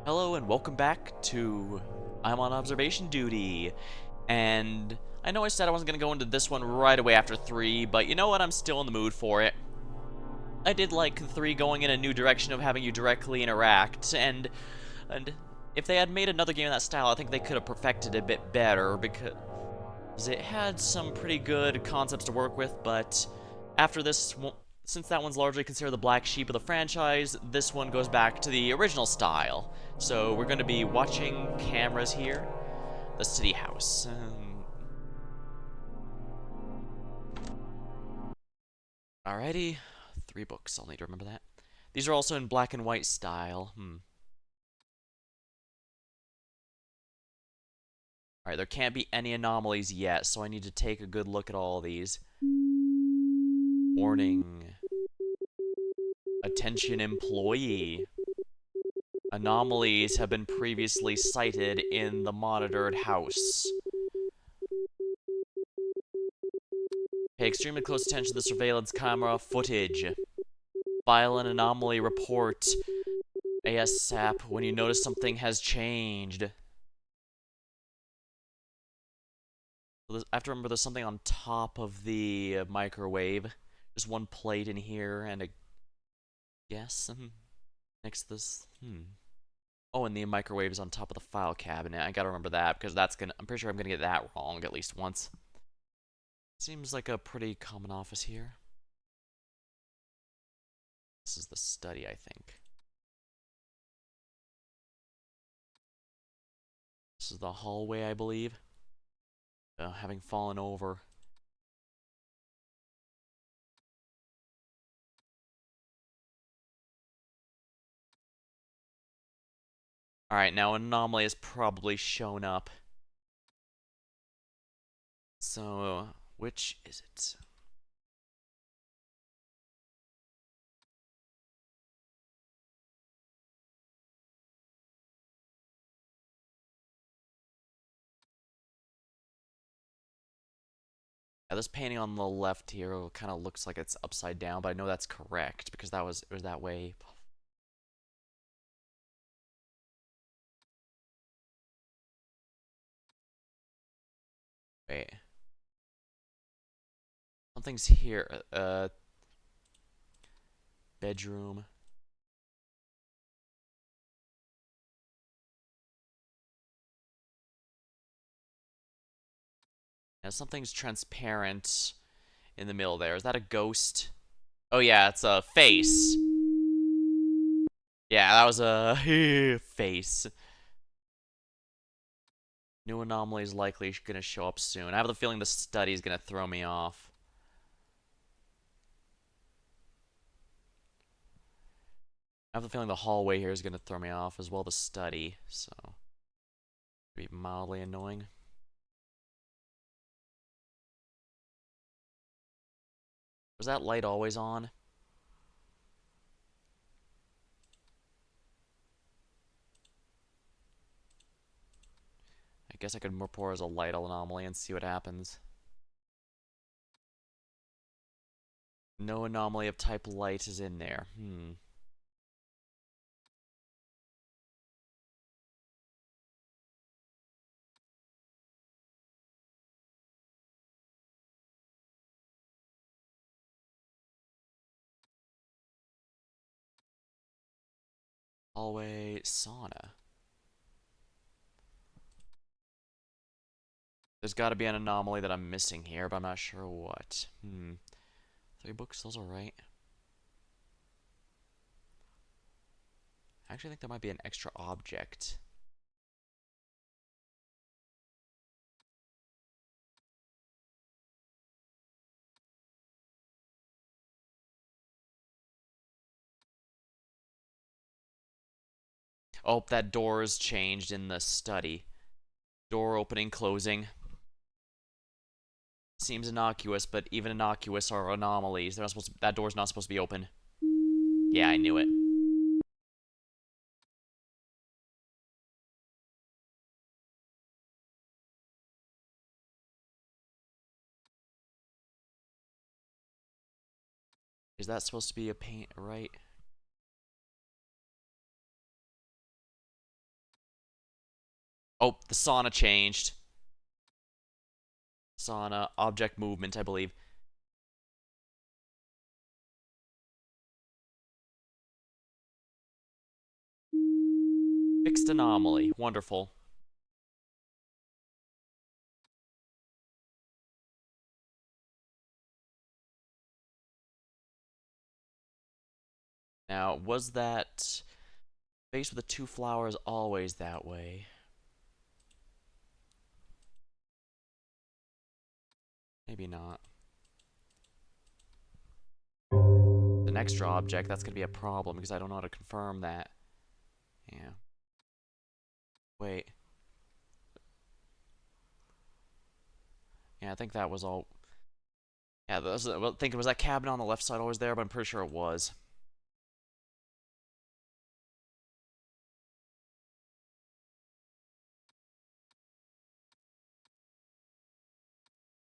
Hello and welcome back to I'm on observation duty. And I know I said I wasn't going to go into this one right away after 3, but you know what? I'm still in the mood for it. I did like 3 going in a new direction of having you directly interact, and if they had made another game in that style, I think they could have perfected it a bit better because it had some pretty good concepts to work with, but after this, since that one's largely considered the black sheep of the franchise, this one goes back to the original style. So we're going to be watching cameras here. The city house. Alrighty, 3 books. I'll need to remember that. These are also in black and white style. Alright, there can't be any anomalies yet, so I need to take a good look at all these. Warning. Attention employee. Anomalies have been previously cited in the monitored house. Pay extremely close attention to the surveillance camera footage. File an anomaly report ASAP when you notice something has changed. I have to remember there's something on top of the microwave. There's one plate in here and a... Yes? Next to this... Oh, and the microwave is on top of the file cabinet. I gotta remember that because that's gonna... I'm pretty sure I'm gonna get that wrong at least once. Seems like a pretty common office here. This is the study, I think. This is the hallway, I believe. Having fallen over. Alright, now an anomaly has probably shown up. So, which is it? Yeah, this painting on the left here kind of looks like it's upside down, but I know that's correct because it was that way. Wait. Something's here. Bedroom. Yeah, something's transparent in the middle there. Is that a ghost? Oh yeah, it's a face. Yeah, that was a face. New anomaly is likely gonna show up soon. I have the feeling the study is gonna throw me off. I have the feeling the hallway here is gonna throw me off as well the study, so be mildly annoying. Was that light always on? I guess I could report as a light anomaly and see what happens. No anomaly of type light is in there. Hallway sauna. There's got to be an anomaly that I'm missing here, but I'm not sure what. 3 books, those are right. I actually think there might be an extra object. Oh, that door is changed in the study. Door opening, closing. Seems innocuous, but even innocuous are anomalies. They're not supposed to, that door's not supposed to be open. Yeah, I knew it. Is that supposed to be a paint, right? Oh, the sauna changed. Sauna, object movement, I believe. Fixed anomaly. Wonderful. Now, was that vase with the two flowers always that way? Maybe not. An extra object, that's going to be a problem because I don't know how to confirm that. Yeah. Wait. Yeah, I think that was all. Yeah, I think it was that cabin on the left side always there, but I'm pretty sure it was.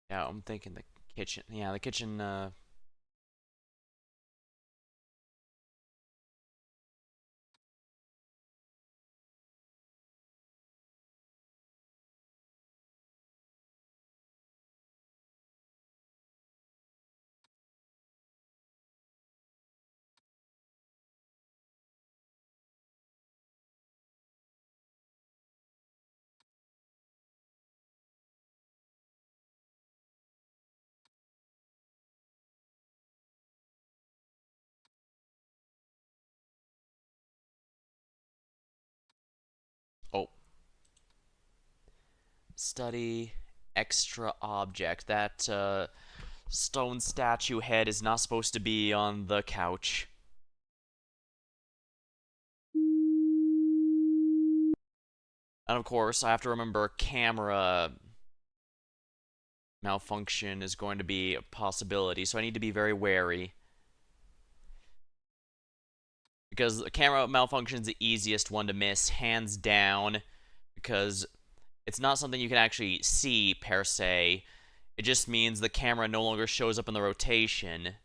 Yeah, I'm thinking the kitchen. Yeah, the kitchen. Oh, study extra object. That stone statue head is not supposed to be on the couch. And of course, I have to remember camera malfunction is going to be a possibility, so I need to be very wary. Because the camera malfunction is the easiest one to miss, hands down, because it's not something you can actually see per se. It just means the camera no longer shows up in the rotation,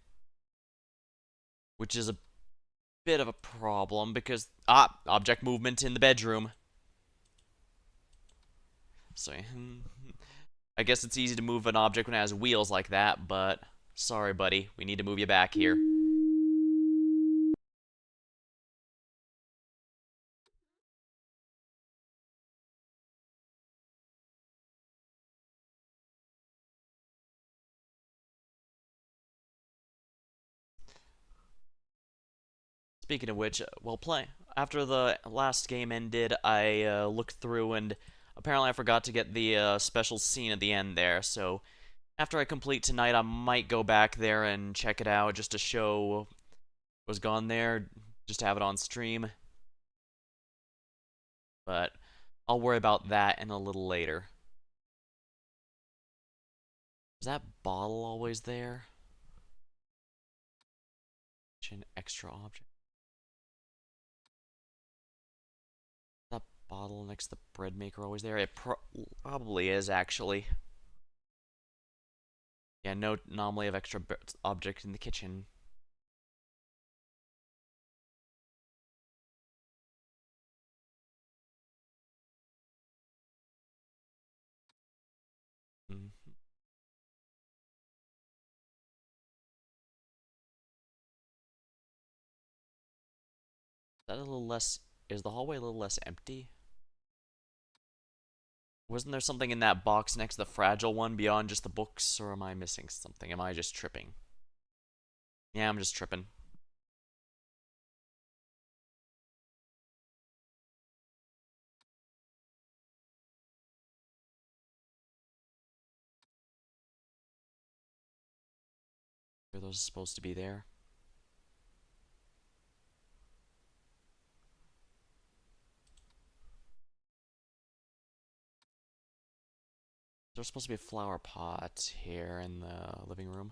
which is a bit of a problem because object movement in the bedroom. So I guess it's easy to move an object when it has wheels like that, but sorry, buddy, we need to move you back here. Speaking of which, well, play after the last game ended, I looked through and apparently I forgot to get the special scene at the end there. So after I complete tonight, I might go back there and check it out just to show what was gone there, just to have it on stream. But I'll worry about that in a little later. Is that bottle always there? An extra object. That bottle next to the bread maker always there? It probably is actually. Yeah, no anomaly of extra object in the kitchen. Mm. That a little less. Is the hallway a little less empty? Wasn't there something in that box next to the fragile one beyond just the books, or am I missing something? Am I just tripping? Yeah, I'm just tripping. Are those supposed to be there? There's supposed to be a flower pot here in the living room.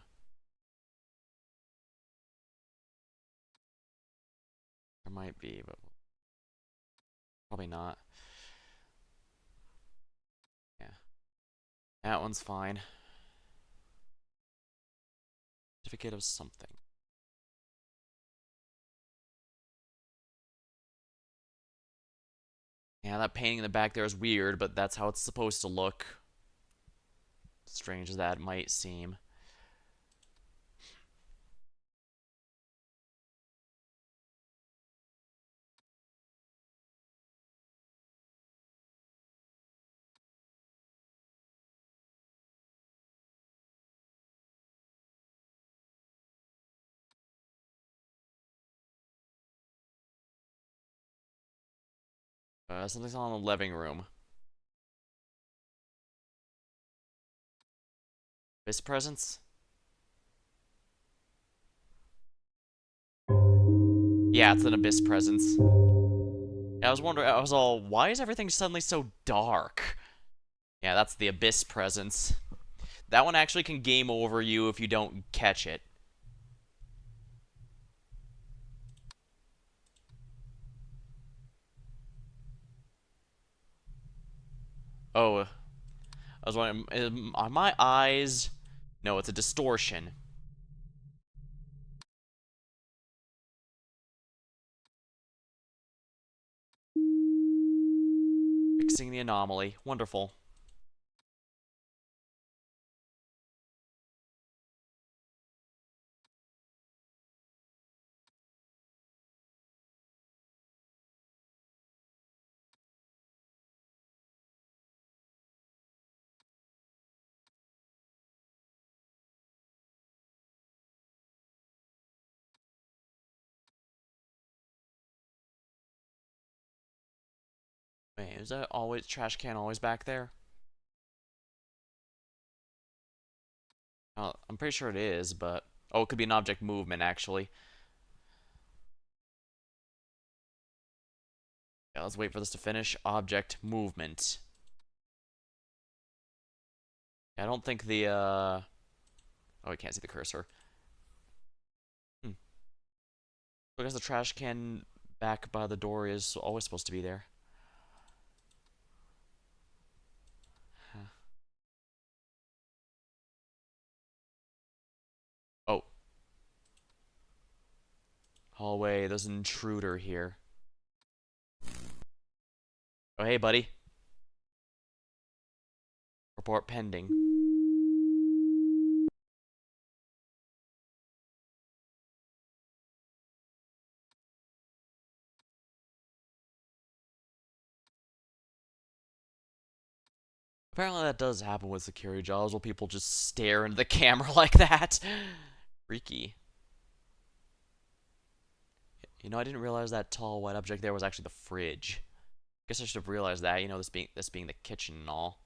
There might be, but probably not. Yeah. That one's fine. Certificate of something. Yeah, that painting in the back there is weird, but that's how it's supposed to look. Strange as that might seem. Something's on in the living room. Abyss presence? Yeah, it's an abyss presence. Yeah, I was wondering, I was all, why is everything suddenly so dark? Yeah, that's the abyss presence. That one actually can game over you if you don't catch it. Oh, I was wondering, are my eyes? No, it's a distortion. Fixing the anomaly. Wonderful. Wait, is that always trash can always back there? I'm pretty sure it is, but oh, it could be an object movement actually. Yeah, let's wait for this to finish. Object movement. I don't think the oh, we can't see the cursor. Hmm. I guess the trash can back by the door is always supposed to be there. Huh. Oh, hallway. There's an intruder here. Oh, hey, buddy. Report pending. Apparently that does happen with security jobs where people just stare into the camera like that. Freaky. You know, I didn't realize that tall white object there was actually the fridge. Guess I should have realized that, you know, this being the kitchen and all.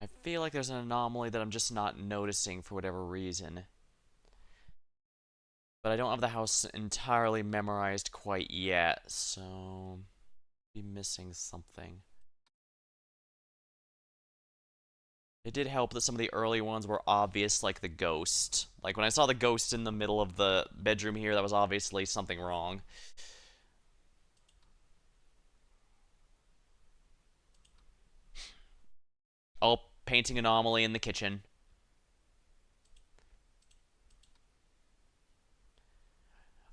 I feel like there's an anomaly that I'm just not noticing for whatever reason. But I don't have the house entirely memorized quite yet, so be missing something. It did help that some of the early ones were obvious, like the ghost. Like when I saw the ghost in the middle of the bedroom here, that was obviously something wrong. Oh, painting anomaly in the kitchen.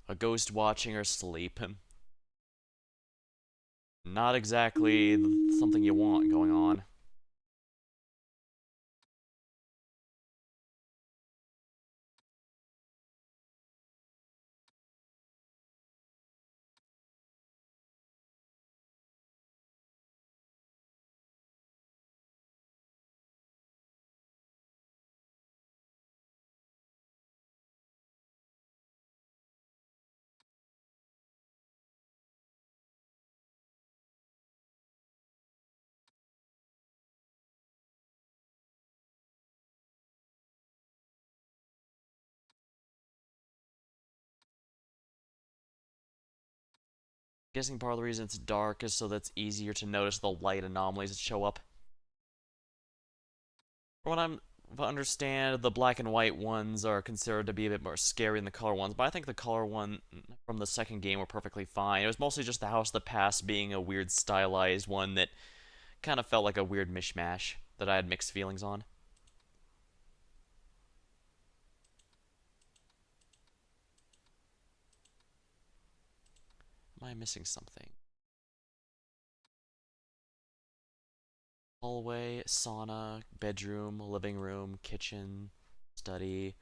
A ghost watching her sleep. Not exactly something you want going on. Guessing part of the reason it's dark is so that it's easier to notice the light anomalies that show up. From what I understand, the black and white ones are considered to be a bit more scary than the color ones, but I think the color one from the second game were perfectly fine. It was mostly just the House of the Past being a weird stylized one that kind of felt like a weird mishmash that I had mixed feelings on. Am I missing something? Hallway, sauna, bedroom, living room, kitchen, study.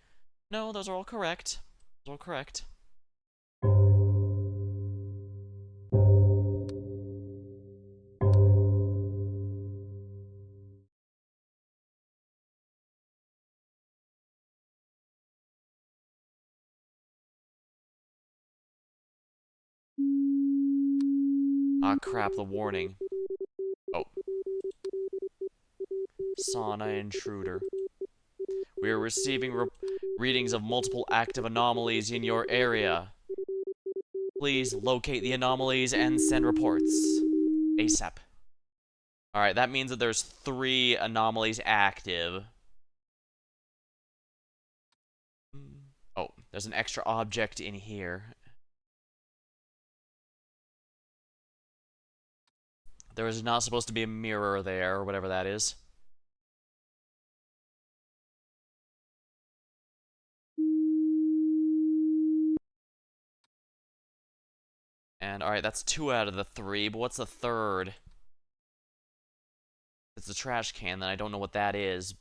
No, those are all correct. Those are all correct. Ah, crap, the warning. Oh. Sauna intruder. We are receiving readings of multiple active anomalies in your area. Please locate the anomalies and send reports. ASAP. Alright, that means that there's 3 anomalies active. Oh, there's an extra object in here. There is not supposed to be a mirror there, or whatever that is. And, alright, that's 2 out of the 3, but what's the third? It's a trash can, then I don't know what that is.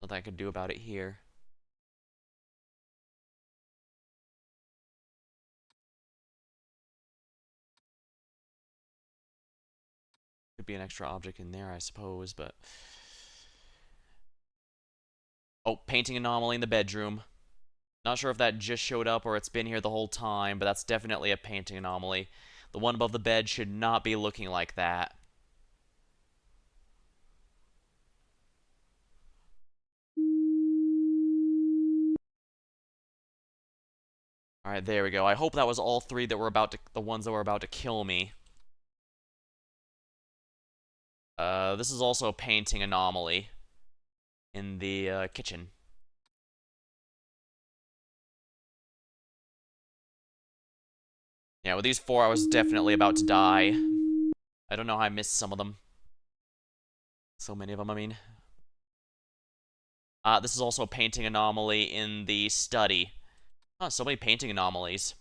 Nothing I could do about it here. Could be an extra object in there, I suppose, but... Oh, painting anomaly in the bedroom. Not sure if that just showed up or it's been here the whole time, but that's definitely a painting anomaly. The one above the bed should not be looking like that. Alright, there we go. I hope that was all 3 that were the ones that were about to kill me. This is also a painting anomaly in the kitchen. Yeah, with these 4, I was definitely about to die. I don't know how I missed some of them. So many of them, I mean. This is also a painting anomaly in the study. Oh, so many painting anomalies.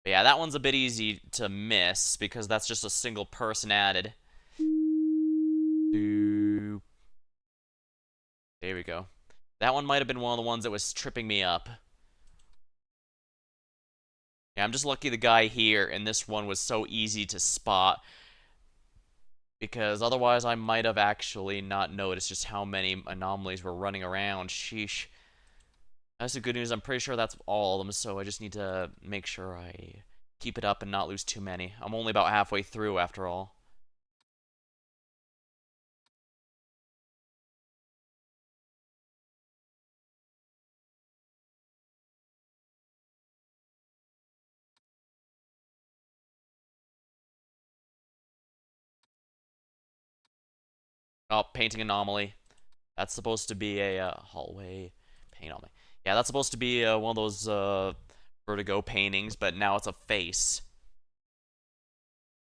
But yeah, that one's a bit easy to miss because that's just a single person added. There we go. That one might have been one of the ones that was tripping me up. Yeah, I'm just lucky the guy here and this one was so easy to spot. Because otherwise I might have actually not noticed just how many anomalies were running around. Sheesh. That's the good news. I'm pretty sure that's all of them, so I just need to make sure I keep it up and not lose too many. I'm only about halfway through after all. Oh, painting anomaly. That's supposed to be a hallway paint anomaly. Yeah, that's supposed to be one of those vertigo paintings, but now it's a face.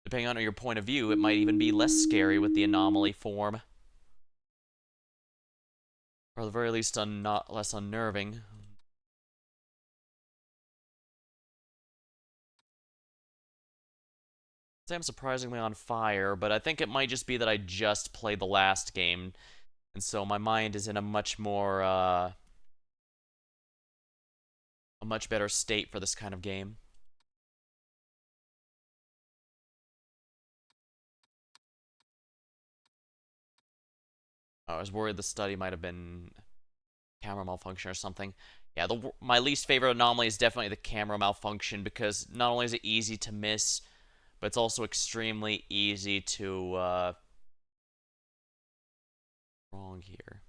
Depending on your point of view, it might even be less scary with the anomaly form. Or at the very least, not less unnerving. I'm surprisingly on fire, but I think it might just be that I just played the last game, and so my mind is in a much more, a much better state for this kind of game. I was worried the study might have been camera malfunction or something. Yeah, my least favorite anomaly is definitely the camera malfunction because not only is it easy to miss, but it's also extremely easy to, wrong here.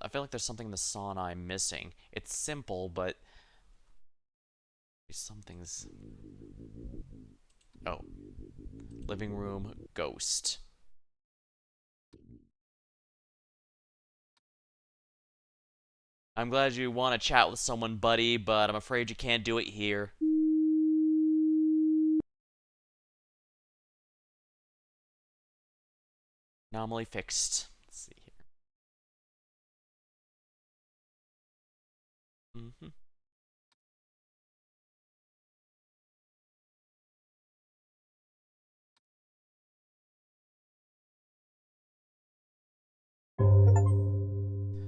I feel like there's something in the sauna I'm missing. It's simple, but something's... Oh. Living room, ghost. I'm glad you want to chat with someone, buddy, but I'm afraid you can't do it here. Anomaly fixed. Let's see here. Mm-hmm.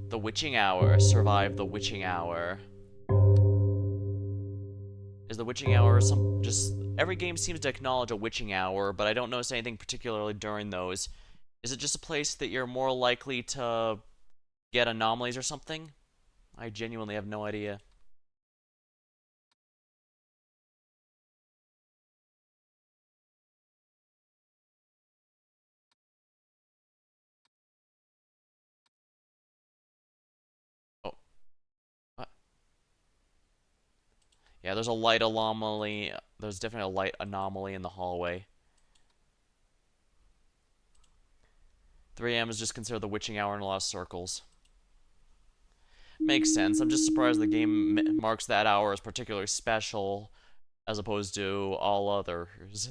The witching hour. Survive the witching hour. Is the witching hour some just every game seems to acknowledge a witching hour, but I don't notice anything particularly during those. Is it just a place that you're more likely to get anomalies or something? I genuinely have no idea. Oh, what? Yeah, there's a light anomaly. There's definitely a light anomaly in the hallway. 3 a.m. is just considered the witching hour in a lot of circles. Makes sense. I'm just surprised the game marks that hour as particularly special as opposed to all others.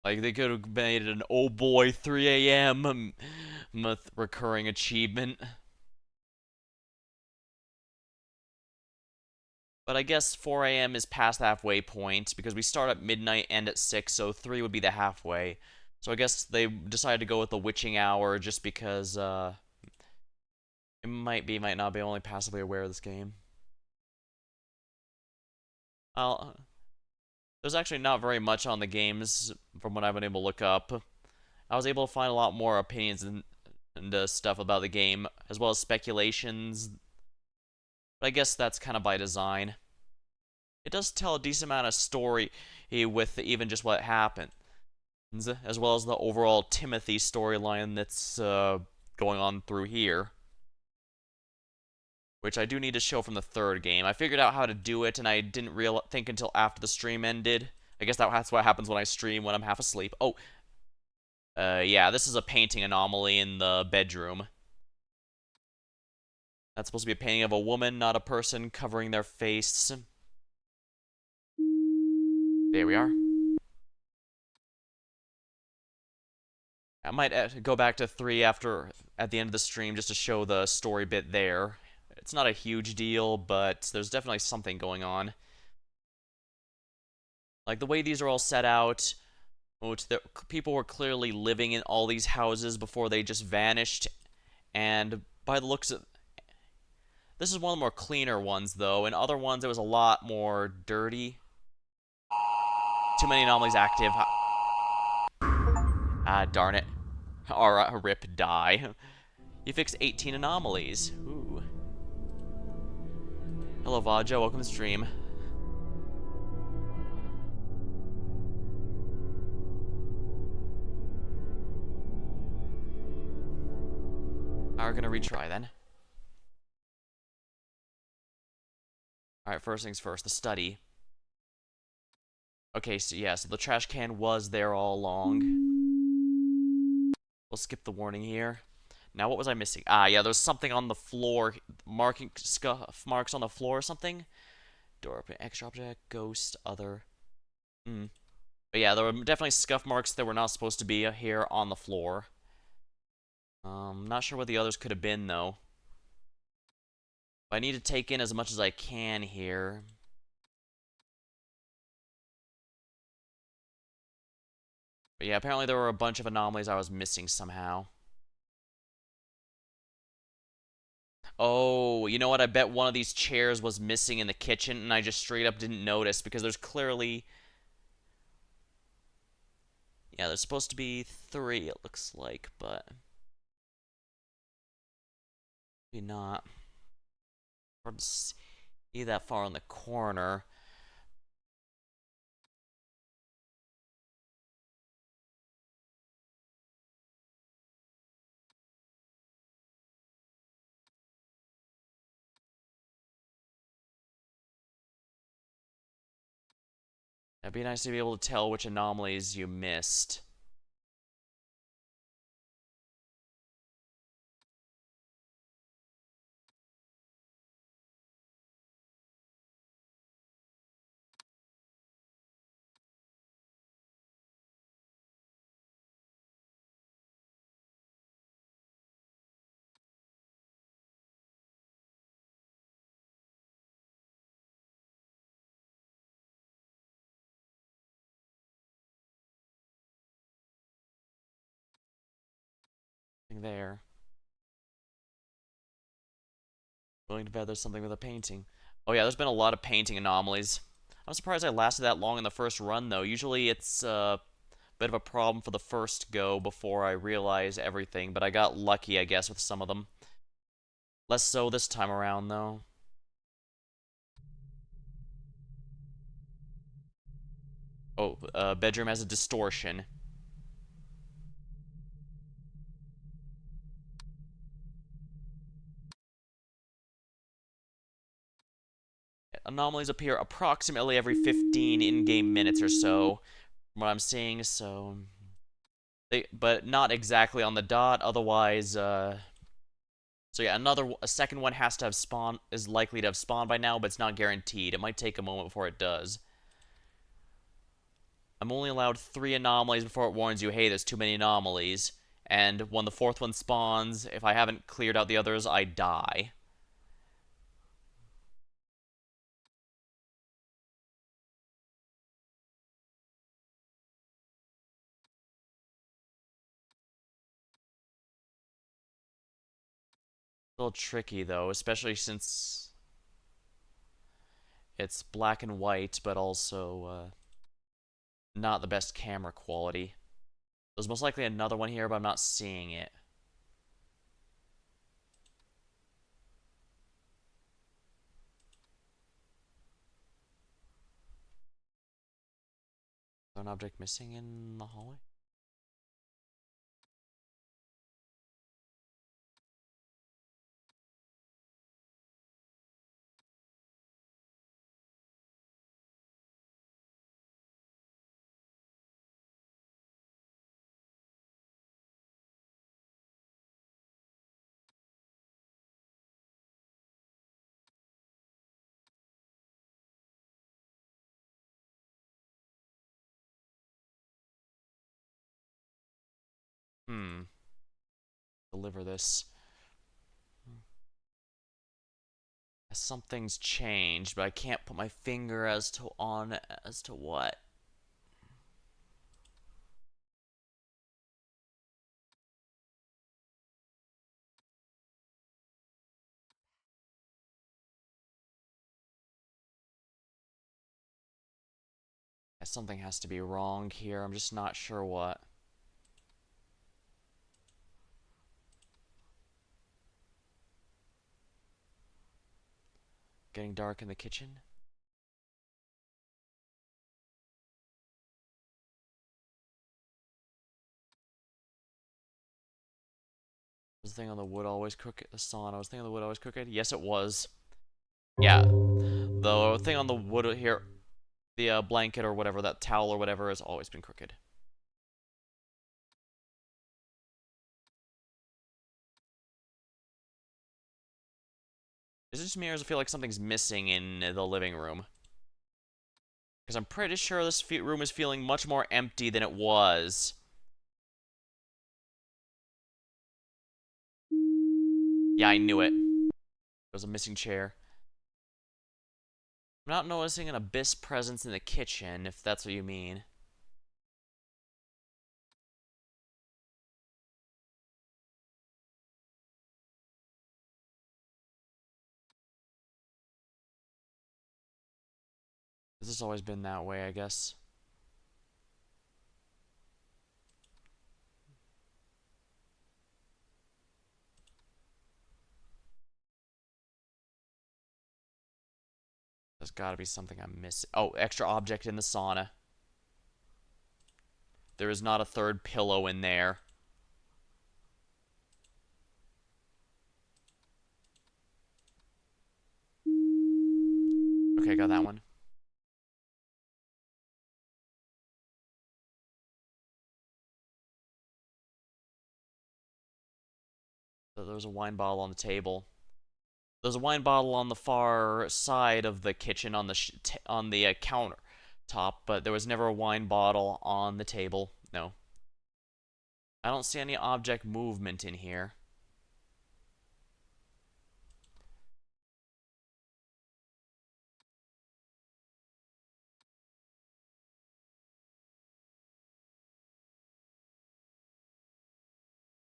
Like, they could have made it an oh boy 3 a.m. Recurring achievement. But I guess 4 a.m. is past the halfway point because we start at midnight, end at 6, so 3 would be the halfway. So I guess they decided to go with the witching hour just because, it might not be only passively aware of this game. I'll, there's actually not very much on the games from what I've been able to look up. I was able to find a lot more opinions and stuff about the game, as well as speculations. But I guess that's kind of by design. It does tell a decent amount of story with even just what happens, as well as the overall Timothy storyline that's going on through here, which I do need to show from the third game. I figured out how to do it, and I didn't think until after the stream ended. I guess that's what happens when I stream when I'm half asleep. Oh, yeah, this is a painting anomaly in the bedroom. That's supposed to be a painting of a woman, not a person, covering their face. There we are. I might go back to 3 at the end of the stream just to show the story bit there. It's not a huge deal, but there's definitely something going on. Like, the way these are all set out, people were clearly living in all these houses before they just vanished, and by the looks of... This is one of the more cleaner ones, though. In other ones, it was a lot more dirty. Too many anomalies active. Ah, darn it. Or rip, die. You fixed 18 anomalies. Ooh. Hello, Vaja. Welcome to the stream. We're gonna retry then. Alright, first things first. The study. Okay, so yeah, so the trash can was there all along. We'll skip the warning here. Now, what was I missing? Ah, yeah, there's something on the floor. Marking scuff marks on the floor or something. Door open, extra object, ghost, other. But yeah, there were definitely scuff marks that were not supposed to be here on the floor. Not sure what the others could have been, though. But I need to take in as much as I can here. But yeah, apparently there were a bunch of anomalies I was missing somehow. Oh, you know what? I bet one of these chairs was missing in the kitchen, and I just straight up didn't notice, because there's clearly... Yeah, there's supposed to be 3, it looks like, but... Maybe not. Hard to see that far in the corner. It'd be nice to be able to tell which anomalies you missed. There. Willing to bet there's something with a painting. Oh yeah, there's been a lot of painting anomalies. I'm surprised I lasted that long in the first run, though. Usually it's a bit of a problem for the first go before I realize everything, but I got lucky, I guess, with some of them. Less so this time around, though. Oh, bedroom has a distortion. Anomalies appear approximately every 15 in-game minutes or so, from what I'm seeing, so... but not exactly on the dot, otherwise, So yeah, a second one has to have spawned, is likely to have spawned by now, but it's not guaranteed. It might take a moment before it does. I'm only allowed 3 anomalies before it warns you, hey, there's too many anomalies. And when the 4th one spawns, if I haven't cleared out the others, I die. A little tricky though, especially since it's black and white, but also not the best camera quality. There's most likely another one here, but I'm not seeing it. Is there an object missing in the hallway? Deliver this. Something's changed, but I can't put my finger as to what. Something has to be wrong here. I'm just not sure what. Getting dark in the kitchen. Was the thing on the wood always crooked? The sauna. Was the thing on the wood always crooked? Yes, it was. Yeah. The thing on the wood here, the blanket or whatever, that towel or whatever, has always been crooked. Is it just me or does it feel like something's missing in the living room? Because I'm pretty sure this room is feeling much more empty than it was. Yeah, I knew it. There was a missing chair. I'm not noticing an abyss presence in the kitchen, if that's what you mean. This has always been that way, I guess. There's gotta be something I'm missing. Oh, extra object in the sauna. There is not a third pillow in there. Okay, got that one. there was a wine bottle on the table. There's a wine bottle on the far side of the kitchen on the counter top, but there was never a wine bottle on the table. No. I don't see any object movement in here.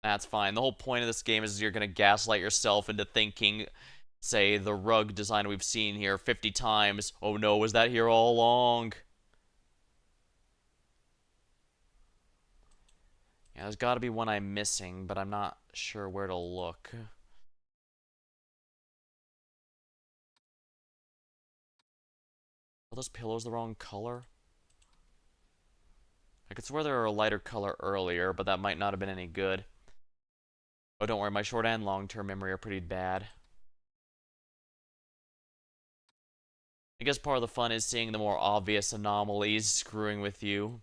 That's fine. The whole point of this game is you're going to gaslight yourself into thinking, say, the rug design we've seen here 50 times. Oh no, was that here all along? Yeah, there's got to be one I'm missing, but I'm not sure where to look. Are those pillows the wrong color? I could swear they were a lighter color earlier, but that might not have been any good. Oh, don't worry, my short and long-term memory are pretty bad. I guess part of the fun is seeing the more obvious anomalies screwing with you.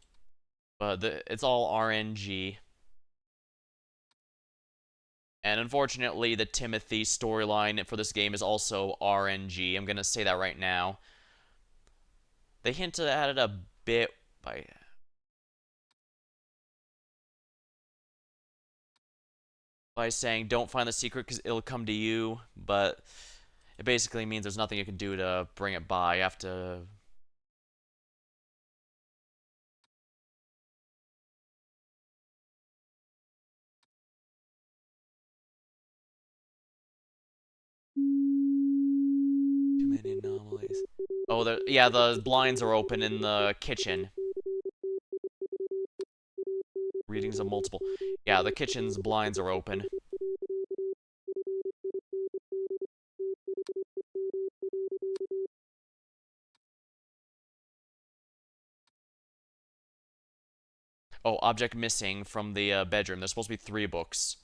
But it's all RNG. And unfortunately, the Timothy storyline for this game is also RNG. I'm gonna say that right now. They hinted at it a bit by saying don't find the secret because it'll come to you, but it basically means there's nothing you can do to bring it by. You have to. Too many anomalies. Oh, yeah, the blinds are open in the kitchen. Readings of multiple. Yeah, the kitchen's blinds are open. Oh, object missing from the bedroom. There's supposed to be 3 books.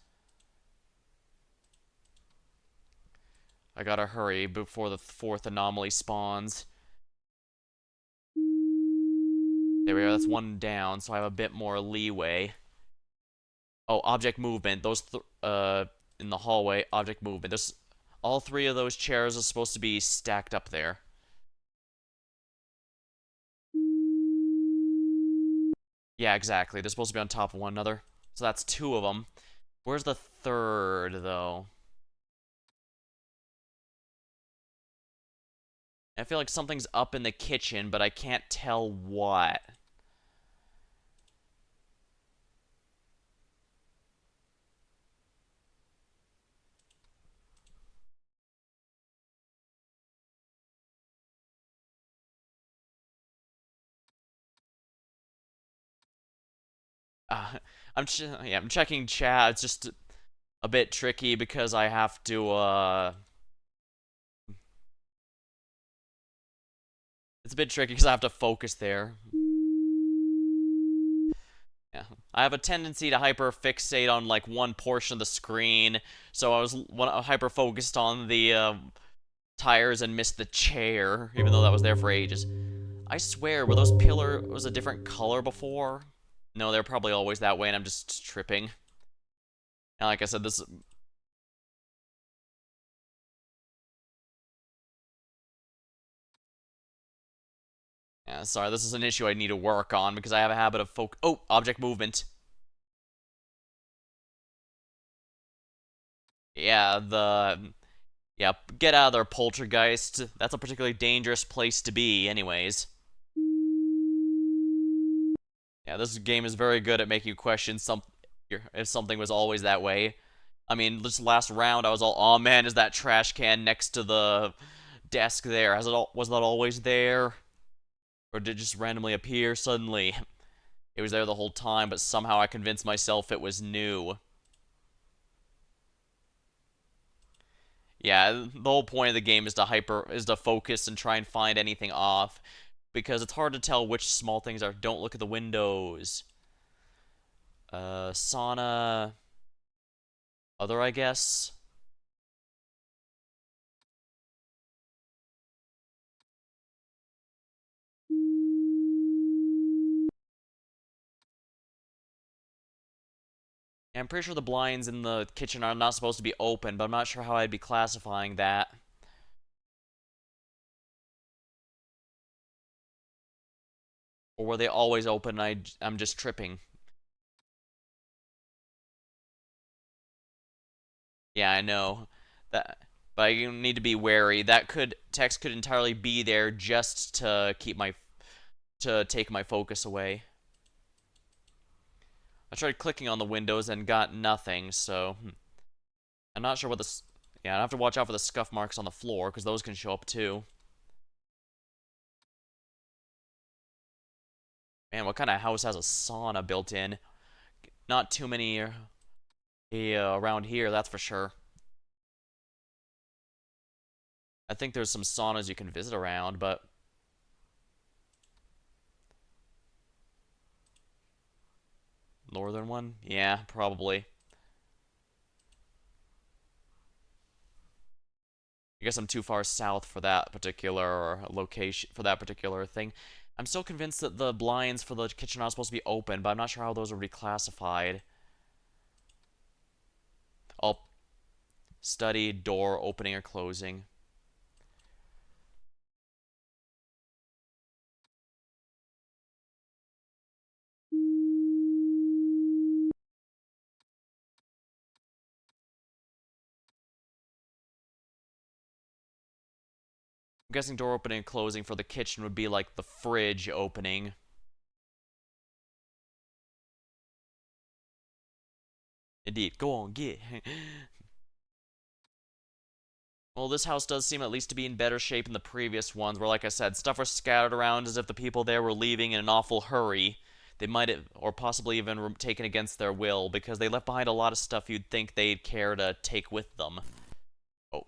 I gotta hurry before the 4th anomaly spawns. There we go, that's 1 down, so I have a bit more leeway. Oh, object movement. In the hallway, object movement. There's all 3 of those chairs are supposed to be stacked up there. Yeah, exactly. They're supposed to be on top of one another. So that's 2 of them. Where's the 3rd, though? I feel like something's up in the kitchen, but I can't tell what. Uh, I'm checking chat. It's just a bit tricky because I have to, It's a bit tricky because I have to focus there. Yeah. I have a tendency to hyper-fixate on, like, one portion of the screen, so I was hyper-focused on the, tires and missed the chair, even though that was there for ages. I swear, were those pillars a different color before? No, they're probably always that way, and I'm just tripping. And like I said, this... Yeah, sorry, this is an issue I need to work on, because I have a habit of Oh, object movement. Yeah, Yeah, get out of there, poltergeist. That's a particularly dangerous place to be, anyways. Yeah, this game is very good at making you question if something was always that way. I mean, this last round, I was all, oh man, is that trash can next to the desk there? Was that always there? Or did it just randomly appear suddenly? It was there the whole time, but somehow I convinced myself it was new. Yeah, the whole point of the game is to focus and try and find anything off, because it's hard to tell which small things are. Don't look at the windows. Sauna. Other, I guess. I'm pretty sure the blinds in the kitchen are not supposed to be open, but I'm not sure how I'd be classifying that. Or were they always open and I'm just tripping? Yeah, I know. That, but I need to be wary. That text could entirely be there just to take my focus away. I tried clicking on the windows and got nothing, so I'm not sure what this. Yeah, I have to watch out for the scuff marks on the floor because those can show up too. Man, what kind of house has a sauna built in? Not too many around here, that's for sure. I think there's some saunas you can visit around, but northern one? Yeah, probably. I guess I'm too far south for that particular location, for that particular thing. I'm still convinced that the blinds for the kitchen are supposed to be open, but I'm not sure how those are reclassified. Oh, study, door opening or closing. I'm guessing door opening and closing for the kitchen would be like the fridge opening. Indeed, go on, get. Well, this house does seem at least to be in better shape than the previous ones, where, like I said, stuff was scattered around as if the people there were leaving in an awful hurry. They might have, or possibly even were taken against their will, because they left behind a lot of stuff you'd think they'd care to take with them. Oh.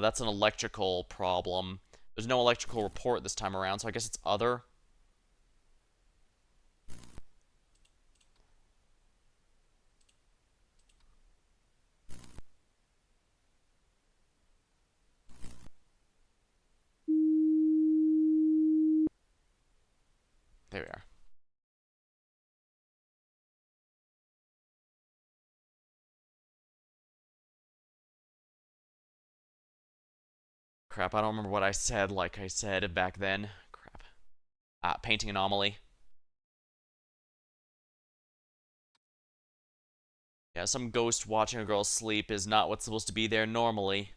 That's an electrical problem. There's no electrical report this time around, so I guess it's other. There we are. Crap, I don't remember what I said like I said back then. Crap. Painting anomaly. Yeah, some ghost watching a girl sleep is not what's supposed to be there normally.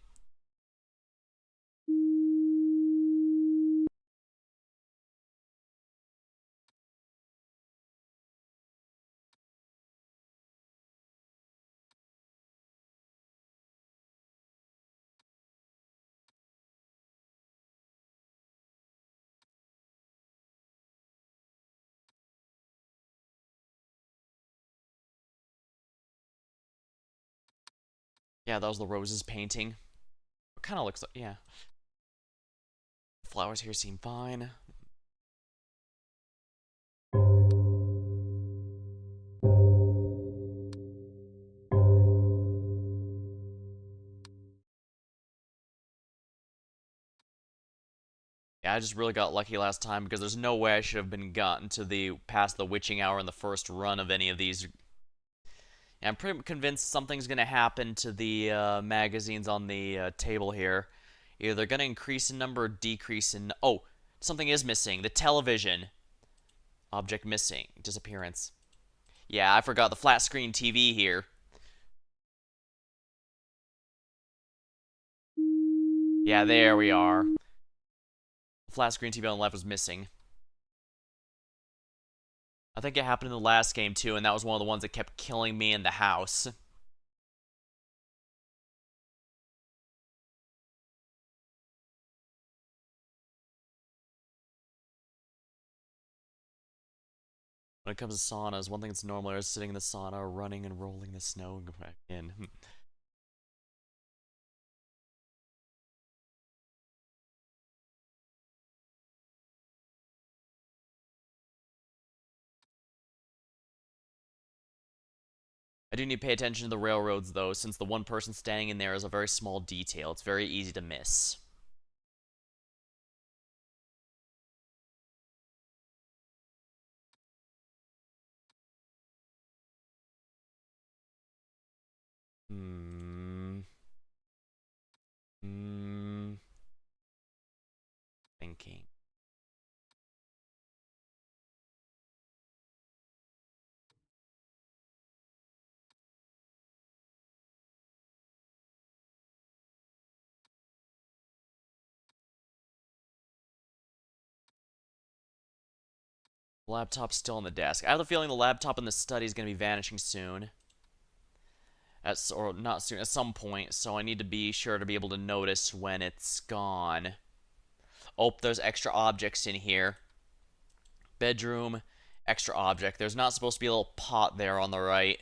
Yeah, that was the roses painting. It kind of looks like, yeah. The flowers here seem fine. Yeah, I just really got lucky last time because there's no way I should have been gotten to the past the witching hour in the first run of any of these. Yeah, I'm pretty convinced something's gonna happen to the magazines on the table here. Either they're gonna increase in number or decrease in. Oh, something is missing. The television. Object missing. Disappearance. Yeah, I forgot the flat screen TV here. Yeah, there we are. The flat screen TV on the left was missing. I think it happened in the last game too, and that was one of the ones that kept killing me in the house. When it comes to saunas, one thing that's normal is sitting in the sauna, running and rolling the snow, and go back in. I do need to pay attention to the railroads, though, since the one person standing in there is a very small detail. It's very easy to miss. Hmm. Hmm. Thinking. Laptop's still on the desk. I have the feeling the laptop in the study is going to be vanishing soon. Or not soon, at some point, so I need to be sure to be able to notice when it's gone. Oh, there's extra objects in here. Bedroom, extra object. There's not supposed to be a little pot there on the right.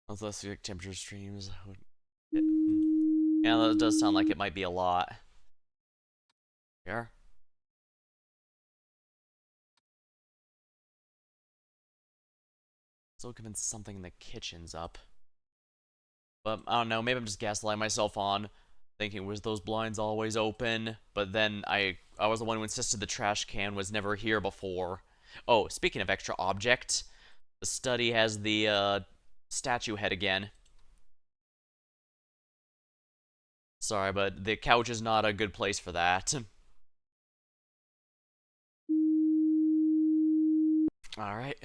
Unless the temperature streams. Yeah, that does sound like it might be a lot. Here. Still convinced something in the kitchen's up. But I don't know, maybe I'm just gaslighting myself on thinking, was those blinds always open? But then I was the one who insisted the trash can was never here before. Oh, speaking of extra object, the study has the statue head again. Sorry, but the couch is not a good place for that. Alright.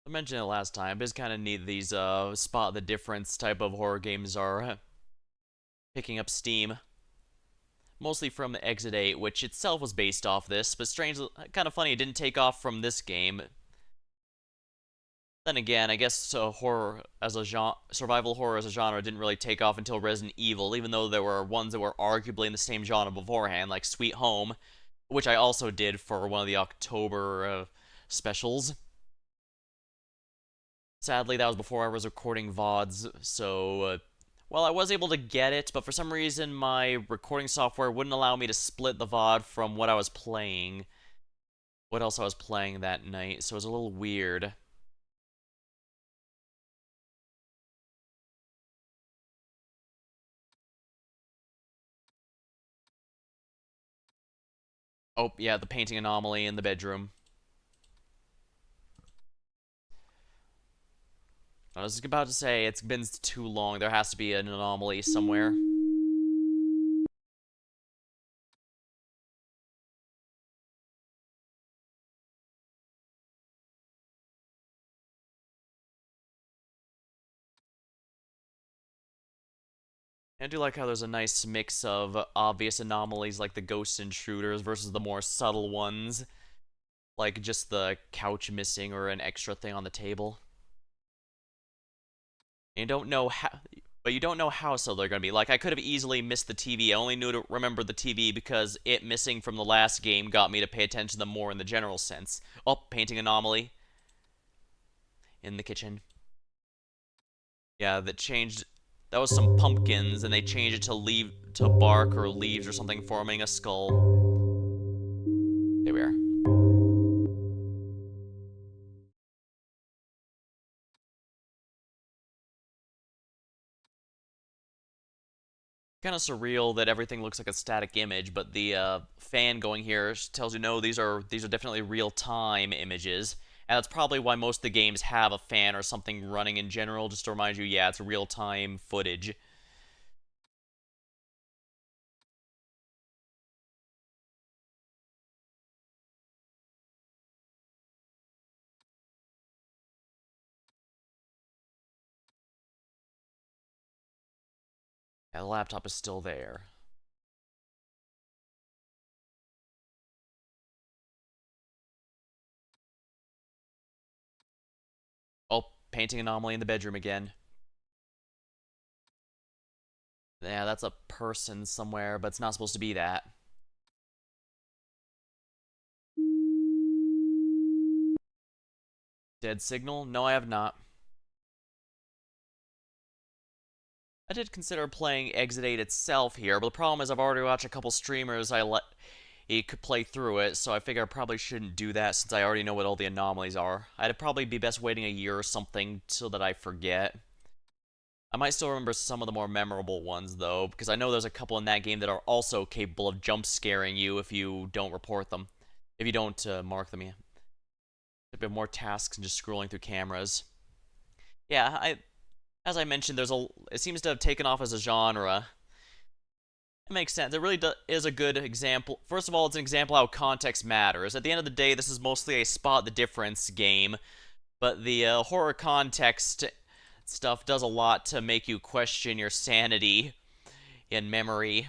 I mentioned it last time, but it's kind of neat these spot the difference type of horror games are picking up steam. Mostly from the Exit 8, which itself was based off this, but strangely, kind of funny it didn't take off from this game. Then again, I guess horror as a genre, survival horror as a genre didn't really take off until Resident Evil, even though there were ones that were arguably in the same genre beforehand, like Sweet Home, which I also did for one of the October specials. Sadly, that was before I was recording VODs, so, well, I was able to get it, but for some reason my recording software wouldn't allow me to split the VOD from what I was playing, what else I was playing that night, so it was a little weird. Oh, yeah, the painting anomaly in the bedroom. I was about to say, it's been too long, there has to be an anomaly somewhere. I do like how there's a nice mix of obvious anomalies like the ghost intruders versus the more subtle ones, like just the couch missing or an extra thing on the table. And you don't know how, but you don't know how so they're gonna be. Like I could have easily missed the TV. I only knew to remember the TV because it missing from the last game got me to pay attention to them more in the general sense. Oh, painting anomaly in the kitchen. Yeah, that changed. That was some pumpkins, and they changed it to bark or leaves or something, forming a skull. There we are. Kind of surreal that everything looks like a static image, but the fan going here tells you no, these are definitely real time images, and that's probably why most of the games have a fan or something running in general, just to remind you, yeah, it's real time footage. And the laptop is still there. Oh, painting anomaly in the bedroom again. Yeah, that's a person somewhere, but it's not supposed to be that. Dead signal? No, I have not. I did consider playing Exit 8 itself here, but the problem is I've already watched a couple streamers he could play through it, so I figure I probably shouldn't do that since I already know what all the anomalies are. I'd probably be best waiting a year or something so that I forget. I might still remember some of the more memorable ones, though, because I know there's a couple in that game that are also capable of jump scaring you if you don't report them. If you don't mark them, yeah. A bit more tasks than just scrolling through cameras. Yeah, as I mentioned, it seems to have taken off as a genre. It makes sense. It really is a good example. First of all, it's an example how context matters. At the end of the day, this is mostly a spot the difference game, but the horror context stuff does a lot to make you question your sanity and memory.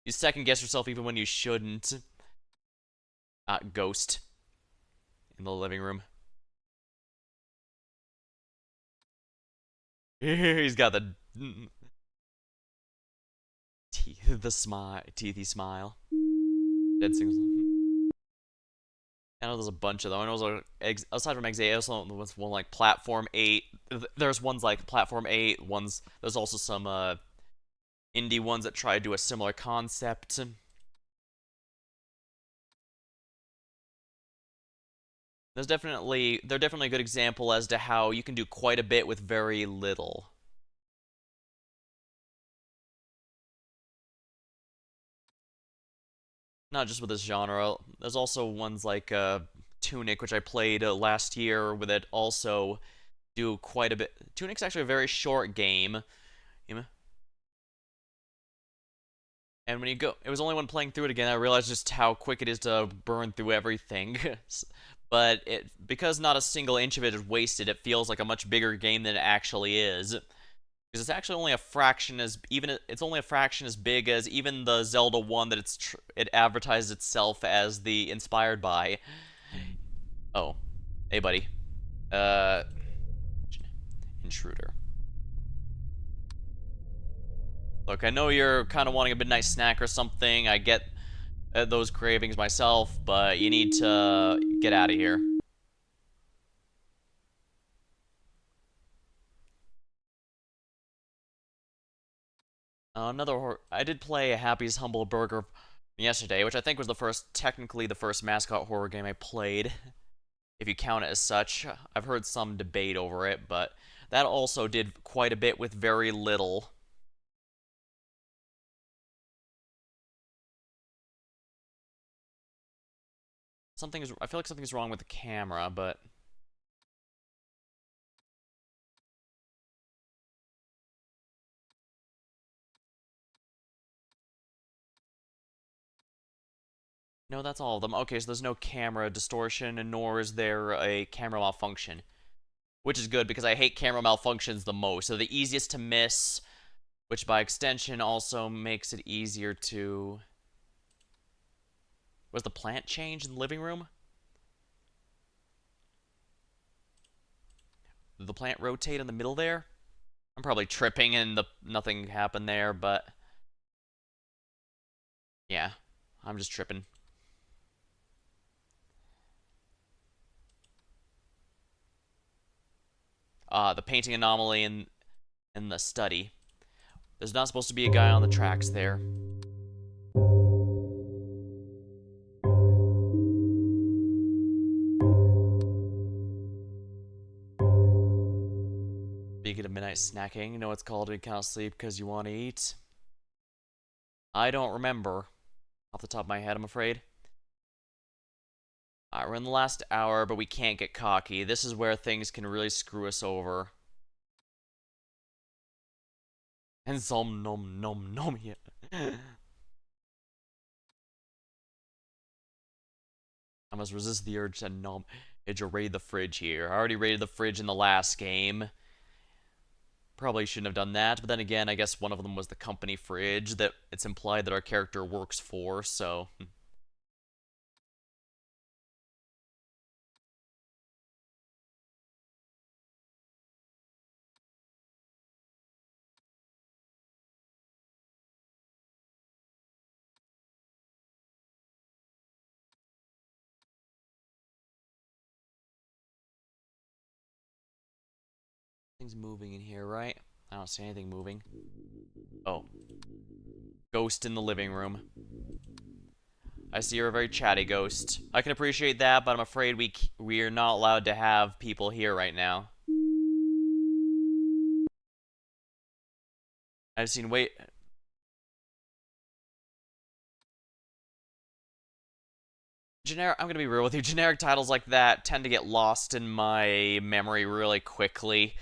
You second guess yourself even when you shouldn't. Ghost in the living room. He's got the teethy smile. Dead singles. I know there's a bunch of them. I know aside from X8, I also know there's one like Platform 8. There's ones like Platform 8. There's also some indie ones that try to do a similar concept. They're definitely a good example as to how you can do quite a bit with very little. Not just with this genre. There's also ones like Tunic, which I played last year, with it also do quite a bit. Tunic's actually a very short game. And when you go, it was only when playing through it again I realized just how quick it is to burn through everything. But because not a single inch of it is wasted, it feels like a much bigger game than it actually is. Because it's actually only a fraction it's only a fraction as big as even the Zelda one that it advertised itself as the inspired by. Oh, hey buddy, uh, intruder. Look, I know you're kind of wanting a midnight snack or something. I get those cravings myself, but you need to get out of here. I did play Happy's Humble Burger yesterday, which I think was technically the first mascot horror game I played, if you count it as such. I've heard some debate over it, but that also did quite a bit with very little. I feel like something's wrong with the camera, but no, that's all of them. Okay, so there's no camera distortion, and nor is there a camera malfunction, which is good because I hate camera malfunctions the most. They're the easiest to miss, which by extension also makes it easier to... Was the plant change in the living room? Did the plant rotate in the middle there? I'm probably tripping and nothing happened there, but yeah, I'm just tripping. The painting anomaly in the study. There's not supposed to be a guy on the tracks there. Speaking of midnight snacking, you know what's called when you can't sleep because you want to eat? I don't remember off the top of my head, I'm afraid. We're in the last hour, but we can't get cocky. This is where things can really screw us over. And some nom nom nom yeah. I must resist the urge to raid the fridge here. I already raided the fridge in the last game. Probably shouldn't have done that, but then again, I guess one of them was the company fridge that it's implied that our character works for, so... Things moving in here, right? I don't see anything moving. Oh. Ghost in the living room. I see you're a very chatty ghost. I can appreciate that, but I'm afraid we're not allowed to have people here right now. I've seen wait. I'm gonna be real with you. Generic titles like that tend to get lost in my memory really quickly.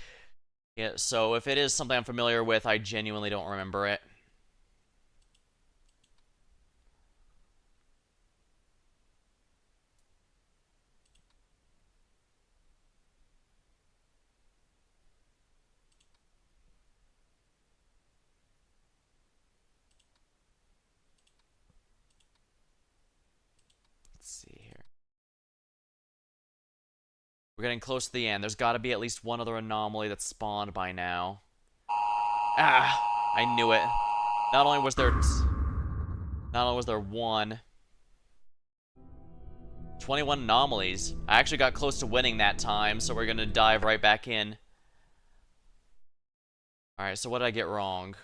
Yeah, so if it is something I'm familiar with, I genuinely don't remember it. Let's see here. We're getting close to the end. There's got to be at least one other anomaly that's spawned by now. Ah, I knew it. Not only was there one, 21 anomalies. I actually got close to winning that time, so we're gonna dive right back in. Alright, so what did I get wrong?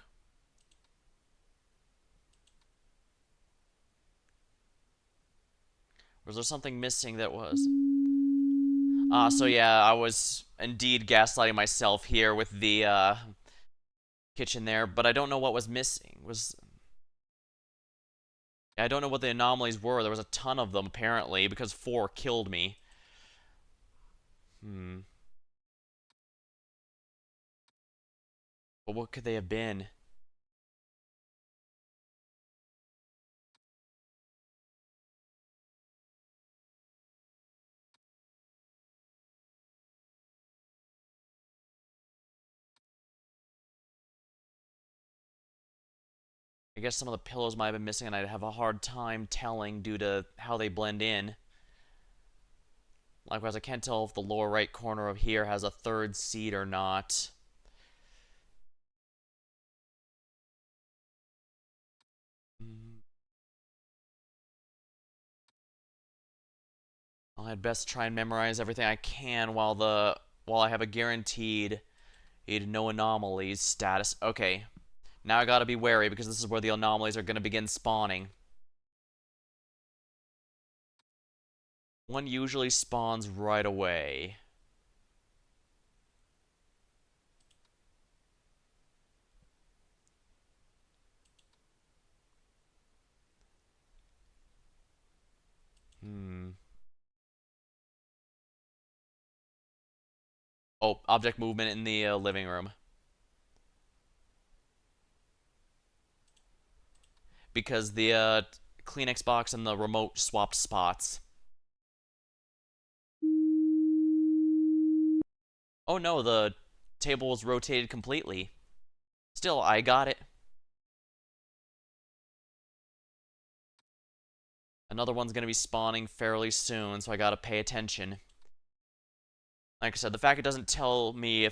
Was there something missing that was? So yeah, I was indeed gaslighting myself here with the, kitchen there, but I don't know what was missing. I don't know what the anomalies were. There was a ton of them, apparently, because 4 killed me. But what could they have been? I guess some of the pillows might have been missing, and I'd have a hard time telling due to how they blend in. Likewise, I can't tell if the lower right corner of here has a third seat or not. I'd best try and memorize everything I can while I have a guaranteed no anomalies status. Okay, now I gotta be wary because this is where the anomalies are gonna begin spawning. One usually spawns right away. Oh, object movement in the living room. Because the Kleenex box and the remote swapped spots. Oh no, the table was rotated completely. Still, I got it. Another one's gonna be spawning fairly soon, so I gotta pay attention. Like I said, the fact it doesn't tell me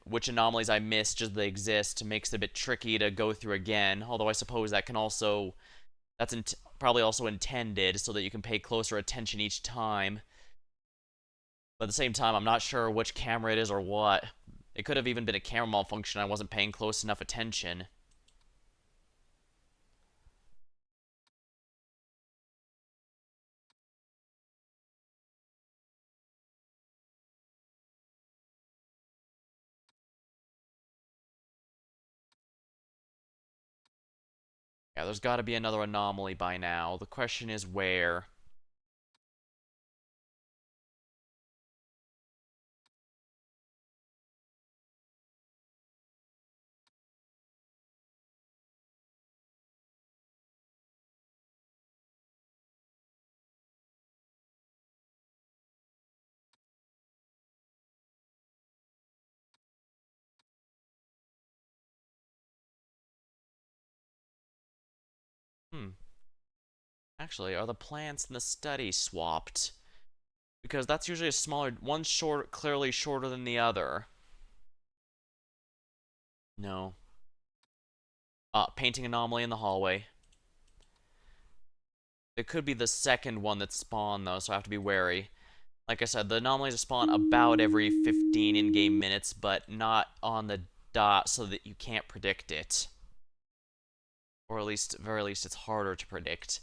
which anomalies I missed, just they exist, makes it a bit tricky to go through again. Although I suppose that can also, probably also intended so that you can pay closer attention each time. But at the same time, I'm not sure which camera it is or what. It could have even been a camera malfunction. I wasn't paying close enough attention. Yeah, there's got to be another anomaly by now. The question is where. Actually, are the plants in the study swapped? Because that's usually a smaller one, clearly shorter than the other. No. Painting anomaly in the hallway. It could be the second one that spawned though, so I have to be wary. Like I said, the anomalies spawn about every 15 in-game minutes, but not on the dot so that you can't predict it. Or at least, very least, it's harder to predict.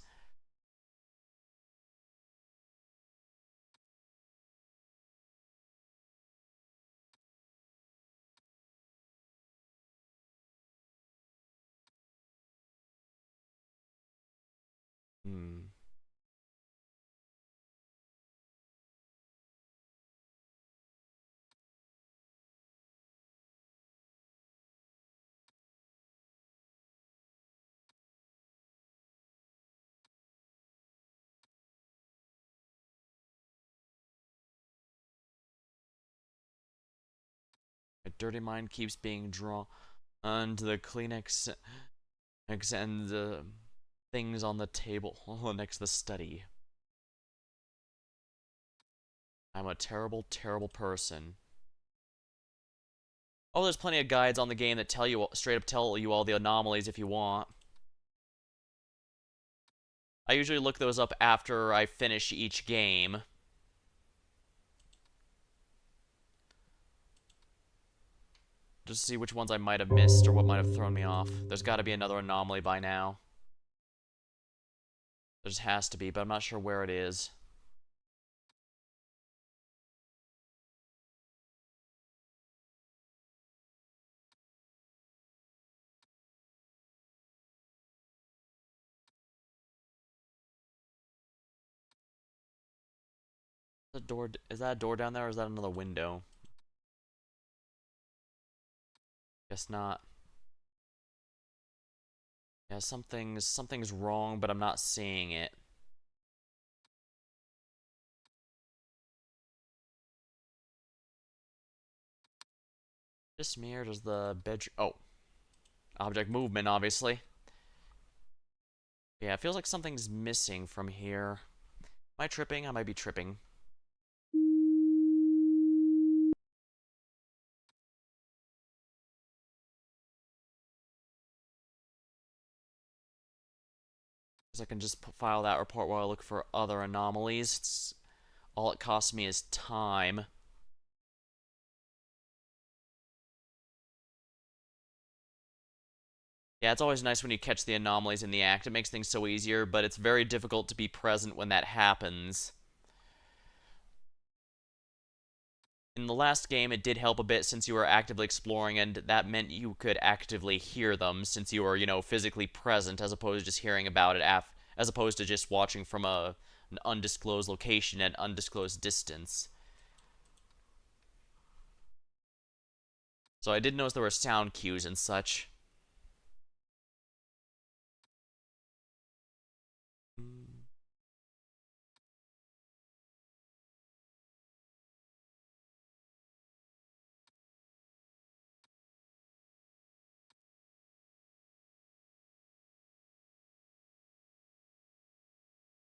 Hmm. A dirty mind keeps being drawn onto the Kleenex and the things on the table next to the study. I'm a terrible, terrible person. Oh, there's plenty of guides on the game that tell you straight up tell you all the anomalies if you want. I usually look those up after I finish each game. Just to see which ones I might have missed or what might have thrown me off. There's got to be another anomaly by now. There just has to be, but I'm not sure where it is. The door, is that a door down there or is that another window? Guess not. Yeah, something's wrong, but I'm not seeing it. Just mirrored as the bedroom. Oh, object movement, obviously. Yeah, it feels like something's missing from here. Am I tripping? I might be tripping. Because I can just file that report while I look for other anomalies. All it costs me is time. Yeah, it's always nice when you catch the anomalies in the act. It makes things so easier, but it's very difficult to be present when that happens. In the last game, it did help a bit since you were actively exploring, and that meant you could actively hear them since you were, physically present as opposed to just hearing about it as opposed to just watching from an undisclosed location at undisclosed distance. So I did notice there were sound cues and such.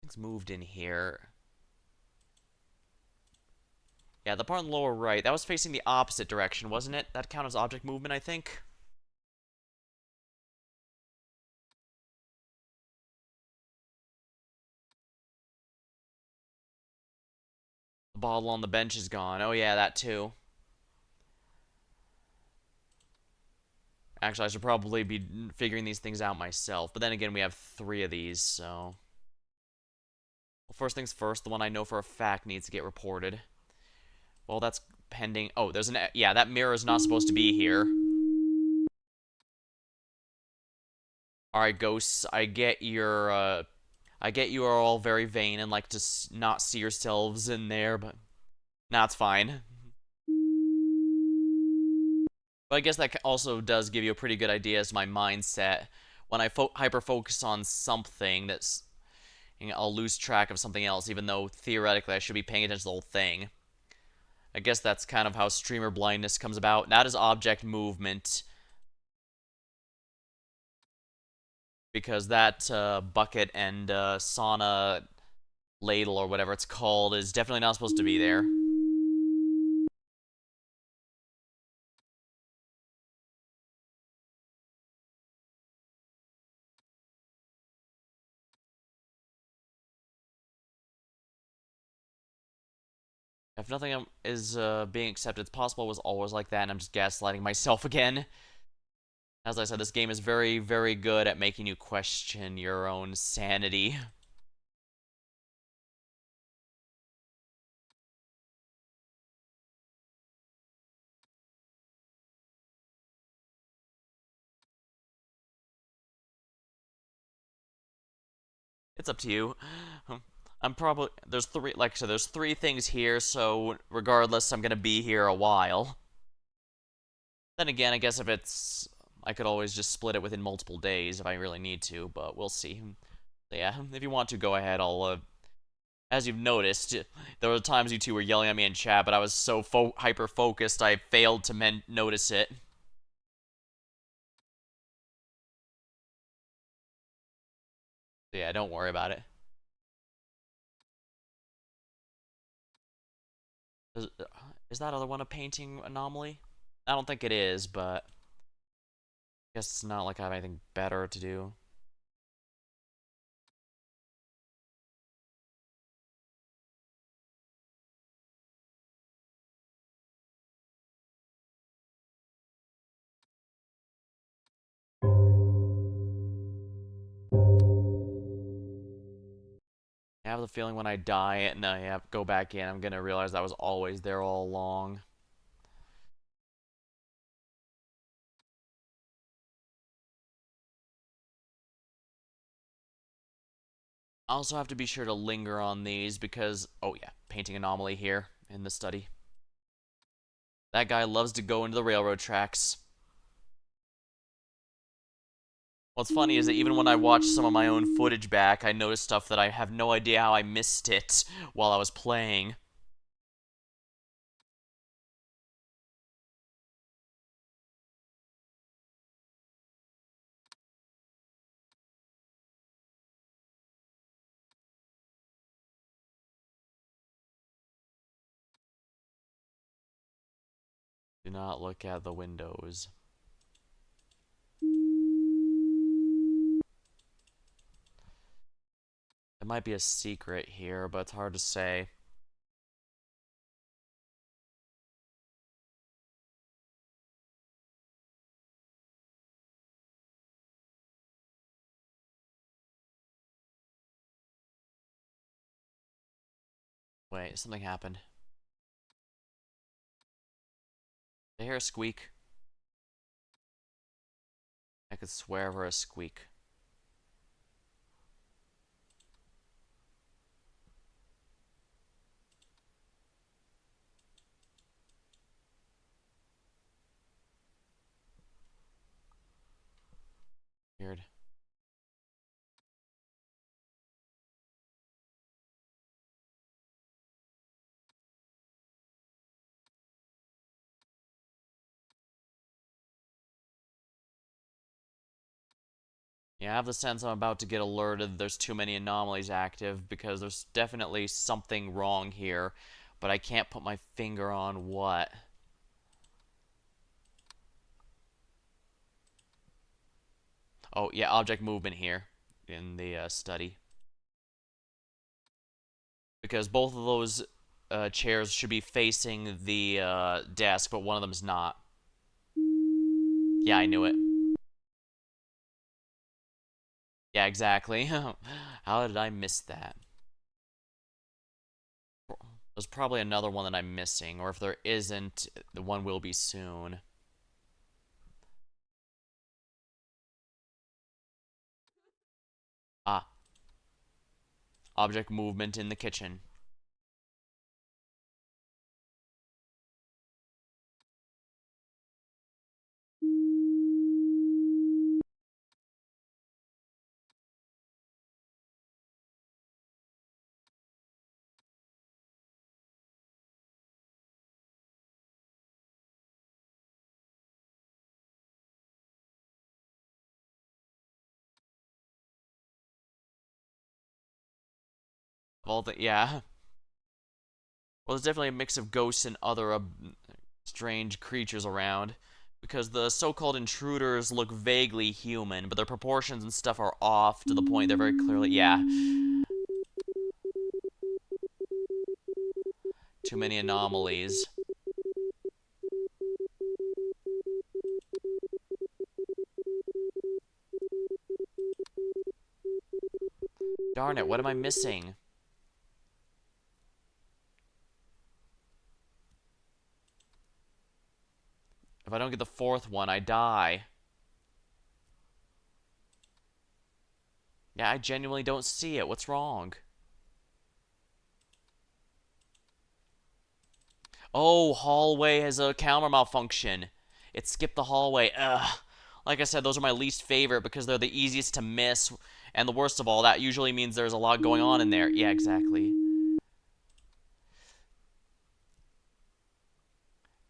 Things moved in here. Yeah, the part in the lower right, that was facing the opposite direction, wasn't it? That counted as object movement, I think. The bottle on the bench is gone. Oh yeah, that too. Actually, I should probably be figuring these things out myself. But then again, we have 3 of these, so... Well, first things first, the one I know for a fact needs to get reported. Well, that's pending... Oh, there's an... Yeah, that mirror is not supposed to be here. Alright, ghosts, I get you are all very vain and like to not see yourselves in there, but... Nah, it's fine. But I guess that also does give you a pretty good idea as to my mindset. When I hyper-focus on something that's... I'll lose track of something else, even though theoretically I should be paying attention to the whole thing. I guess that's kind of how streamer blindness comes about. That is object movement. Because that bucket and sauna ladle or whatever it's called is definitely not supposed to be there. If nothing is being accepted as possible, it was always like that, and I'm just gaslighting myself again. As I said, this game is very, very good at making you question your own sanity. It's up to you. I'm probably there's three like I said, there's three things here, so regardless, I'm gonna be here a while. Then again, I guess if it's I could always just split it within multiple days if I really need to, but we'll see. Yeah, if you want to go ahead, I'll as you've noticed, there were times you two were yelling at me in chat, but I was so hyper focused I failed to notice it. So yeah, don't worry about it. Is, is that other one a painting anomaly? I don't think it is, but I guess it's not like I have anything better to do. I have the feeling when I die and I have to go back in, I'm gonna realize I was always there all along. I also have to be sure to linger on these because, oh yeah, painting anomaly here in the study. That guy loves to go into the railroad tracks. What's funny is that even when I watch some of my own footage back, I notice stuff that I have no idea how I missed it while I was playing. Do not look at the windows. There might be a secret here, but it's hard to say. Wait, something happened. Did I hear a squeak? I could swear for a squeak. Weird. Yeah, I have the sense I'm about to get alerted there's too many anomalies active because there's definitely something wrong here, but I can't put my finger on what. Oh, yeah, object movement here in the study. Because both of those chairs should be facing the desk, but one of them's not. Yeah, I knew it. Yeah, exactly. How did I miss that? There's probably another one that I'm missing, or if there isn't, the one will be soon. Ah, object movement in the kitchen. All the yeah. Well, there's definitely a mix of ghosts and other strange creatures around. Because the so-called intruders look vaguely human, but their proportions and stuff are off to the point they're very clearly, yeah. Too many anomalies. Darn it, what am I missing? If I don't get the fourth one, I die. Yeah, I genuinely don't see it. What's wrong? Oh, hallway has a camera malfunction. It skipped the hallway. Ugh. Like I said, those are my least favorite because they're the easiest to miss. And the worst of all, that usually means there's a lot going on in there. Yeah, exactly.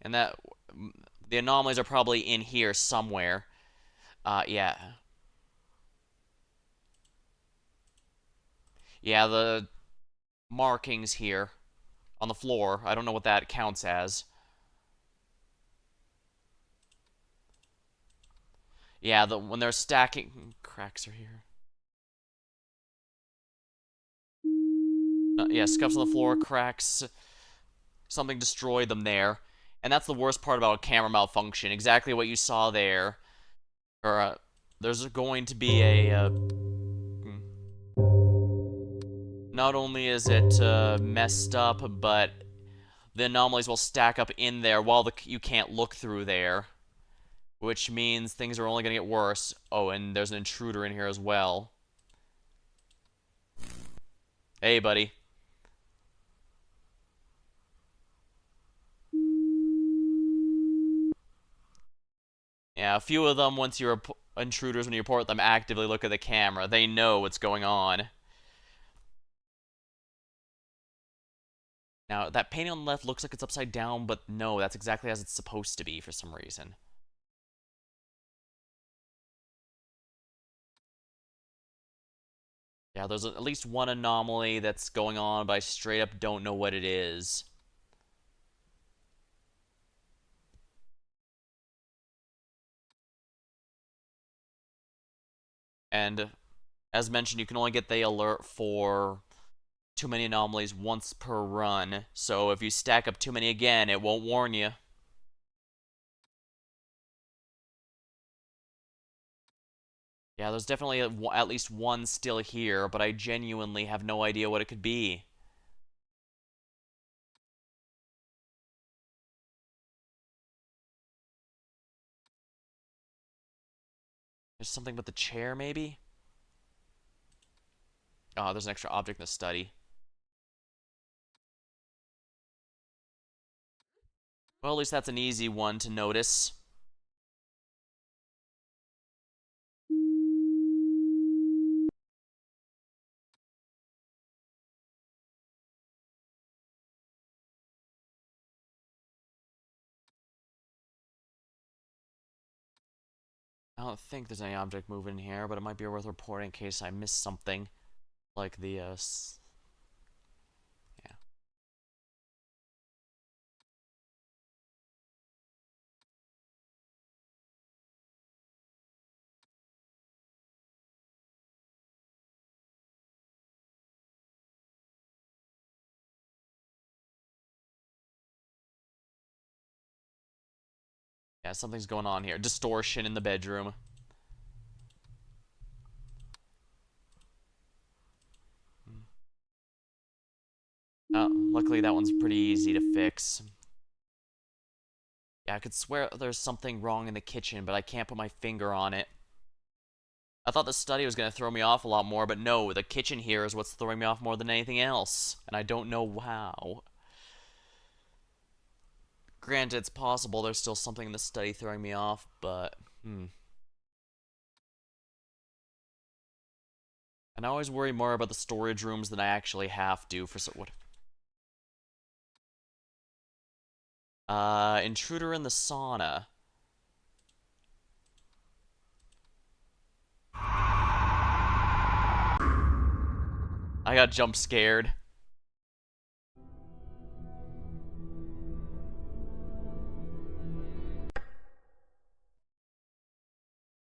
And that... The anomalies are probably in here somewhere. Yeah. Yeah, the markings here on the floor. I don't know what that counts as. Yeah, when they're stacking... Cracks are here. Yeah, scuffs on the floor, cracks. Something destroyed them there. And that's the worst part about a camera malfunction. Exactly what you saw there. Or, there's going to be a, not only is it, messed up, but the anomalies will stack up in there while you can't look through there. Which means things are only going to get worse. Oh, and there's an intruder in here as well. Hey, buddy. Yeah, a few of them, once you intruders, when you report them, actively look at the camera. They know what's going on. Now, that painting on the left looks like it's upside down, but no, that's exactly as it's supposed to be for some reason. Yeah, there's at least one anomaly that's going on, but I straight up don't know what it is. And as mentioned, you can only get the alert for too many anomalies once per run. So if you stack up too many again, it won't warn you. Yeah, there's definitely at least one still here, but I genuinely have no idea what it could be. There's something with the chair, maybe? Oh, there's an extra object in the study. Well, at least that's an easy one to notice. I don't think there's any object moving here, but it might be worth reporting in case I missed something. Like the, yeah. Yeah, something's going on here. Distortion in the bedroom. Luckily that one's pretty easy to fix. Yeah, I could swear there's something wrong in the kitchen, but I can't put my finger on it. I thought the study was going to throw me off a lot more, but no, the kitchen here is what's throwing me off more than anything else. And I don't know how. Granted, it's possible there's still something in the study throwing me off, but, And I always worry more about the storage rooms than I actually have to for what? Intruder in the sauna. I got jump scared.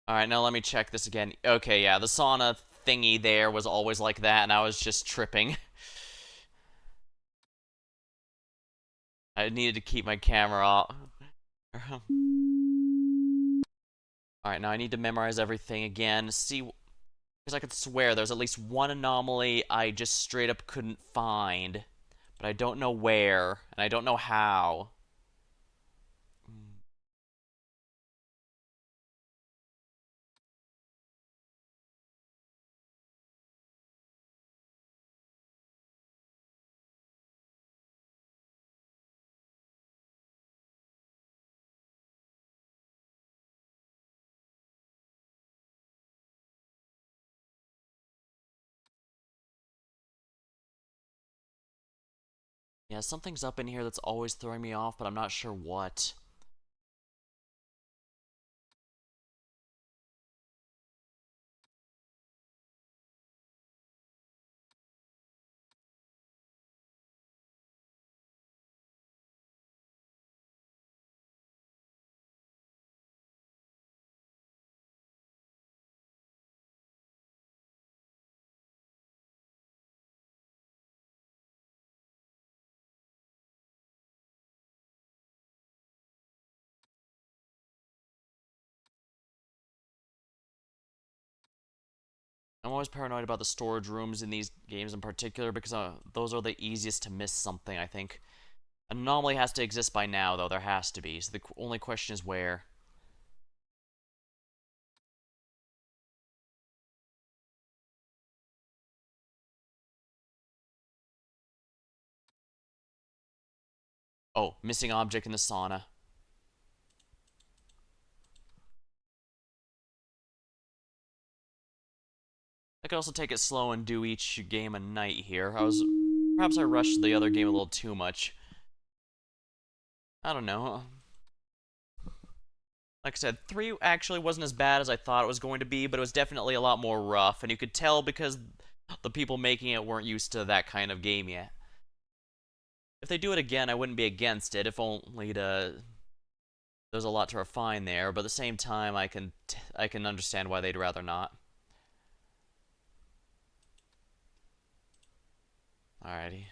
Alright, now let me check this again. Okay, yeah, the sauna thingy there was always like that, and I was just tripping. I needed to keep my camera off. Alright, now I need to memorize everything again. See, because I could swear there's at least one anomaly I just straight up couldn't find. But I don't know where, and I don't know how. Yeah, something's up in here that's always throwing me off, but I'm not sure what. I'm always paranoid about the storage rooms in these games in particular because those are the easiest to miss something, I think. An anomaly has to exist by now, though. There has to be. So the only question is where. Oh, missing object in the sauna. I could also take it slow and do each game a night here. Perhaps I rushed the other game a little too much. I don't know. Like I said, 3 actually wasn't as bad as I thought it was going to be, but it was definitely a lot more rough, and you could tell because the people making it weren't used to that kind of game yet. If they do it again, I wouldn't be against it, if only to... There's a lot to refine there, but at the same time, I can understand why they'd rather not. Alrighty.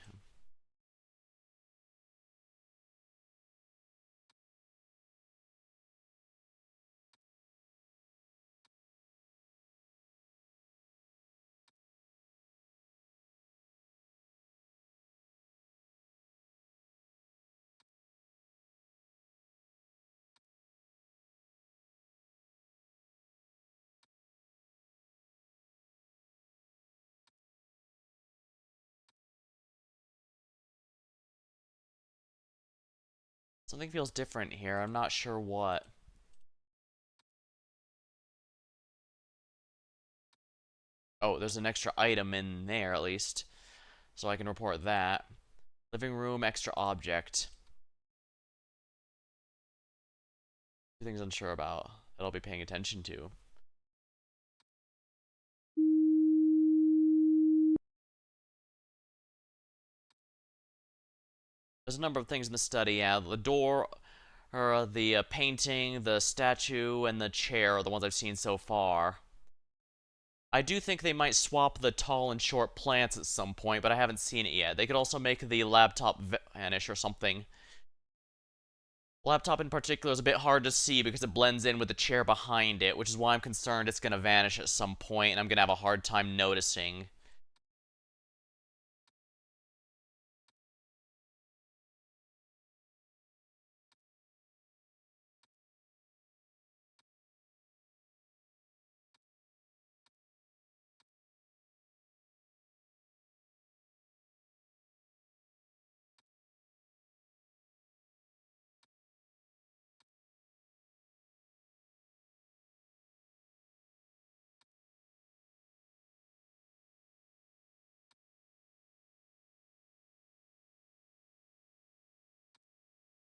Something feels different here. I'm not sure what. Oh, there's an extra item in there, at least. So I can report that. Living room, extra object. Two things unsure about that I'll be paying attention to. There's a number of things in the study, yeah. The door, or the painting, the statue, and the chair are the ones I've seen so far. I do think they might swap the tall and short plants at some point, but I haven't seen it yet. They could also make the laptop vanish or something. Laptop in particular is a bit hard to see because it blends in with the chair behind it, which is why I'm concerned it's going to vanish at some point and I'm going to have a hard time noticing.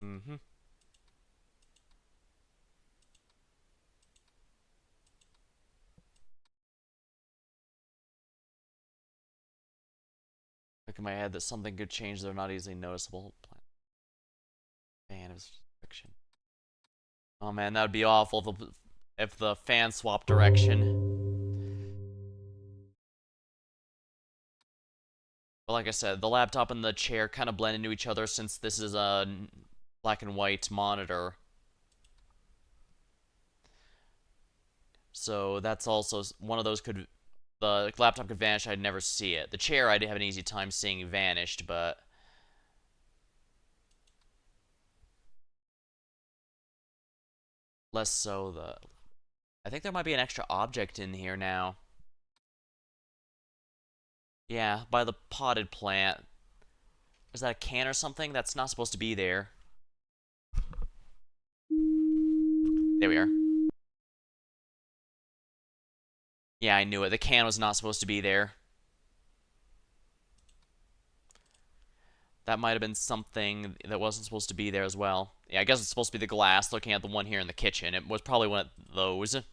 Mm-hmm. Look in my head that something could change, they're not easily noticeable. Fan of fiction. Oh man, that would be awful if the fan swapped direction. But like I said, the laptop and the chair kind of blend into each other since this is a black and white monitor. So that's also one of those could the laptop could vanish. I'd never see it. The chair I'd have an easy time seeing vanished, but less so the. I think there might be an extra object in here now. Yeah, by the potted plant. Is that a can or something? That's not supposed to be there. There we are. Yeah, I knew it. The can was not supposed to be there. That might have been something that wasn't supposed to be there as well. Yeah, I guess it's supposed to be the glass, looking at the one here in the kitchen. It was probably one of those. And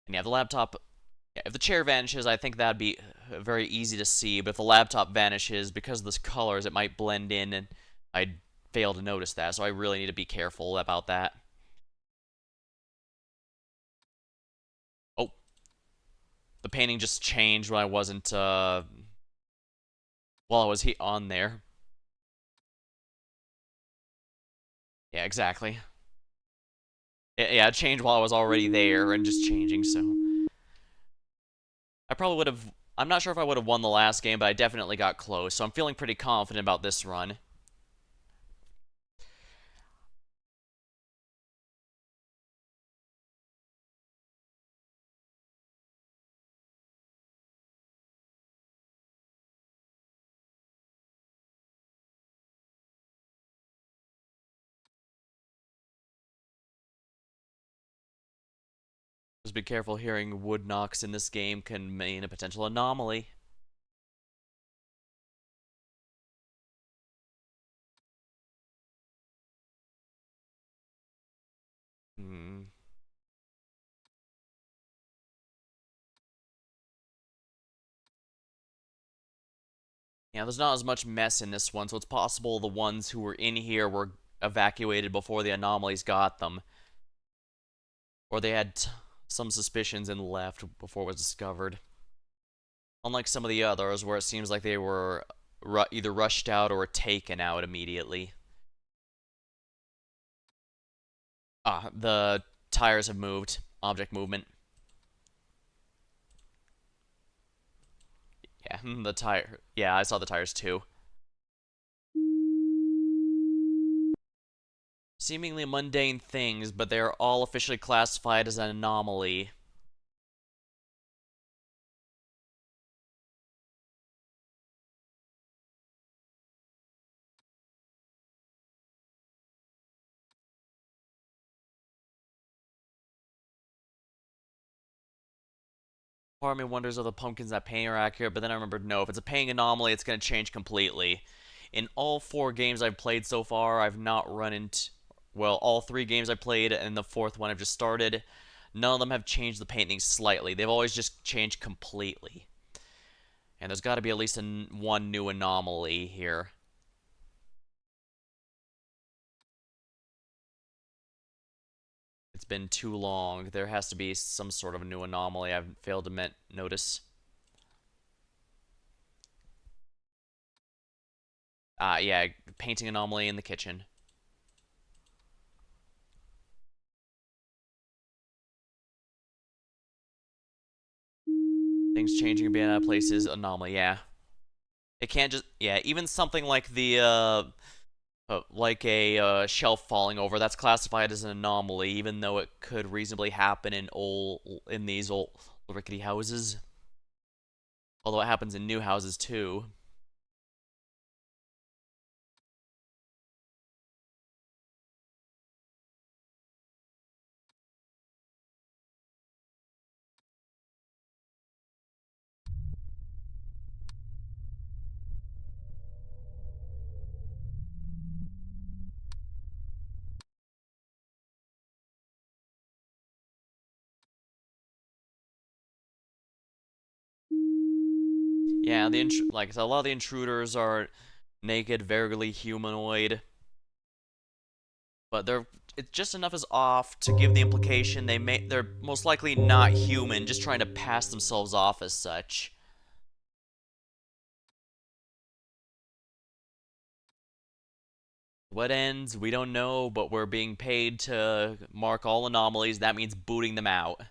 yeah, the laptop... Yeah, if the chair vanishes, I think that'd be very easy to see. But if the laptop vanishes, because of this colors, it might blend in, and I'd fail to notice that. So I really need to be careful about that. Oh, the painting just changed when I wasn't, while I was on there. Yeah, exactly. Yeah, it changed while I was already there and just changing, so... I probably would have... I'm not sure if I would have won the last game, but I definitely got close, so I'm feeling pretty confident about this run. Just be careful, hearing wood knocks in this game can mean a potential anomaly. Hmm. Yeah, there's not as much mess in this one, so it's possible the ones who were in here were evacuated before the anomalies got them. Or they had some suspicions and left before it was discovered. Unlike some of the others, where it seems like they were either rushed out or taken out immediately. Ah, the tires have moved. Object movement. Yeah, the tire. Yeah, I saw the tires too. Seemingly mundane things, but they are all officially classified as an anomaly. Part of me wonders if the pumpkins that paint are accurate, but then I remembered no, if it's a painting anomaly, it's going to change completely. In all 4 games I've played so far, I've not run into. Well, all 3 games I played and the 4th one I've just started, none of them have changed the painting slightly. They've always just changed completely. And there's got to be at least one new anomaly here. It's been too long. There has to be some sort of a new anomaly I've failed to notice. Yeah, painting anomaly in the kitchen. Things changing and being out of places, anomaly, yeah. It can't just, yeah, even something like like a shelf falling over, that's classified as an anomaly, even though it could reasonably happen in these old rickety houses. Although it happens in new houses too. Yeah, like I said, a lot of the intruders are naked, vaguely humanoid, but they're it's just enough is off to give the implication they're most likely not human, just trying to pass themselves off as such. What ends, we don't know, but we're being paid to mark all anomalies. That means booting them out.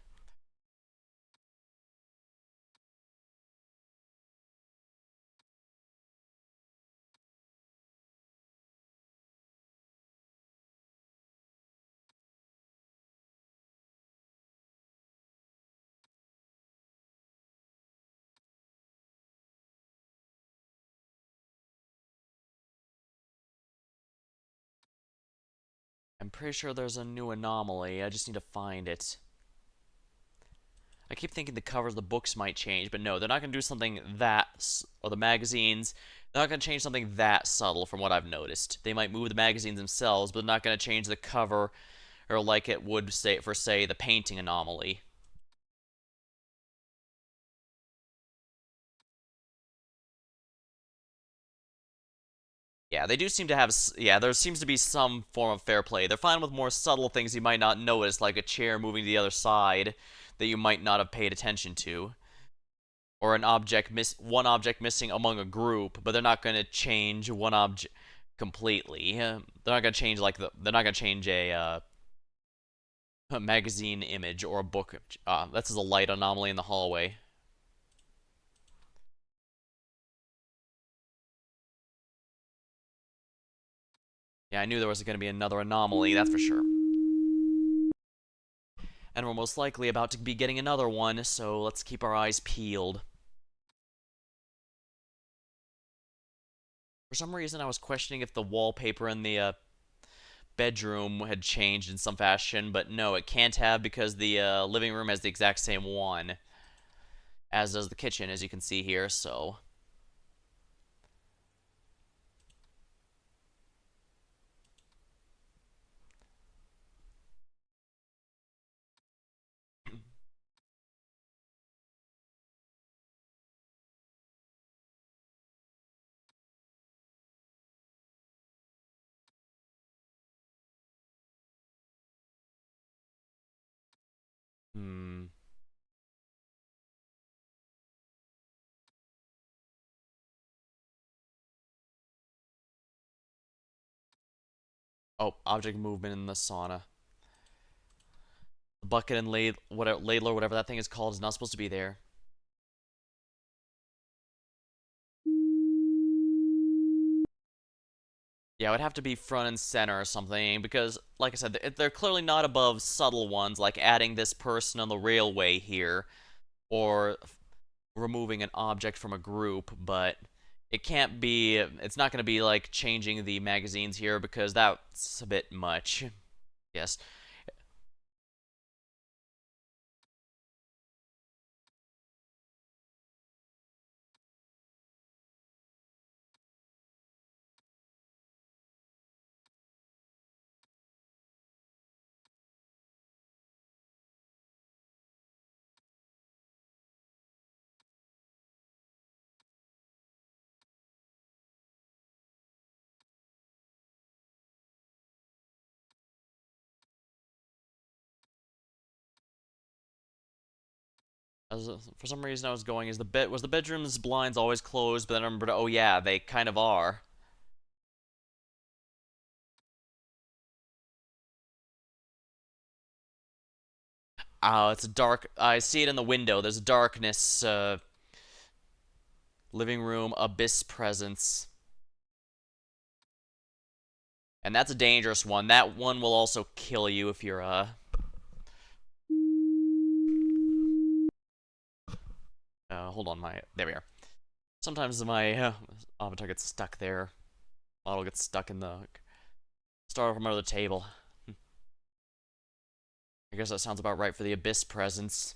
I'm pretty sure there's a new anomaly. I just need to find it. I keep thinking the covers of the books might change, but no, they're not going to do something that, or the magazines, they're not going to change something that subtle from what I've noticed. They might move the magazines themselves, but they're not going to change the cover, or like it would say for, say, the painting anomaly. Yeah, they do seem to have, yeah, there seems to be some form of fair play. They're fine with more subtle things you might not notice, like a chair moving to the other side that you might not have paid attention to. Or one object missing among a group, but they're not going to change one object completely. They're not going to change they're not going to change a magazine image or a book. That's a light anomaly in the hallway. Yeah, I knew there was going to be another anomaly, that's for sure. And we're most likely about to be getting another one, so let's keep our eyes peeled. For some reason, I was questioning if the wallpaper in the bedroom had changed in some fashion, but no, it can't have because the living room has the exact same one, as does the kitchen, as you can see here, so... Hmm... Oh, object movement in the sauna. The bucket and ladler, whatever that thing is called, is not supposed to be there. Yeah, it would have to be front and center or something, because, like I said, they're clearly not above subtle ones, like adding this person on the railway here, or removing an object from a group, but it's not going to be like changing the magazines here, because that's a bit much. Yes. For some reason I was going, was the bedroom's blinds always closed, but then I remembered, oh yeah, they kind of are. It's a dark. I see it in the window. There's a darkness. Living room abyss presence, and that's a dangerous one. That one will also kill you if you're hold on, my there we are. Sometimes my avatar gets stuck there. Model gets stuck in the start from another table. I guess that sounds about right for the abyss presence.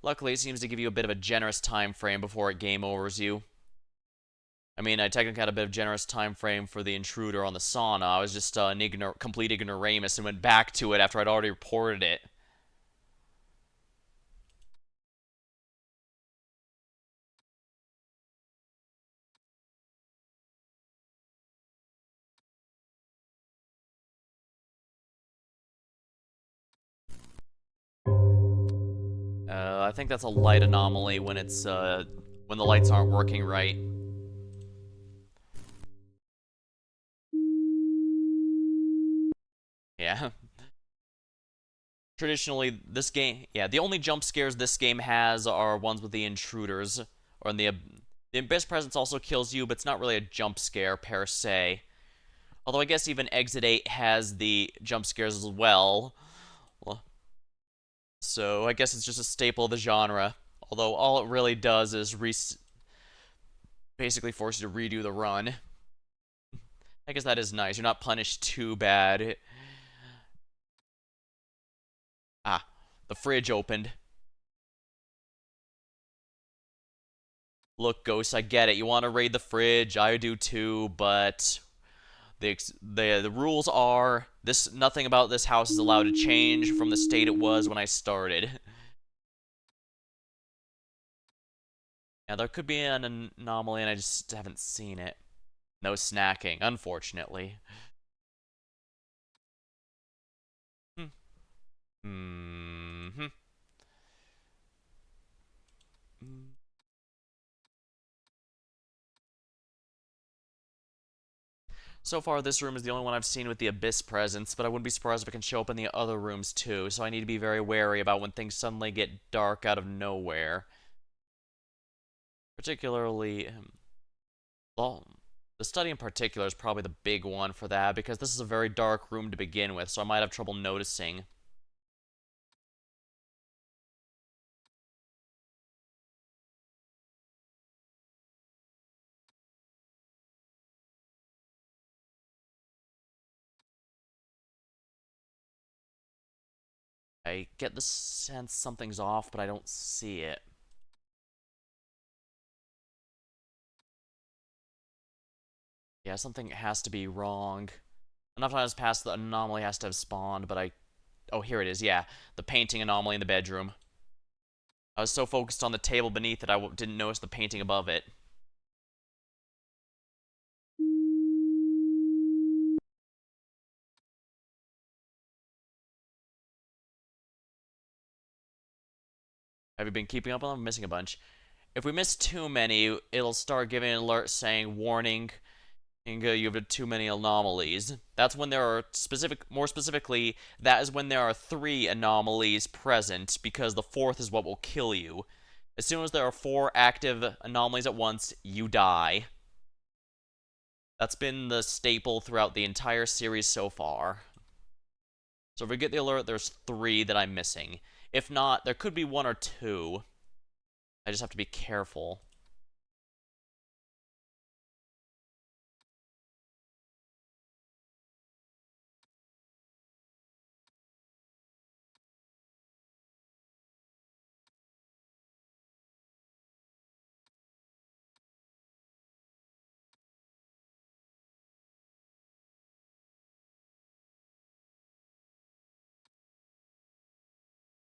Luckily, it seems to give you a bit of a generous time frame before it game overs you. I mean, I technically had a bit of generous time frame for the intruder on the sauna. I was just an complete ignoramus and went back to it after I'd already reported it. I think that's a light anomaly when it's, when the lights aren't working right. Yeah. Traditionally, this game, yeah, the only jump scares this game has are ones with the intruders, or in the Abyss Presence also kills you, but it's not really a jump scare per se. Although I guess even Exit 8 has the jump scares as well. So I guess it's just a staple of the genre. Although all it really does is basically force you to redo the run. I guess that is nice. You're not punished too bad. Ah, the fridge opened. Look, Ghost, I get it. You want to raid the fridge. I do too, but the rules are this. Nothing about this house is allowed to change from the state it was when I started. Now there could be an anomaly, and I just haven't seen it. No snacking, unfortunately. Hmm. Hmm. So far, this room is the only one I've seen with the Abyss presence, but I wouldn't be surprised if it can show up in the other rooms too, so I need to be very wary about when things suddenly get dark out of nowhere. Particularly, well, the study in particular is probably the big one for that, because this is a very dark room to begin with, so I might have trouble noticing. I get the sense something's off, but I don't see it. Yeah, something has to be wrong. Enough times past, the anomaly has to have spawned, but I... Oh, here it is, yeah. The painting anomaly in the bedroom. I was so focused on the table beneath that I didn't notice the painting above it. Have you been keeping up on them? I'm missing a bunch. If we miss too many, it'll start giving an alert saying, warning, Inga, you have too many anomalies. That's when there are more specifically, that is when there are 3 anomalies present, because the 4th is what will kill you. As soon as there are 4 active anomalies at once, you die. That's been the staple throughout the entire series so far. So if we get the alert, there's 3 that I'm missing. If not, there could be 1 or 2. I just have to be careful.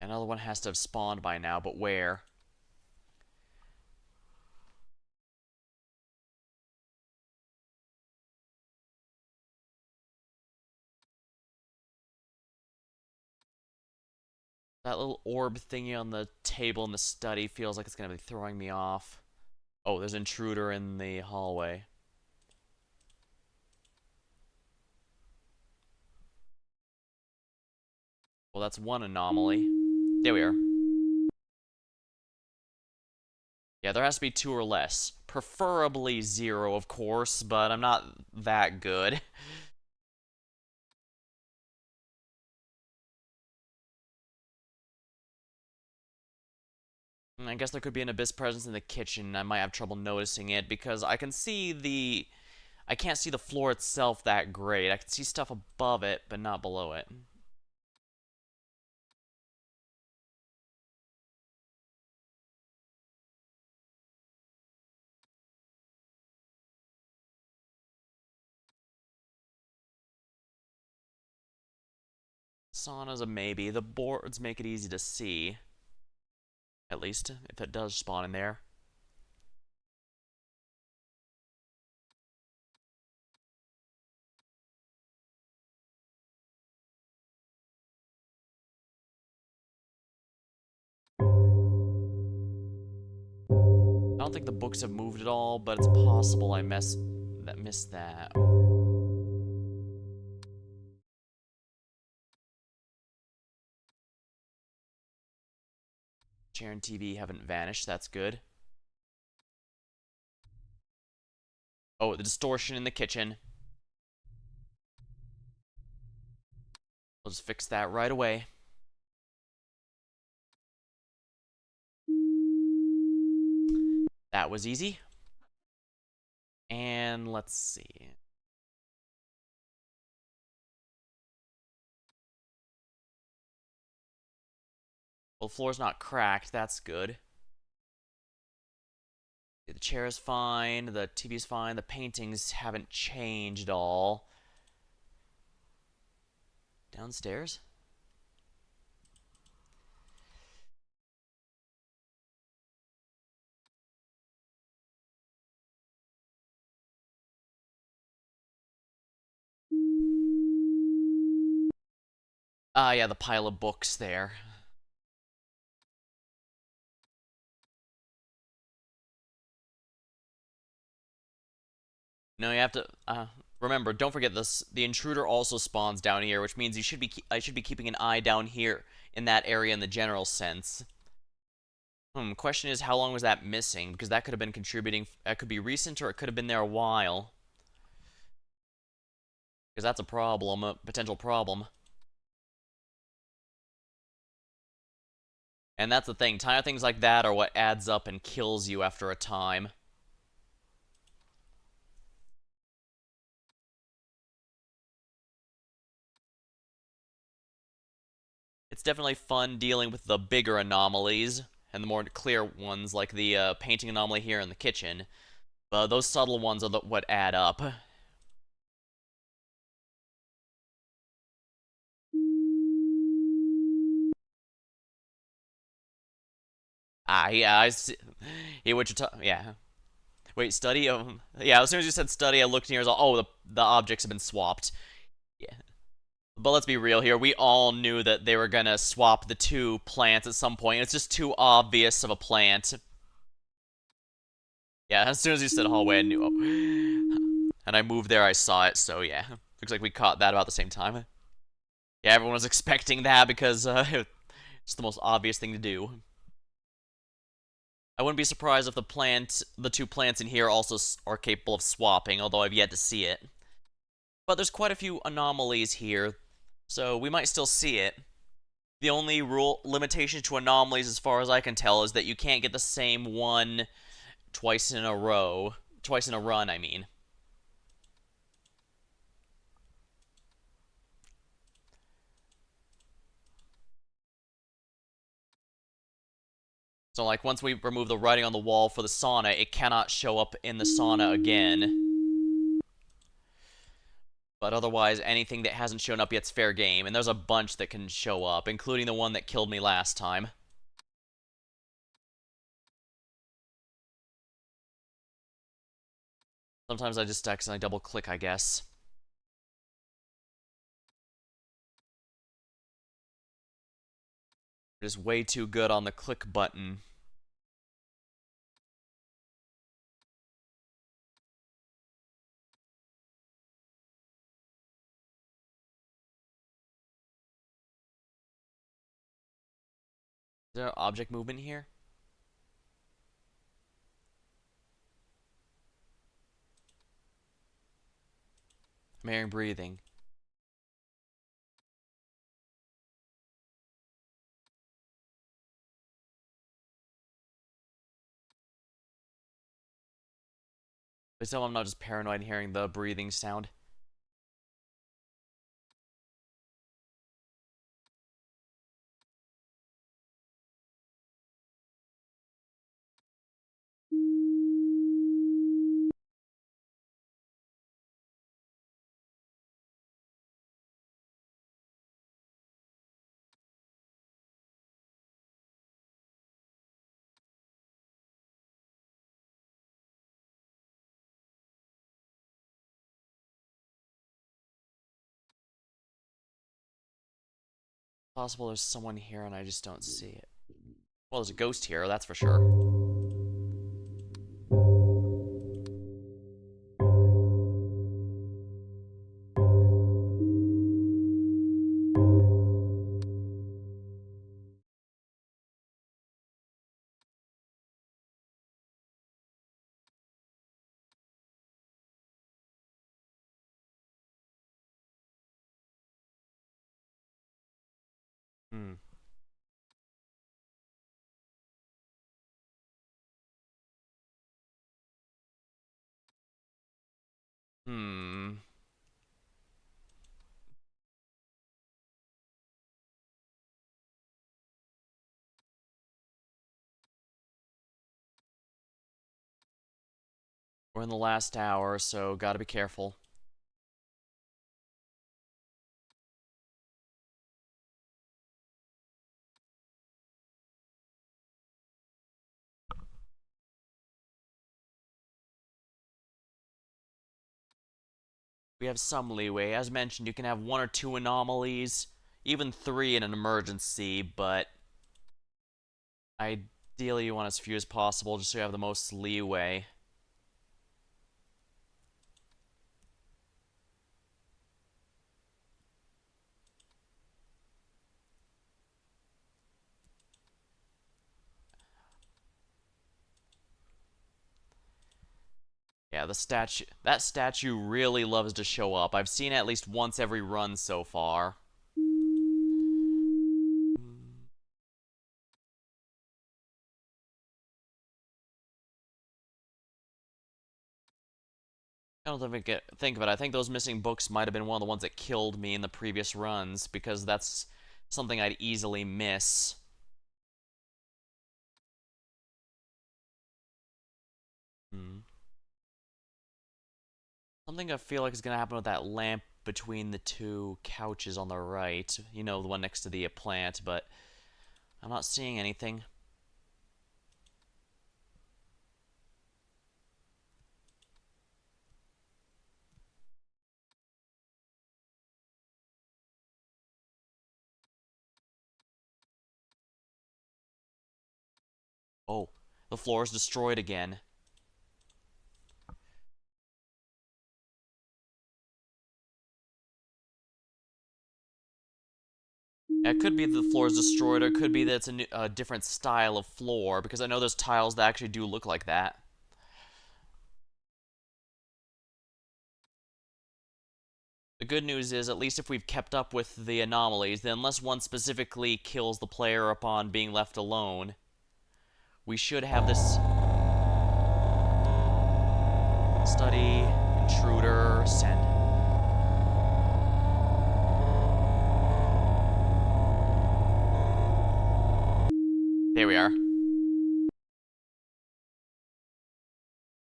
Another one has to have spawned by now, but where? That little orb thingy on the table in the study feels like it's gonna be throwing me off. Oh, there's an intruder in the hallway. Well, that's one anomaly. There we are. Yeah, there has to be 2 or less. Preferably 0, of course, but I'm not that good. I guess there could be an Abyss presence in the kitchen. I might have trouble noticing it because I can see the... I can't see the floor itself that great. I can see stuff above it, but not below it. Sauna's a maybe. The boards make it easy to see. At least, if it does spawn in there. don't think the books have moved at all, but it's possible I missed that. Chair and TV haven't vanished, that's good. Oh, the distortion in the kitchen. We'll just fix that right away. That was easy. And let's see. Well, the floor's not cracked, that's good. The chair is fine, the TV's fine, the paintings haven't changed at all. Downstairs? Ah, yeah, the pile of books there. No, you have to remember. Don't forget this. The intruder also spawns down here, which means I should be keeping an eye down here in that area in the general sense. Question is, how long was that missing? Because that could have been contributing. That could be recent, or it could have been there a while. Because that's a problem, a potential problem. And that's the thing. Tiny things like that are what adds up and kills you after a time. It's definitely fun dealing with the bigger anomalies and the more clear ones, like the painting anomaly here in the kitchen. But those subtle ones are what add up. Yeah, I see. Hey, what you talking? Yeah. Wait, study? Yeah, as soon as you said study, I looked here and was like, oh, the objects have been swapped. Yeah. But let's be real here. We all knew that they were gonna swap the two plants at some point. It's just too obvious of a plant. Yeah, as soon as you said hallway, I knew. Oh. And I moved there, I saw it, so yeah. Looks like we caught that about the same time. Yeah, everyone was expecting that because it's the most obvious thing to do. I wouldn't be surprised if the two plants in here also are capable of swapping, although I've yet to see it. But there's quite a few anomalies here, so we might still see it. The only limitation to anomalies, as far as I can tell, is that you can't get the same one twice in a row. Twice in a run, I mean. So, like, once we remove the writing on the wall for the sauna, it cannot show up in the sauna again. But otherwise, anything that hasn't shown up yet's fair game, and there's a bunch that can show up, including the one that killed me last time. Sometimes I just accidentally double-click, I guess. It is way too good on the click button. Is there object movement here? I'm hearing breathing. Please tell me I'm not just paranoid hearing the breathing sound. Possible there's someone here and I just don't see it. Well, there's a ghost here, that's for sure. Hmm. Hmm. We're in the last hour, so gotta be careful. We have some leeway. As mentioned, you can have 1 or 2 anomalies, even 3 in an emergency, but ideally you want as few as possible just so you have the most leeway. Yeah, that statue really loves to show up. I've seen it at least once every run so far. I don't think of it. I think those missing books might have been one of the ones that killed me in the previous runs, because that's something I'd easily miss. Hmm. Something I feel like is gonna happen with that lamp between the 2 couches on the right. You know, the one next to the plant, but I'm not seeing anything. Oh, the floor is destroyed again. It could be that the floor is destroyed, or it could be that it's a different style of floor, because I know there's tiles that actually do look like that. The good news is, at least if we've kept up with the anomalies, then unless one specifically kills the player upon being left alone, we should have this study, intruder, send. There we are.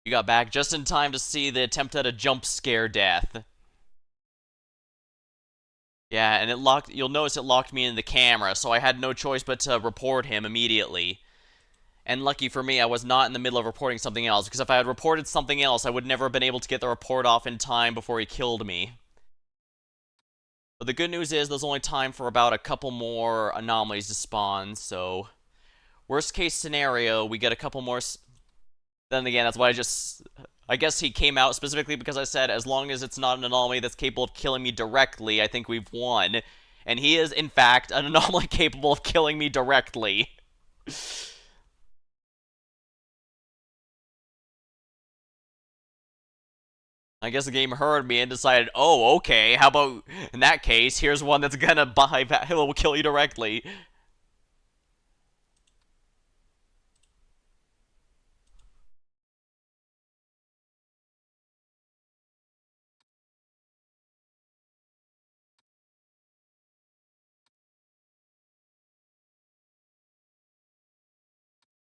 You got back just in time to see the attempt at a jump scare death. Yeah, and you'll notice it locked me in the camera, so I had no choice but to report him immediately. And lucky for me, I was not in the middle of reporting something else, because if I had reported something else, I would never have been able to get the report off in time before he killed me. But the good news is there's only time for about a couple more anomalies to spawn, so worst case scenario, we get a couple more. Then again, that's why I guess he came out specifically because I said as long as it's not an anomaly that's capable of killing me directly, I think we've won. And he is, in fact, an anomaly capable of killing me directly. I guess the game heard me and decided, oh, okay, how about, in that case, here's one that's gonna will kill you directly.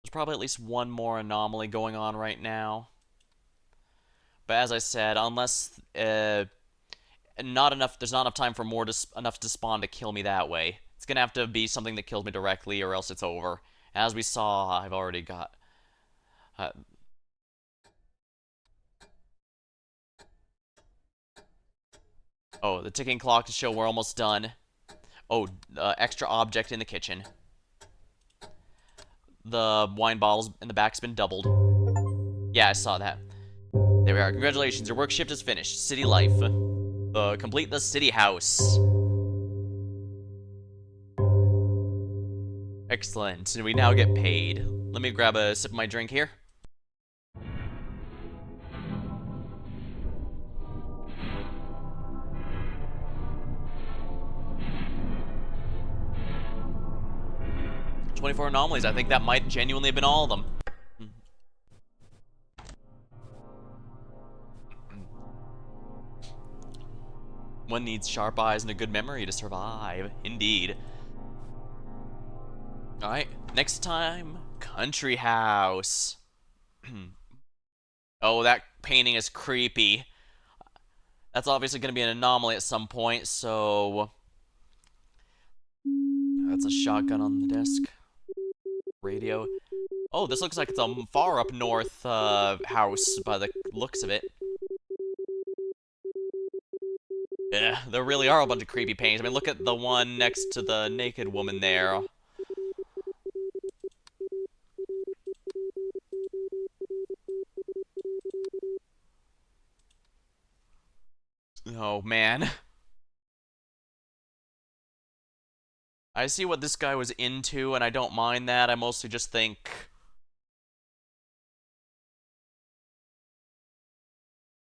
There's probably at least one more anomaly going on right now. But as I said, unless, not enough, there's not enough time for enough to spawn to kill me that way. It's gonna have to be something that kills me directly, or else it's over. As we saw, I've already got. Uh, oh, the ticking clock to show we're almost done. Oh, extra object in the kitchen. The wine bottles in the back's been doubled. Yeah, I saw that. There we are. Congratulations, your work shift is finished. City life. Complete the city house. Excellent. And we now get paid. Let me grab a sip of my drink here. 24 anomalies. I think that might genuinely have been all of them. One needs sharp eyes and a good memory to survive. Indeed. Alright, next time, Country House. Oh, that painting is creepy. That's obviously going to be an anomaly at some point, so... That's a shotgun on the desk. Radio. Oh, this looks like it's a far up north house by the looks of it. Yeah, there really are a bunch of creepy paintings. I mean, look at the one next to the naked woman there. Oh, man. I see what this guy was into, and I don't mind that. I mostly just think...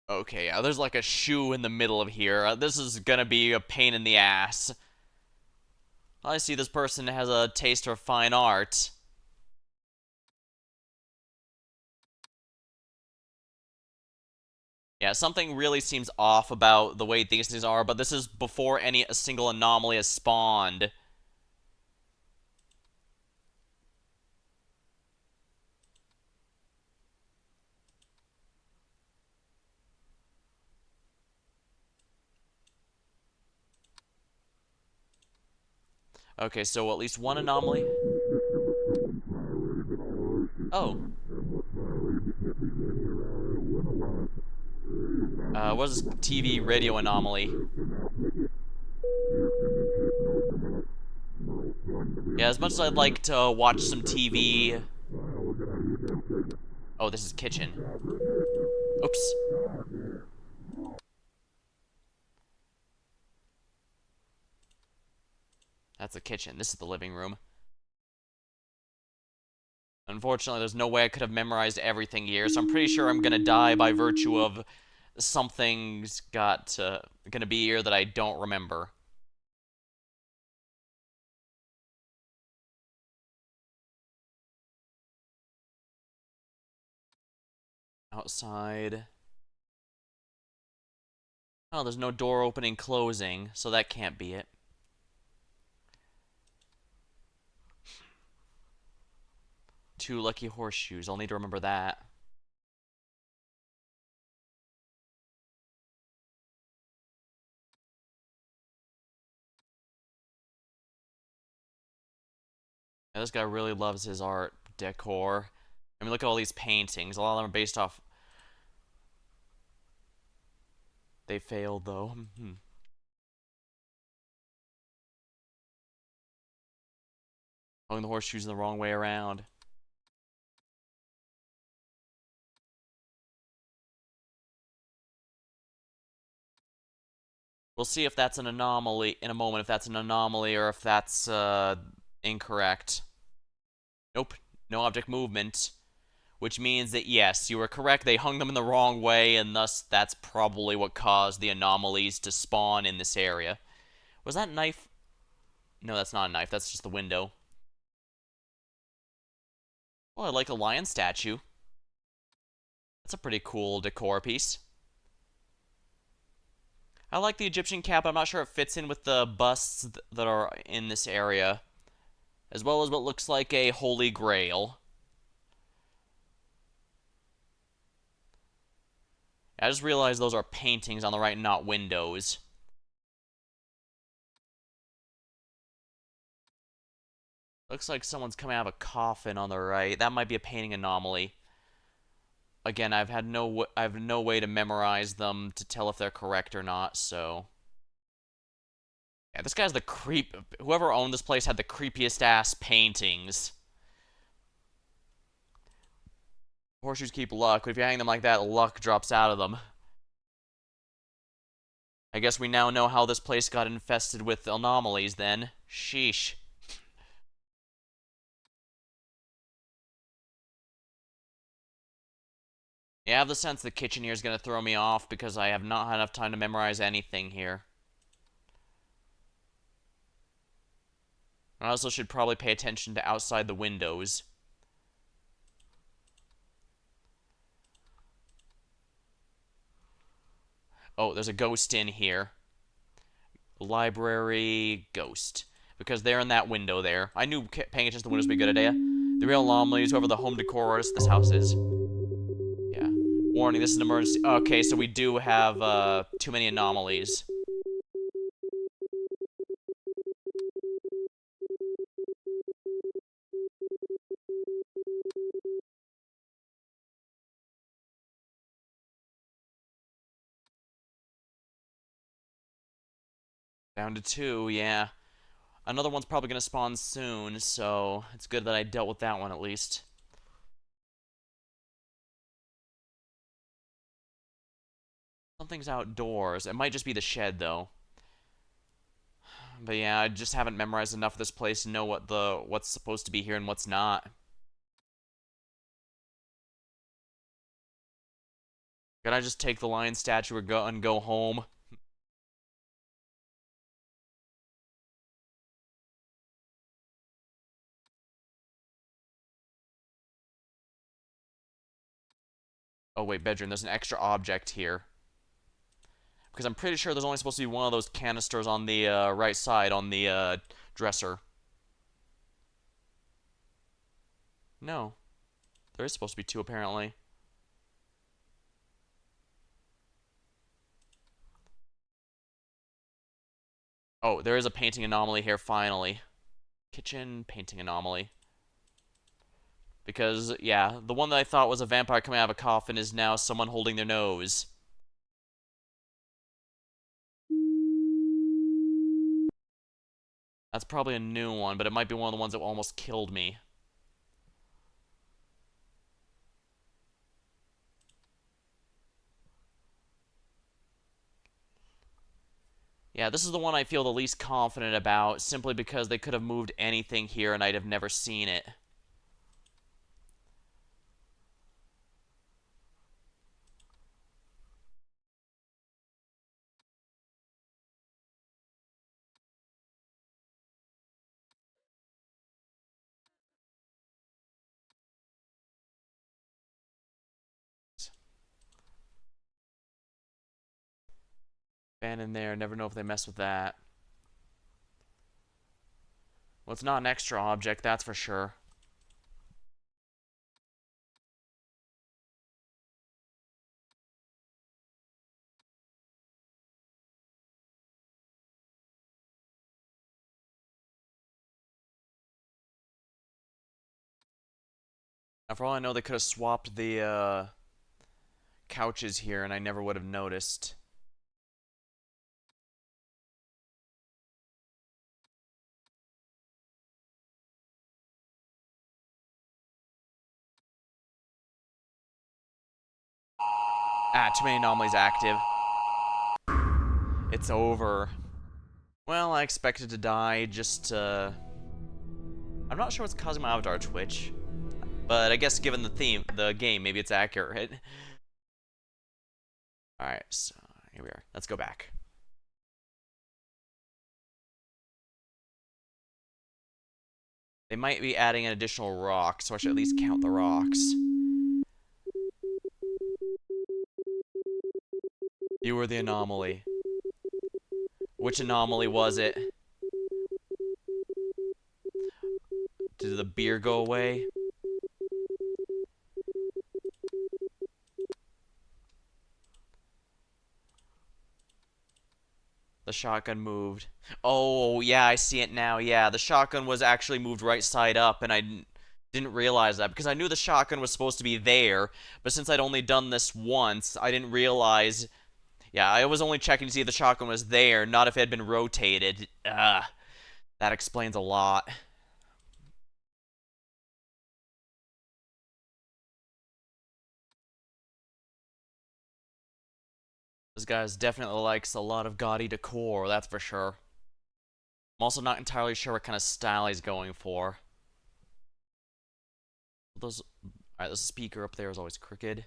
Okay, yeah, there's like a shoe in the middle of here. This is gonna be a pain in the ass. I see this person has a taste for fine art. Yeah, something really seems off about the way these things are, but this is before a single anomaly has spawned. Okay, so at least one anomaly. Oh. What is TV radio anomaly? Yeah, as much as I'd like to watch some TV... Oh, this is kitchen. Oops. That's the kitchen. This is the living room. Unfortunately, there's no way I could have memorized everything here, so I'm pretty sure I'm gonna die by virtue of something's gonna be here that I don't remember. Outside. Oh, there's no door opening, closing, so that can't be it. Two lucky horseshoes. I'll need to remember that. Yeah, this guy really loves his art decor. I mean, look at all these paintings. A lot of them are based off... They failed, though. Pulling the horseshoes in the wrong way around. We'll see if that's an anomaly in a moment, if that's an anomaly or if that's incorrect. Nope, no object movement. Which means that yes, you were correct, they hung them in the wrong way, and thus that's probably what caused the anomalies to spawn in this area. Was that knife? No, that's not a knife, that's just the window. Well, I like a lion statue. That's a pretty cool decor piece. I like the Egyptian cap, I'm not sure it fits in with the busts that are in this area. As well as what looks like a holy grail. I just realized those are paintings on the right, not windows. Looks like someone's coming out of a coffin on the right. That might be a painting anomaly. Again, I have no way to memorize them to tell if they're correct or not, so... Yeah, this guy's the creep... Whoever owned this place had the creepiest ass paintings. Horseshoes keep luck, but if you hang them like that, luck drops out of them. I guess we now know how this place got infested with anomalies, then. Sheesh. Yeah, I have the sense the kitchen here is going to throw me off because I have not had enough time to memorize anything here. I also should probably pay attention to outside the windows. Oh, there's a ghost in here. Library ghost. Because they're in that window there. I knew paying attention to the windows would be a good idea. The real anomalies, whoever the home decorist this house is. Yeah. Warning, this is an emergency. Okay, so we do have too many anomalies. Down to 2, yeah. Another one's probably going to spawn soon, so it's good that I dealt with that one at least. Something's outdoors. It might just be the shed, though. But yeah, I just haven't memorized enough of this place to know what's supposed to be here and what's not. Can I just take the lion statue and go home? Oh wait, bedroom. There's an extra object here. Because I'm pretty sure there's only supposed to be one of those canisters on the right side on the dresser. No. There is supposed to be 2 apparently. Oh, there is a painting anomaly here finally. Kitchen painting anomaly. Because, yeah, the one that I thought was a vampire coming out of a coffin is now someone holding their nose. That's probably a new one, but it might be one of the ones that almost killed me. Yeah, this is the one I feel the least confident about, simply because they could have moved anything here and I'd have never seen it. Fan in there, never know if they mess with that. Well, it's not an extra object, that's for sure. Now, for all I know, they could have swapped the couches here and I never would have noticed. Ah, too many anomalies active. It's over. Well, I expected to die, just, I'm not sure what's causing my avatar twitch. But I guess given the theme, the game, maybe it's accurate. Alright, so here we are. Let's go back. They might be adding an additional rock, so I should at least count the rocks. You were the anomaly. Which anomaly was it? Did the beer go away? The shotgun moved. Oh, yeah, I see it now. Yeah, the shotgun was actually moved right side up, and I didn't realize that because I knew the shotgun was supposed to be there, but since I'd only done this once, I didn't realize. Yeah, I was only checking to see if the shotgun was there, not if it had been rotated. That explains a lot. This guy definitely likes a lot of gaudy decor, that's for sure. I'm also not entirely sure what kind of style he's going for. Those, alright, the speaker up there is always crooked.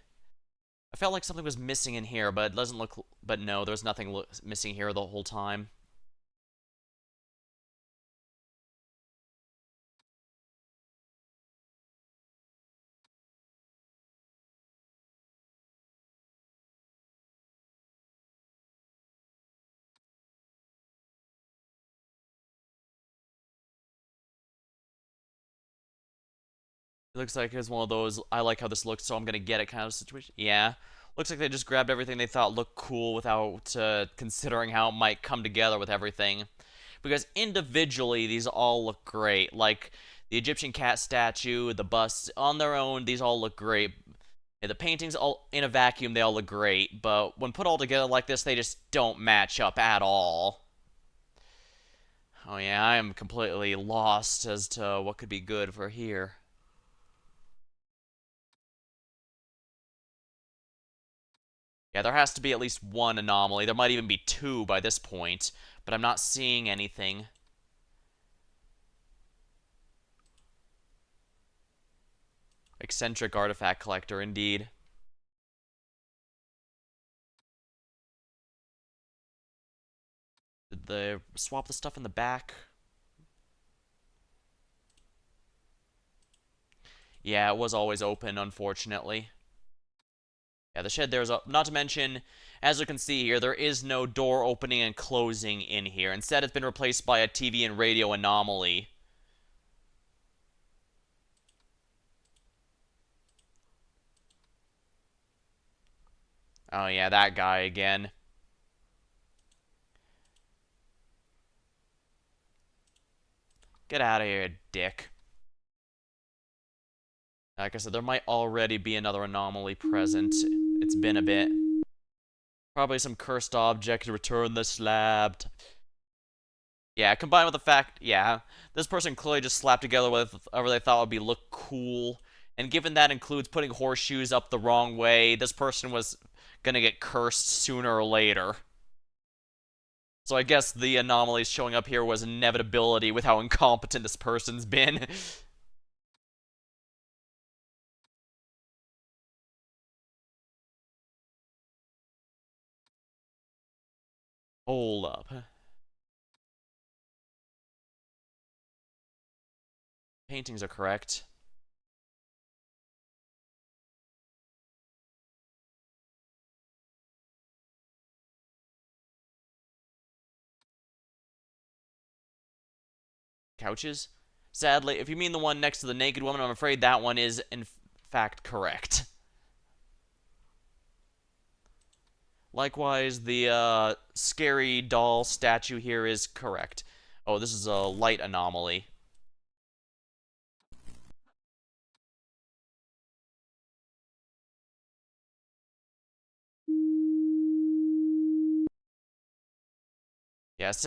I felt like something was missing in here, but it doesn't look. But no, there's nothing missing here the whole time. It looks like it's one of those, I like how this looks, so I'm gonna get it kind of situation. Yeah. Looks like they just grabbed everything they thought looked cool without considering how it might come together with everything. Because individually, these all look great. Like the Egyptian cat statue, the busts, on their own, these all look great. Yeah, the paintings all in a vacuum, they all look great. But when put all together like this, they just don't match up at all. Oh yeah, I am completely lost as to what could be good for here. Yeah, there has to be at least one anomaly. There might even be two by this point, but I'm not seeing anything. Eccentric artifact collector, indeed. Did they swap the stuff in the back? Yeah, it was always open, unfortunately. Yeah, the shed there's not to mention, as you can see here, there is no door opening and closing in here. Instead, it's been replaced by a TV and radio anomaly. Oh yeah, that guy again. Get out of here, dick. Like I said, there might already be another anomaly present. It's been a bit. Probably some cursed object to return the slab. Yeah, combined with the fact, yeah, this person clearly just slapped together whatever they thought would be look cool. And given that includes putting horseshoes up the wrong way, this person was gonna get cursed sooner or later. So I guess the anomalies showing up here was inevitability with how incompetent this person's been. Hold up. Paintings are correct. Couches? Sadly, if you mean the one next to the naked woman, I'm afraid that one is, in fact, correct. Likewise, the scary doll statue here is correct. Oh, this is a light anomaly. Yes.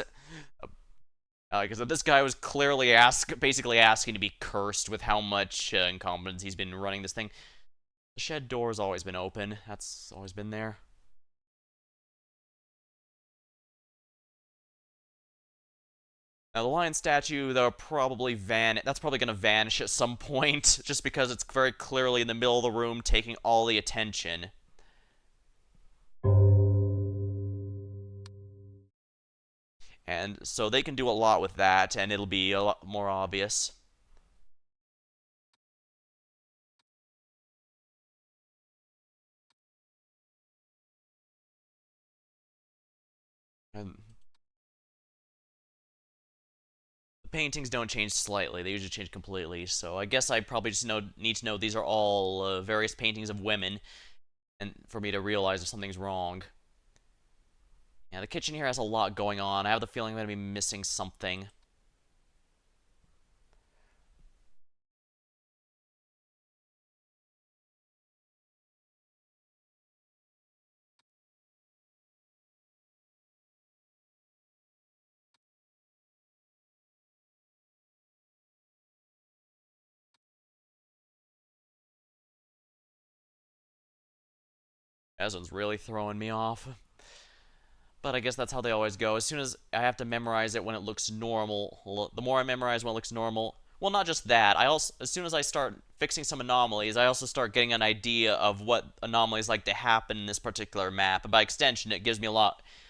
Because this guy was clearly basically asking to be cursed with how much incompetence he's been running this thing. The shed door has always been open. That's always been there. Now, the lion statue, though, that's probably going to vanish at some point, just because it's very clearly in the middle of the room, taking all the attention. And so they can do a lot with that, and it'll be a lot more obvious. And the paintings don't change slightly; they usually change completely. So I guess I probably just need to know these are all various paintings of women, and for me to realize if something's wrong. Yeah, the kitchen here has a lot going on. I have the feeling I'm going to be missing something. This one's really throwing me off. But I guess that's how they always go. As soon as I have to memorize it when it looks normal, the more I memorize when it looks normal, well, not just that. I also, as soon as I start fixing some anomalies, I also start getting an idea of what anomalies like to happen in this particular map. And by extension, it gives me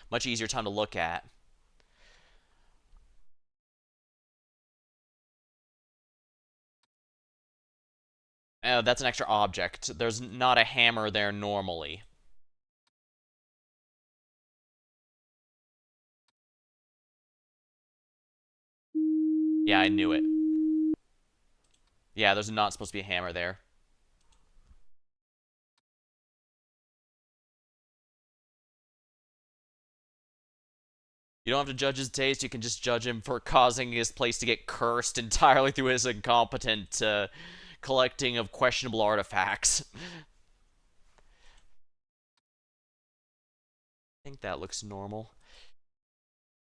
much easier time to look at. That's an extra object. There's not a hammer there normally. Yeah, I knew it. Yeah, there's not supposed to be a hammer there. You don't have to judge his taste, you can just judge him for causing his place to get cursed entirely through his incompetent collecting of questionable artifacts. I think that looks normal.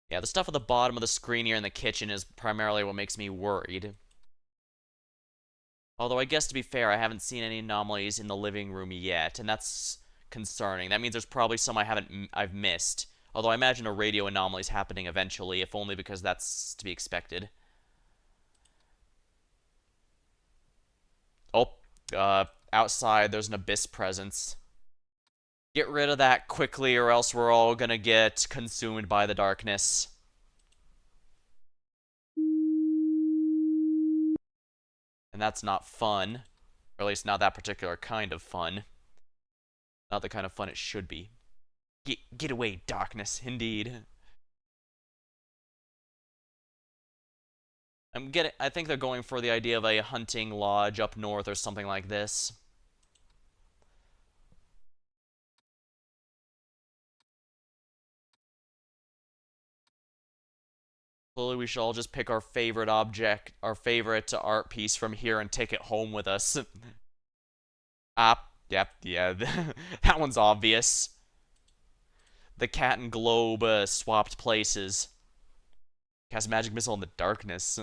Yeah, the stuff at the bottom of the screen here in the kitchen is primarily what makes me worried. Although I guess to be fair, I haven't seen any anomalies in the living room yet, and that's concerning. That means there's probably some I've missed. Although I imagine a radio anomaly is happening eventually, if only because that's to be expected. Oh, outside there's an abyss presence. Get rid of that quickly or else we're all gonna get consumed by the darkness. And that's not fun. Or at least not that particular kind of fun. Not the kind of fun it should be. Get away, darkness, indeed. I think they're going for the idea of a hunting lodge up north or something like this. Clearly, we should all just pick our favorite object, our favorite art piece from here and take it home with us. Yep, yeah, that one's obvious. The cat and globe swapped places. Cast magic missile in the darkness.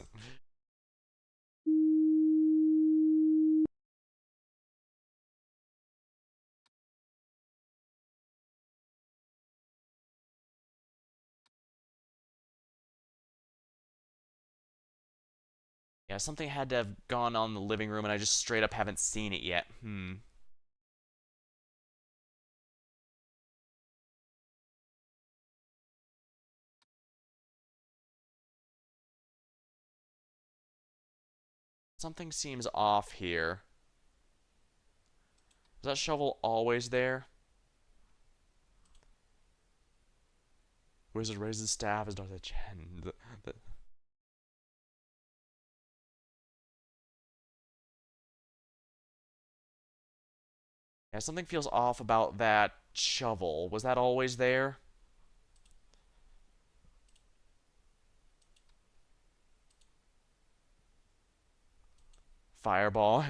Yeah, something had to have gone on in the living room and I just straight up haven't seen it yet. Something seems off here. Is that shovel always there? Wizard raises staff as does a chin. Yeah, something feels off about that shovel. Was that always there? Fireball.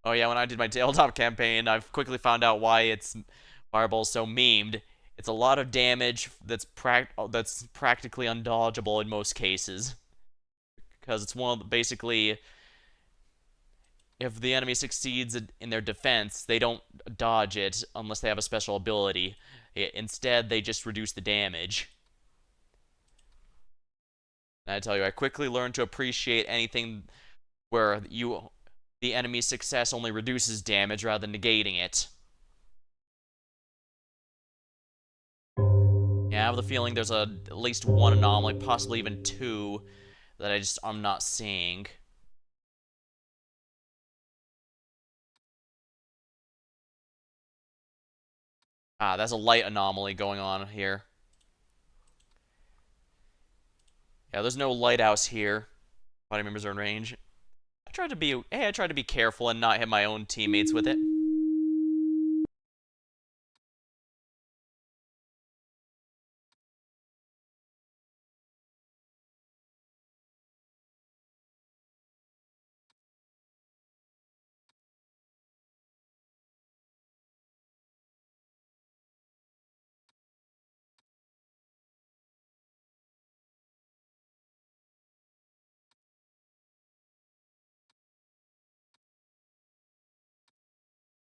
Oh yeah, when I did my tabletop campaign, I've quickly found out why Fireball's so memed. It's a lot of damage that's practically undodgeable in most cases. Because it's one of basically, if the enemy succeeds in their defense, they don't dodge it unless they have a special ability. Instead, they just reduce the damage. And I tell you, I quickly learned to appreciate anything where the enemy's success only reduces damage rather than negating it. Yeah, I have the feeling there's at least one anomaly, possibly even two, that I'm not seeing. Ah, that's a light anomaly going on here. Yeah, there's no lighthouse here. Body members are in range. I tried to be careful and not hit my own teammates with it.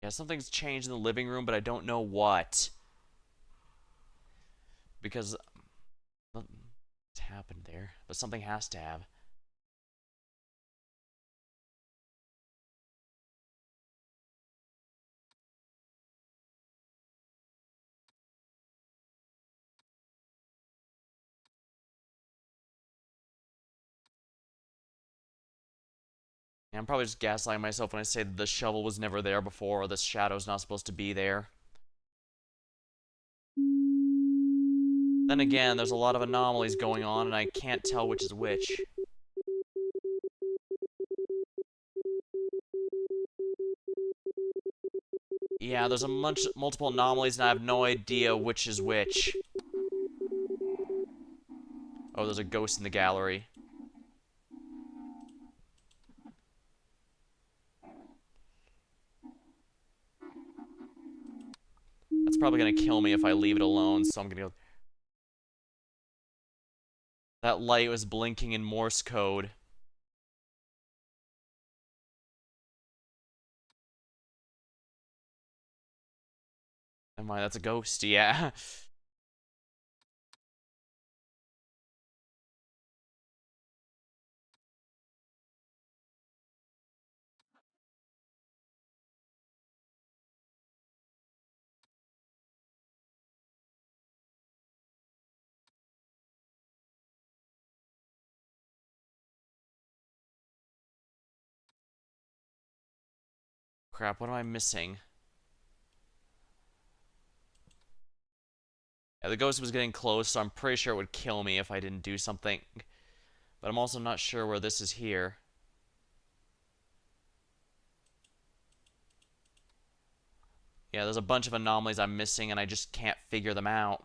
Yeah, something's changed in the living room, but I don't know what. Because what's happened there? But something has to have. Yeah, I'm probably just gaslighting myself when I say that the shovel was never there before, or this shadow's not supposed to be there. Then again, there's a lot of anomalies going on, and I can't tell which is which. Yeah, there's a multiple anomalies, and I have no idea which is which. Oh, there's a ghost in the gallery. That's probably gonna kill me if I leave it alone, so I'm gonna go... That light was blinking in Morse code. Never mind, that's a ghost, yeah. Crap, what am I missing? Yeah, the ghost was getting close, so I'm pretty sure it would kill me if I didn't do something. But I'm also not sure where this is here. Yeah, there's a bunch of anomalies I'm missing, and I just can't figure them out.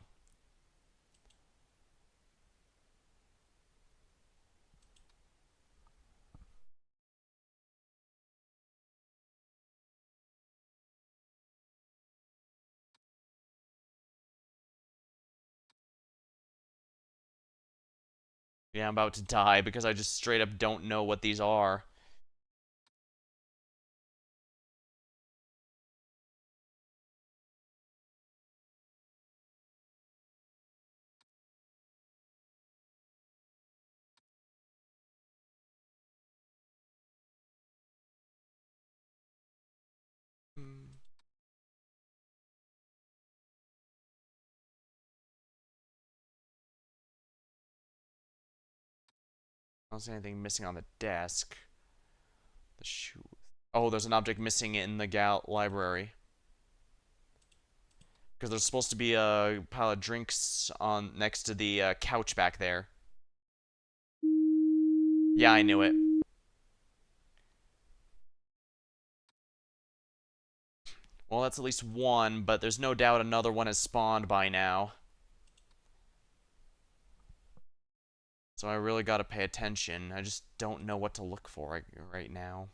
Yeah, I'm about to die because I just straight up don't know what these are. Hmm. I don't see anything missing on the desk. The shoe. Oh, there's an object missing in the library. Because there's supposed to be a pile of drinks on next to the couch back there. Yeah, I knew it. Well, that's at least one, but there's no doubt another one has spawned by now. So I really gotta pay attention. I just don't know what to look for right now.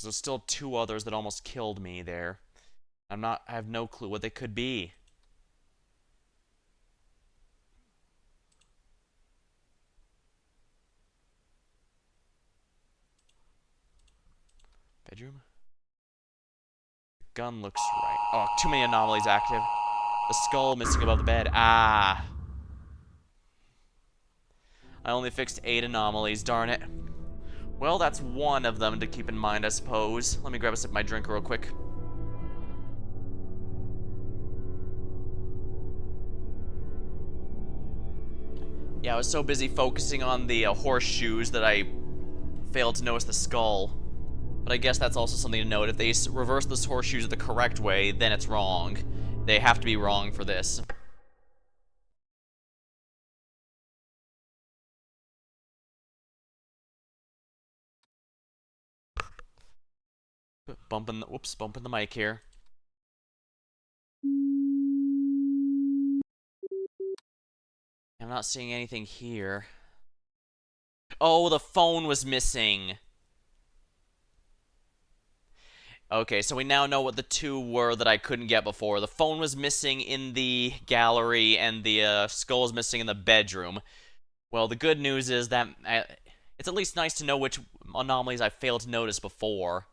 There's still two others that almost killed me there. I have no clue what they could be. Bedroom? Gun looks right. Oh, too many anomalies active. The skull missing above the bed. Ah. I only fixed 8 anomalies, darn it. Well, that's one of them to keep in mind, I suppose. Let me grab a sip of my drink real quick. Yeah, I was so busy focusing on the horseshoes that I failed to notice the skull. But I guess that's also something to note. If they reverse those horseshoes the correct way, then it's wrong. They have to be wrong for this. Bumping the mic here. I'm not seeing anything here. Oh, the phone was missing. Okay, so we now know what the two were that I couldn't get before. The phone was missing in the gallery, and the skull was missing in the bedroom. Well, the good news is that it's at least nice to know which anomalies I failed to notice before.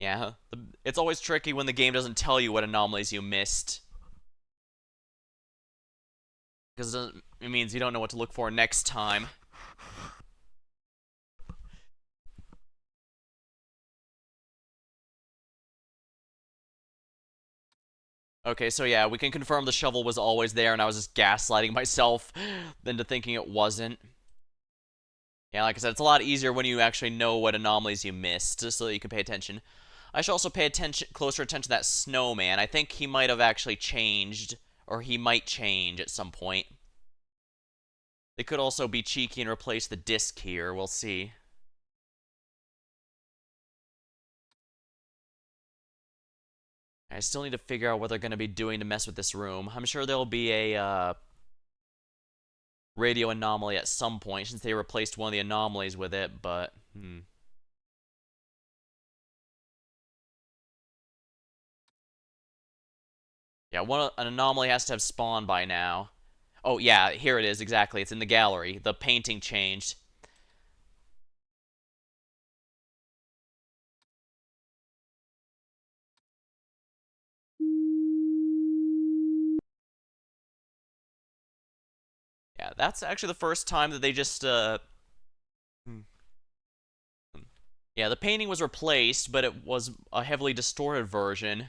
Yeah, it's always tricky when the game doesn't tell you what anomalies you missed. Because it means you don't know what to look for next time. Okay, so yeah, we can confirm the shovel was always there and I was just gaslighting myself into thinking it wasn't. Yeah, like I said, it's a lot easier when you actually know what anomalies you missed, just so that you can pay attention. I should also pay closer attention to that snowman. I think he might have actually changed, or he might change at some point. They could also be cheeky and replace the disc here. We'll see. I still need to figure out what they're going to be doing to mess with this room. I'm sure there'll be a radio anomaly at some point, since they replaced one of the anomalies with it, but... Yeah, an anomaly has to have spawned by now. Oh, yeah, here it is, exactly. It's in the gallery. The painting changed. Yeah, that's actually the first time that they just, hmm. Yeah, the painting was replaced, but it was a heavily distorted version.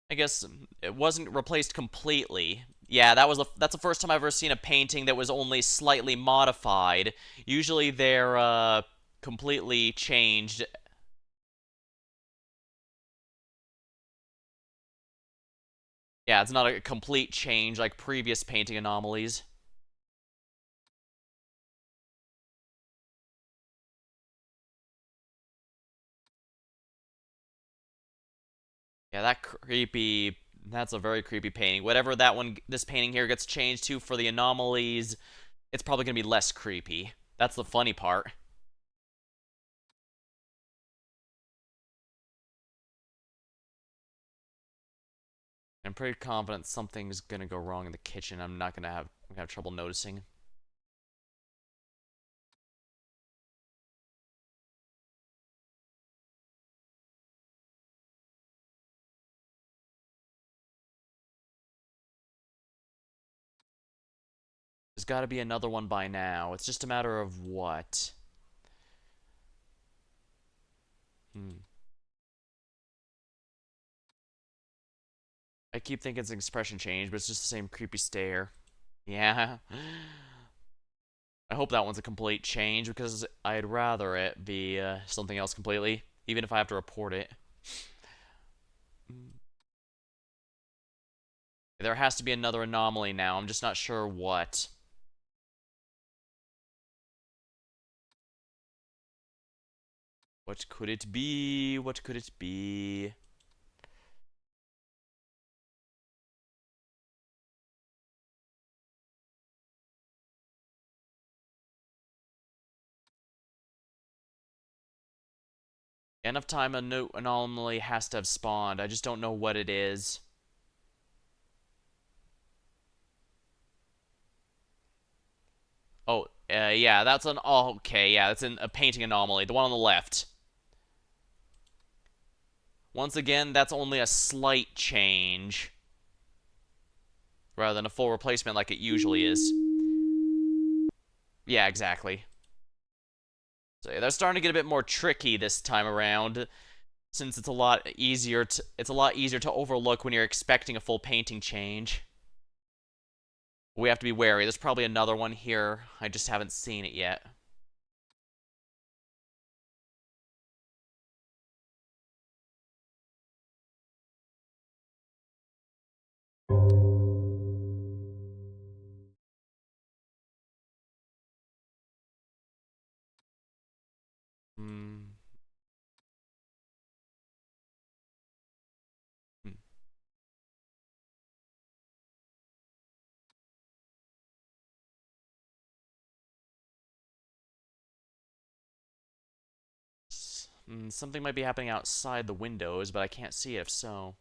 I guess it wasn't replaced completely. Yeah, that's the first time I've ever seen a painting that was only slightly modified. Usually they're completely changed. Yeah, it's not a complete change like previous painting anomalies. Yeah, that's a very creepy painting. Whatever this painting here gets changed to for the anomalies, it's probably gonna be less creepy. That's the funny part. I'm pretty confident something's gonna go wrong in the kitchen. I'm gonna have trouble noticing. There's got to be another one by now. It's just a matter of what. Hmm. I keep thinking it's an expression change, but it's just the same creepy stare. Yeah. I hope that one's a complete change because I'd rather it be something else completely, even if I have to report it. There has to be another anomaly now. I'm just not sure what. What could it be? What could it be? Enough time a new anomaly has to have spawned. I just don't know what it is. Oh, yeah, that's an... Oh, okay, yeah, that's a painting anomaly. The one on the left. Once again, that's only a slight change, rather than a full replacement like it usually is. Yeah, exactly. So yeah, they're starting to get a bit more tricky this time around, since it's a lot easier to overlook when you're expecting a full painting change. We have to be wary. There's probably another one here. I just haven't seen it yet. Hmm. Hmm. Something might be happening outside the windows, but I can't see it if so.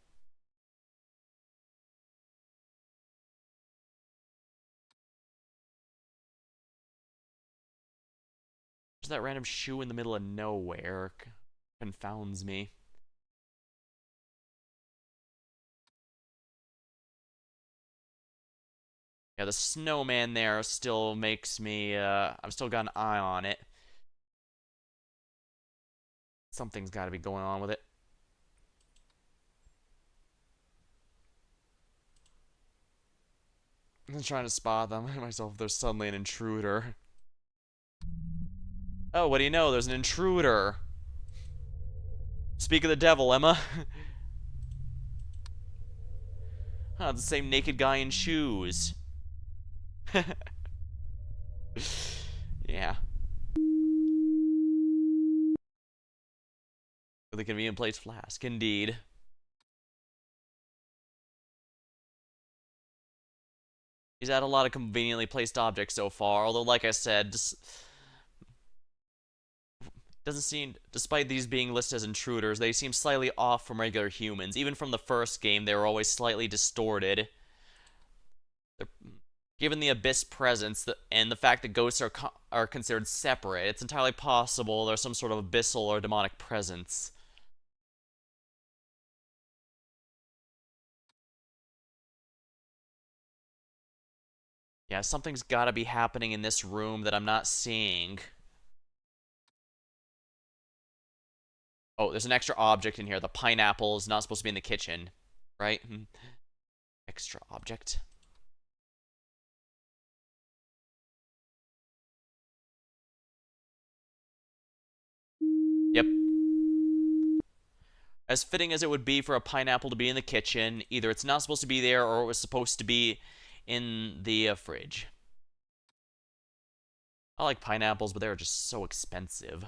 Just that random shoe in the middle of nowhere confounds me. Yeah, the snowman there still makes me, I've still got an eye on it. Something's got to be going on with it. I'm trying to spot them myself. There's suddenly an intruder. Oh, what do you know? There's an intruder. Speak of the devil, Emma. Huh, the same naked guy in shoes. Yeah. The convenient place flask, indeed. He's had a lot of conveniently placed objects so far, although, like I said, just doesn't seem, despite these being listed as intruders, they seem slightly off from regular humans. Even from the first game, they were always slightly distorted. They're, given the Abyss presence and the fact that ghosts are considered separate, it's entirely possible there's some sort of abyssal or demonic presence. Yeah, something's gotta be happening in this room that I'm not seeing. Oh, there's an extra object in here. The pineapple is not supposed to be in the kitchen, right? Extra object. Yep. As fitting as it would be for a pineapple to be in the kitchen, either it's not supposed to be there or it was supposed to be in the fridge. I like pineapples, but they're just so expensive.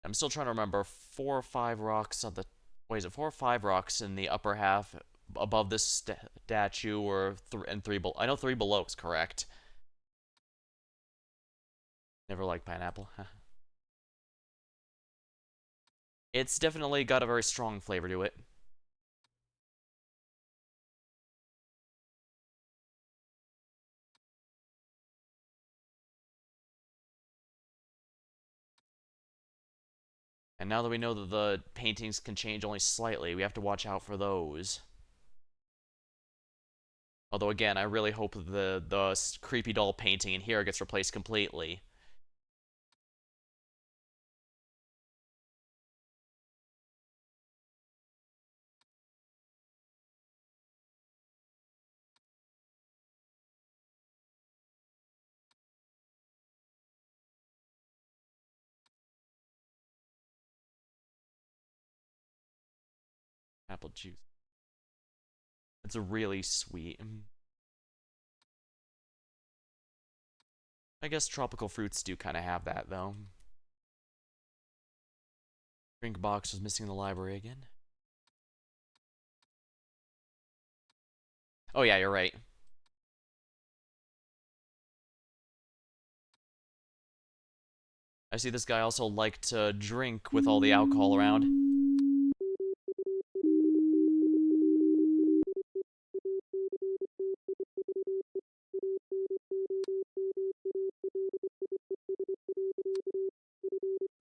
I'm still trying to remember 4 or 5 rocks on the. Wait, is it 4 or 5 rocks in the upper half above this statue, or and three below? I know three below is correct. Never liked pineapple. It's definitely got a very strong flavor to it. And now that we know that the paintings can change only slightly, we have to watch out for those. Although again, I really hope the creepy doll painting in here gets replaced completely. Apple juice. It's really sweet. I guess tropical fruits do kind of have that, though. Drink box was missing in the library again. Oh yeah, you're right. I see this guy also liked to drink with all the alcohol around.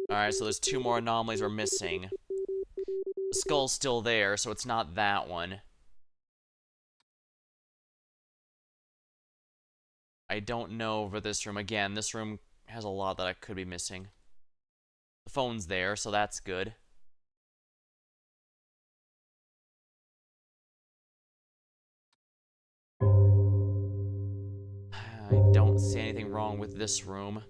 Alright, so there's 2 more anomalies we're missing. The skull's still there, so it's not that one. I don't know over this room. Again, this room has a lot that I could be missing. The phone's there, so that's good. I don't see anything wrong with this room.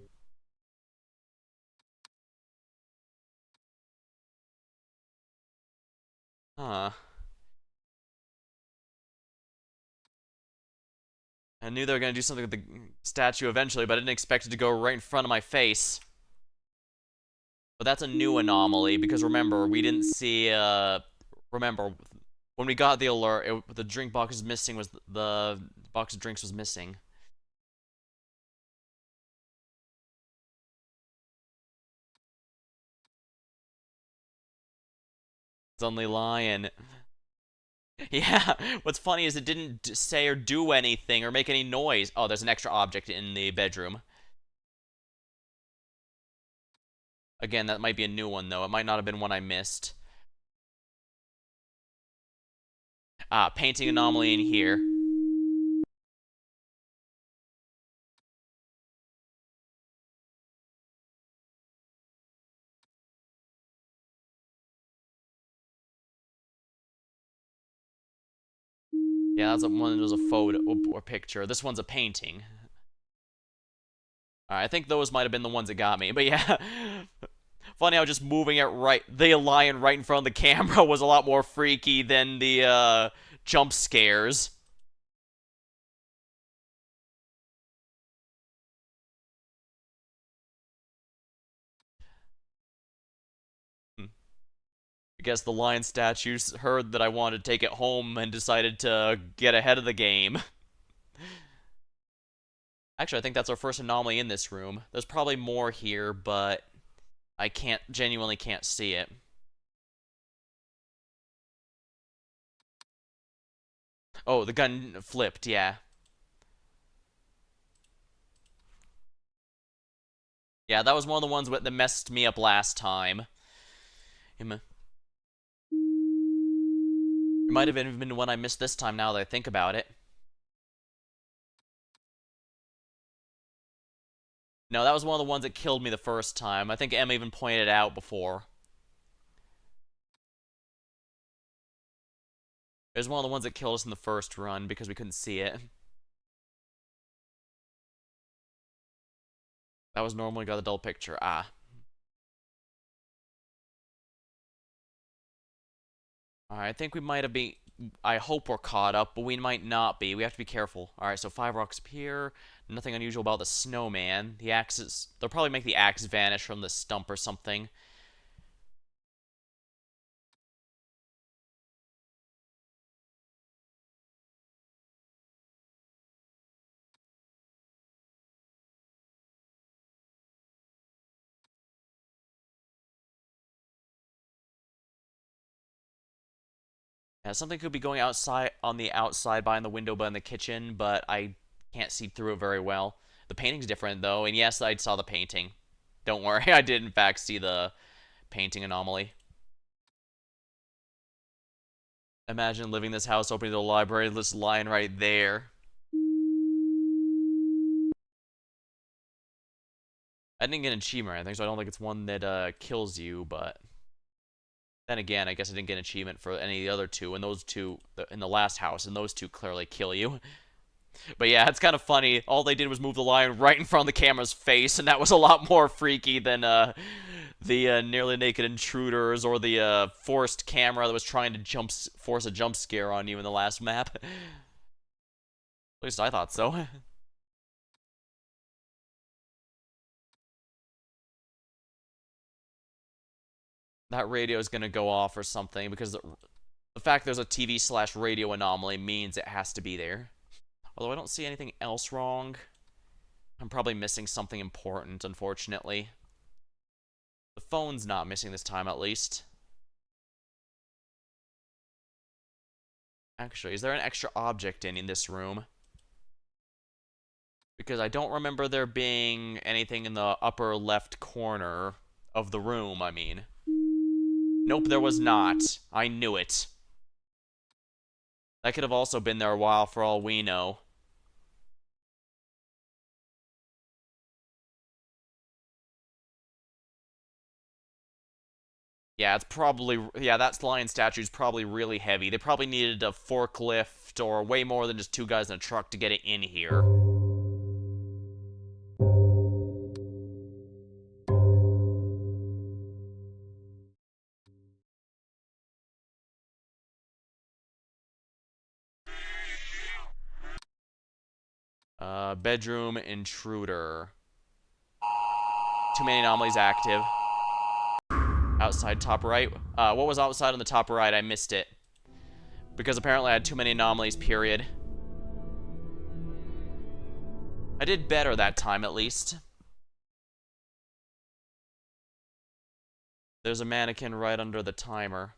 Huh. I knew they were going to do something with the statue eventually, but I didn't expect it to go right in front of my face. But that's a new anomaly, because remember, we didn't see, remember, when we got the alert, the drink box was missing, the box of drinks was missing. It's only lying. Yeah, what's funny is it didn't say or do anything or make any noise. Oh, there's an extra object in the bedroom. Again, that might be a new one, though. It might not have been one I missed. Ah, painting anomaly in here. Yeah, that's one was a photo or picture. This one's a painting. Alright, I think those might have been the ones that got me. But yeah, funny how just moving it right, the lion right in front of the camera was a lot more freaky than the jump scares. I guess the lion statues heard that I wanted to take it home and decided to get ahead of the game. Actually, I think that's our first anomaly in this room. There's probably more here, but I genuinely can't see it. Oh, the gun flipped, yeah. Yeah, that was one of the ones that messed me up last time. It might have even been the one I missed this time now that I think about it. No, that was one of the ones that killed me the first time. I think Emma even pointed it out before. It was one of the ones that killed us in the first run because we couldn't see it. That was normally got the double picture. Ah. Alright, I think we might have been... I hope we're caught up, but we might not be. We have to be careful. Alright, so 5 rocks up here. Nothing unusual about the snowman. The axes... They'll probably make the axe vanish from the stump or something. Yeah, something could be going outside on the outside behind the window behind the kitchen, but I can't see through it very well. The painting's different though, and yes, I saw the painting. Don't worry, I did in fact see the painting anomaly. Imagine living in this house, opening the library, this lion right there. I didn't get an achievement or anything, so I don't think it's one that kills you, but then again, I guess I didn't get an achievement for any of the other two, and those two in the last house, and those two clearly kill you. But yeah, it's kind of funny. All they did was move the lion right in front of the camera's face, and that was a lot more freaky than the nearly naked intruders or the forced camera that was trying to force a jump scare on you in the last map. At least I thought so. That radio is gonna go off or something because the fact there's a TV/radio anomaly means it has to be there. Although I don't see anything else wrong. I'm probably missing something important, unfortunately. The phone's not missing this time, at least. Actually, is there an extra object in this room? Because I don't remember there being anything in the upper left corner of the room, I mean. Nope, there was not. I knew it. That could have also been there a while for all we know. Yeah, it's probably... Yeah, that lion statue's probably really heavy. They probably needed a forklift or way more than just two guys in a truck to get it in here. Bedroom intruder. Too many anomalies active. Outside top right. What was outside on the top right? I missed it. Because apparently I had too many anomalies, period. I did better that time, at least. There's a mannequin right under the timer.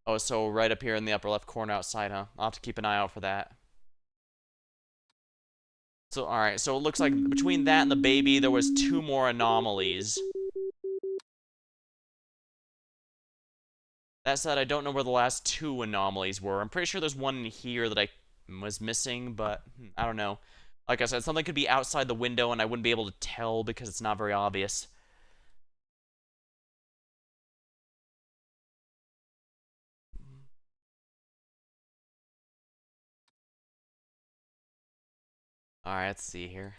Oh, so right up here in the upper left corner outside, huh? I'll have to keep an eye out for that. So, alright, so it looks like between that and the baby, there was 2 more anomalies. That said, I don't know where the last 2 anomalies were. I'm pretty sure there's one in here that I was missing, but I don't know. Like I said, something could be outside the window and I wouldn't be able to tell because it's not very obvious. Alright, let's see here.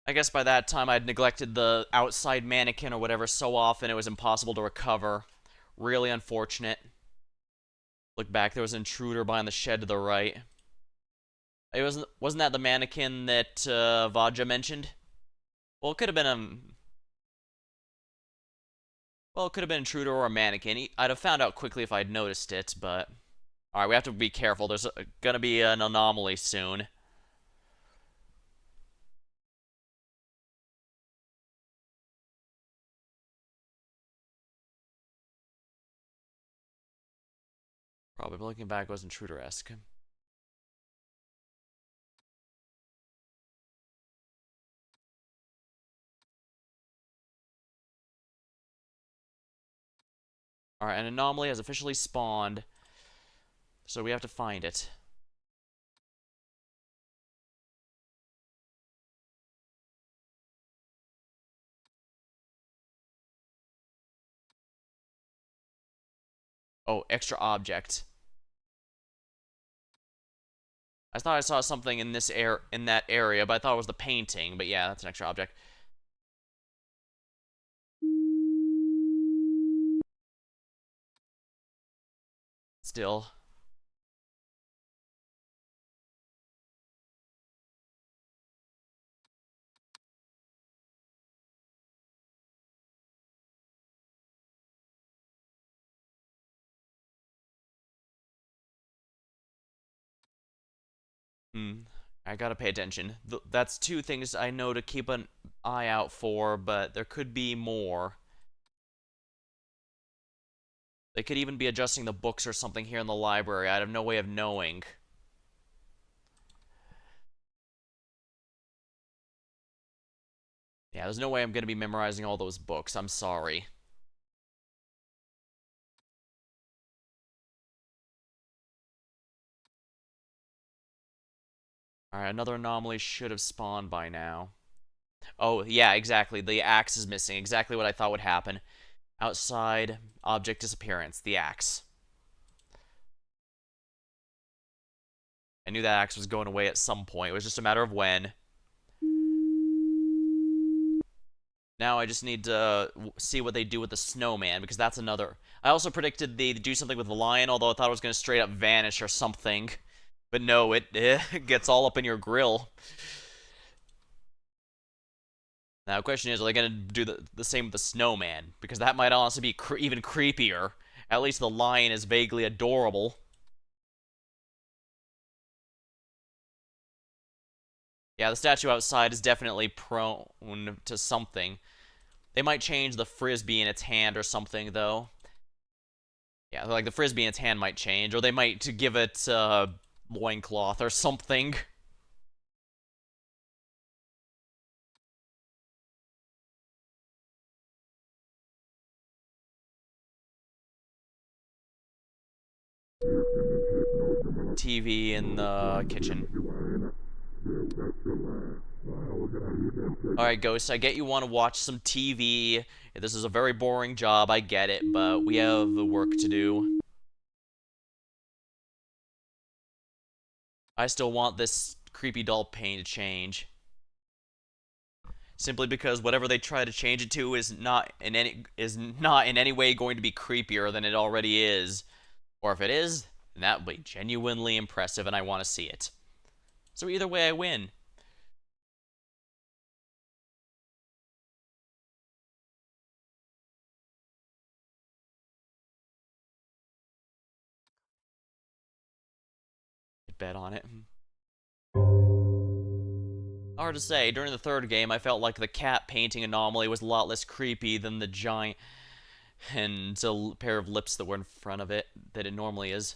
I guess by that time I'd neglected the outside mannequin or whatever so often it was impossible to recover. Really unfortunate. Look back, there was an intruder behind the shed to the right. It wasn't that the mannequin that Vaja mentioned? Well, it could have been a well, it could have been an intruder or a mannequin. I'd have found out quickly if I'd noticed it, but all right, we have to be careful. There's gonna be an anomaly soon. Probably looking back was intruder-esque. All right, an anomaly has officially spawned, so we have to find it. Oh, extra object. I thought I saw something in that area, but I thought it was the painting. But yeah, that's an extra object. Still. I gotta pay attention. That's two things I know to keep an eye out for, but there could be more. They could even be adjusting the books or something here in the library. I have no way of knowing. Yeah, there's no way I'm gonna be memorizing all those books. I'm sorry. Alright, another anomaly should have spawned by now. Oh, yeah, exactly. The axe is missing. Exactly what I thought would happen. Outside, object disappearance. The axe. I knew that axe was going away at some point. It was just a matter of when. Now I just need to see what they do with the snowman, because that's another... I also predicted they'd do something with the lion, although I thought it was going to straight up vanish or something. But no, it gets all up in your grill. Now the question is, are they going to do the same with the snowman? Because that might honestly be even creepier. At least the lion is vaguely adorable. Yeah, the statue outside is definitely prone to something. They might change the frisbee in its hand or something, though. Yeah, like the frisbee in its hand might change, or they might give it loincloth or something. TV in the kitchen. Alright, Ghost, I get you want to watch some TV. This is a very boring job, I get it, but we have work to do. I still want this creepy doll pain to change. Simply because whatever they try to change it to is not in any way going to be creepier than it already is. Or if it is, then that would be genuinely impressive and I want to see it. So either way I win. Bet on it. Hard to say, during the third game I felt like the cat painting anomaly was a lot less creepy than the giant and a pair of lips that were in front of it that it normally is.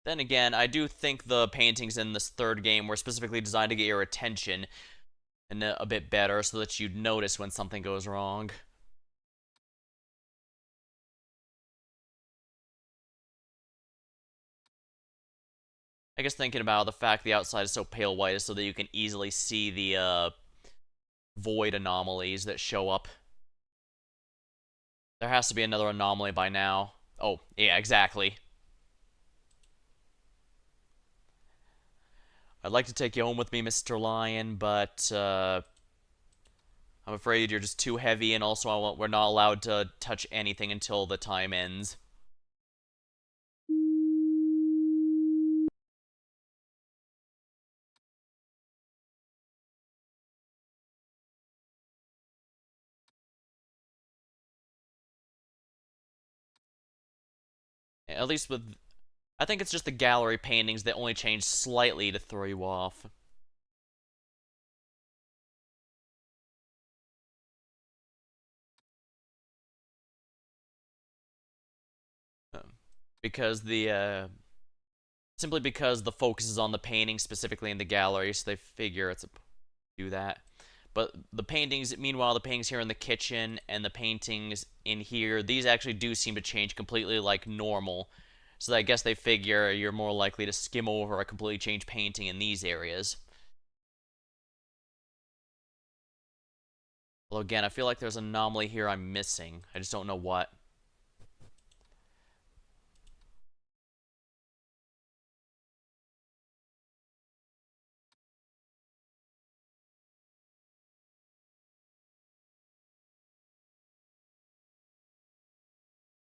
Then again, I do think the paintings in this third game were specifically designed to get your attention and a bit better so that you'd notice when something goes wrong. I guess thinking about the fact the outside is so pale white is so that you can easily see the void anomalies that show up. There has to be another anomaly by now. Oh, yeah, exactly. I'd like to take you home with me, Mr. Lion, but I'm afraid you're just too heavy, and also we're not allowed to touch anything until the time ends. At least with... I think it's just the gallery paintings that only change slightly to throw you off. Because simply because the focus is on the painting, specifically in the gallery, so they figure it's a do that. But the paintings, meanwhile, the paintings here in the kitchen and the paintings in here, these actually do seem to change completely like normal. So I guess they figure you're more likely to skim over a completely changed painting in these areas. Although again, I feel like there's an anomaly here I'm missing. I just don't know what.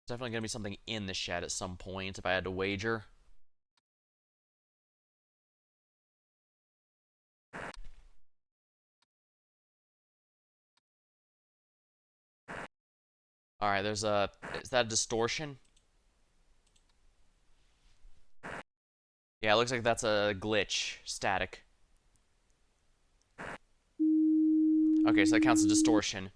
There's definitely going to be something in the shed at some point if I had to wager. Alright, there's a... Is that a distortion? Yeah, it looks like that's a glitch. Static. Okay, so that counts as distortion.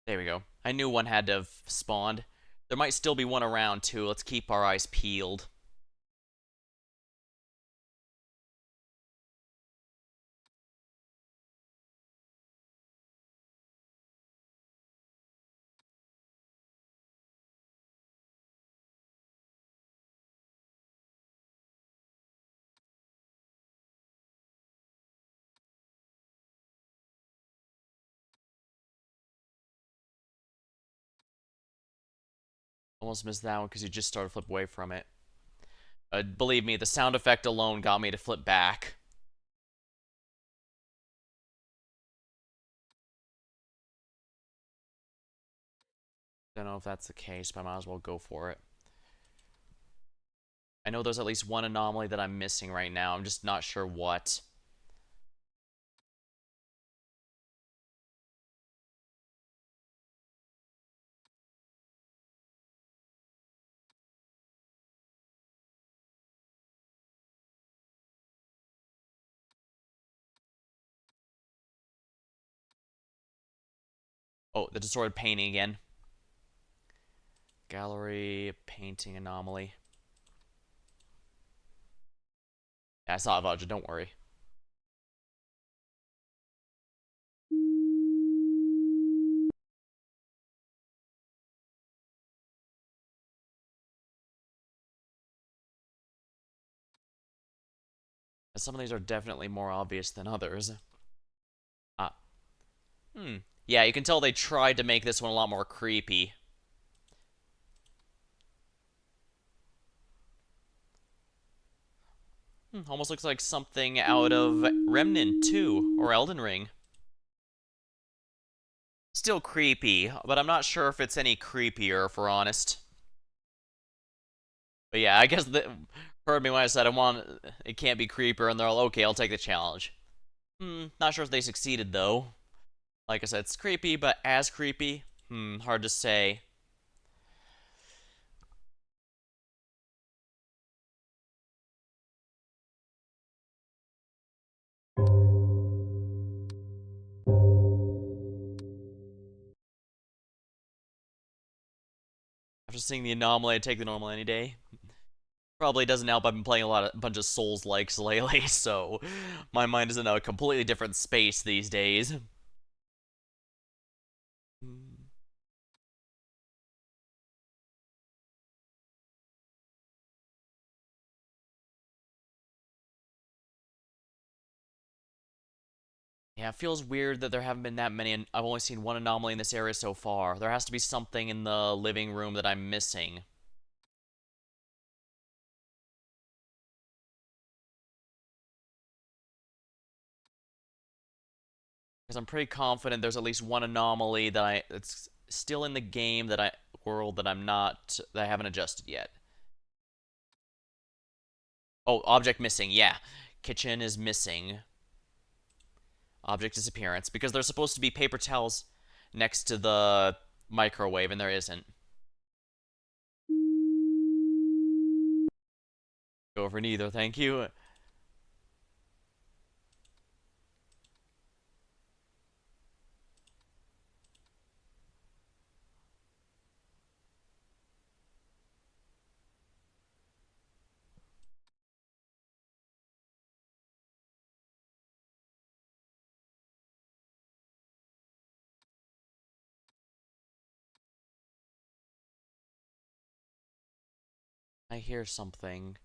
There we go. I knew one had to have spawned. There might still be one around, too. Let's keep our eyes peeled. Almost missed that one because you just started to flip away from it. Believe me, the sound effect alone got me to flip back. Don't know if that's the case, but I might as well go for it. I know there's at least one anomaly that I'm missing right now. I'm just not sure what. Oh, the distorted painting again. Gallery painting anomaly. Yeah, I saw it, Vodja, don't worry. Some of these are definitely more obvious than others. Ah. Yeah, you can tell they tried to make this one a lot more creepy. Almost looks like something out of Remnant 2 or Elden Ring. Still creepy, but I'm not sure if it's any creepier, if we're honest. But yeah, I guess heard me when I said it can't be creepier, and they're all okay. I'll take the challenge. Not sure if they succeeded though. Like I said, it's creepy, but as creepy, hard to say. After seeing the anomaly, I'd take the normal any day. Probably doesn't help. I've been playing a bunch of Souls likes lately, so my mind is in a completely different space these days. Yeah, it feels weird that there haven't been that many, and I've only seen one anomaly in this area so far. There has to be something in the living room that I'm missing. Because I'm pretty confident there's at least one anomaly that's still in the game world that I haven't adjusted yet. Oh, object missing, yeah. Kitchen is missing. Object disappearance. Because there's supposed to be paper towels next to the microwave, and there isn't. Go for neither, thank you. I hear something.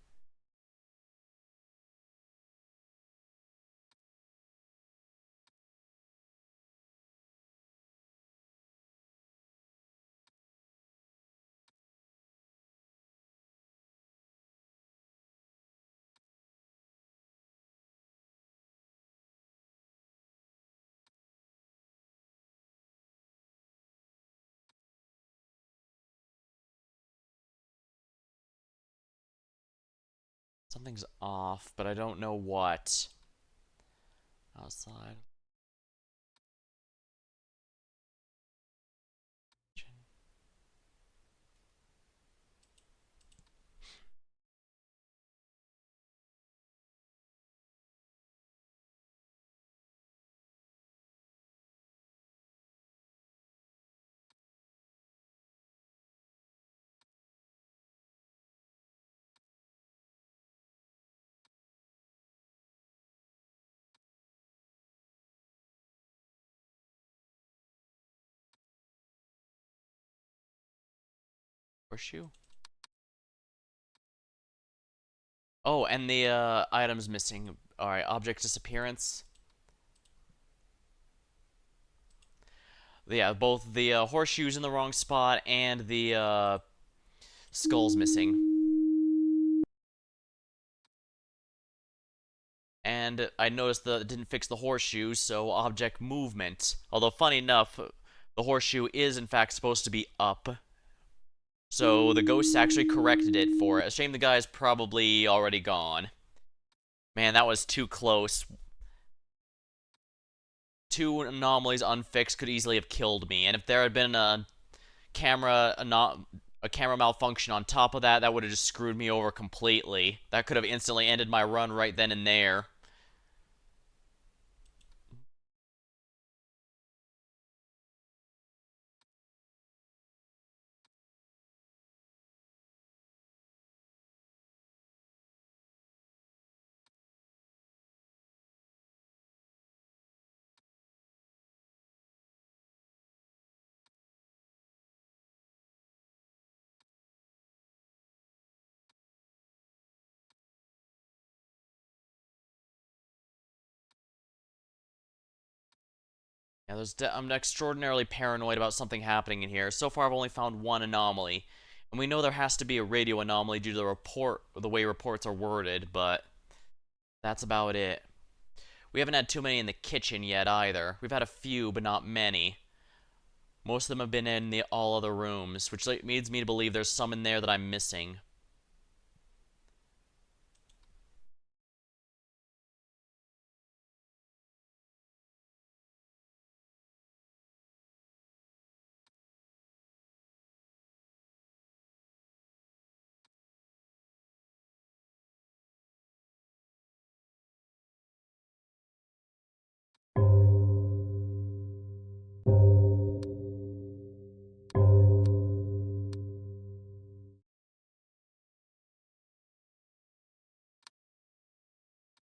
Something's off, but I don't know what. Outside. Horseshoe? Oh, and the item's missing. Alright, object disappearance. Yeah, both the horseshoe's in the wrong spot and the skull's missing. And I noticed that it didn't fix the horseshoe, so object movement. Although, funny enough, the horseshoe is in fact supposed to be up. So the ghost actually corrected it for it. A shame the guy's probably already gone. Man, that was too close. Two anomalies unfixed could easily have killed me, and if there had been camera a camera malfunction on top of that, that would have just screwed me over completely. That could have instantly ended my run right then and there. Yeah, I'm extraordinarily paranoid about something happening in here. So far, I've only found one anomaly, and we know there has to be a radio anomaly due to the way reports are worded, but that's about it. We haven't had too many in the kitchen yet either. We've had a few, but not many. Most of them have been in the all other rooms, which leads me to believe there's some in there that I'm missing.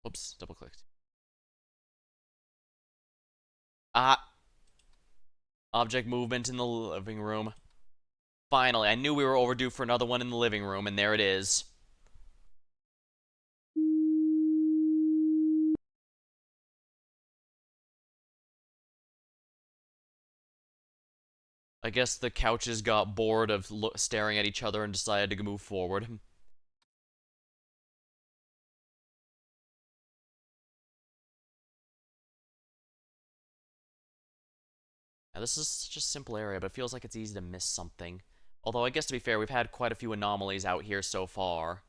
Whoops, double clicked. Ah, object movement in the living room. Finally, I knew we were overdue for another one in the living room, and there it is. I guess the couches got bored of staring at each other and decided to move forward. Now, this is such a simple area, but it feels like it's easy to miss something. Although, I guess to be fair, we've had quite a few anomalies out here so far.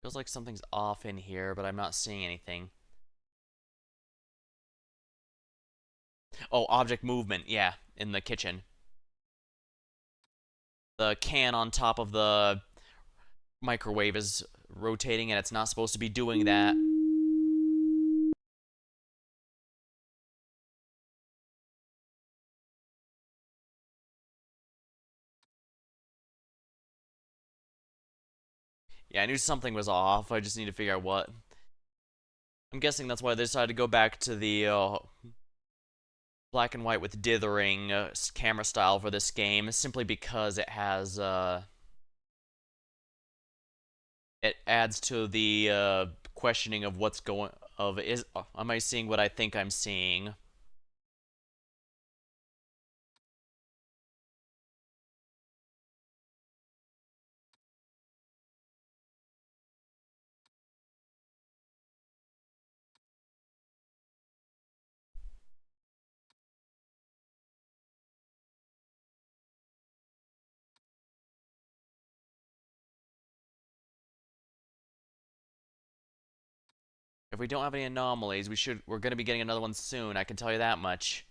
Feels like something's off in here, but I'm not seeing anything. Oh, object movement, yeah, in the kitchen. The can on top of the microwave is rotating and it's not supposed to be doing that. Yeah, I knew something was off. I just need to figure out what. I'm guessing that's why they decided to go back to the black and white with dithering camera style for this game, simply because it has it adds to the questioning of what's going of is am I seeing what I think I'm seeing? If we don't have any anomalies, we're going to be getting another one soon. I can tell you that much.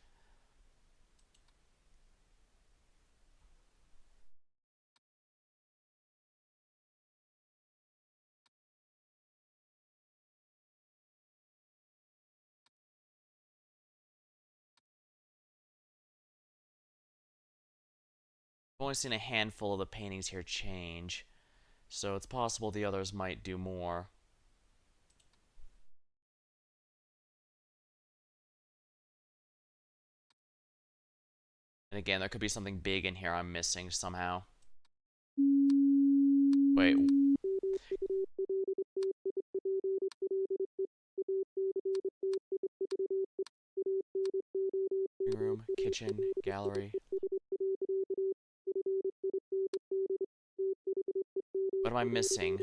I've only seen a handful of the paintings here change, so it's possible the others might do more. And again, there could be something big in here I'm missing somehow. Wait. Room, kitchen, gallery. What am I missing?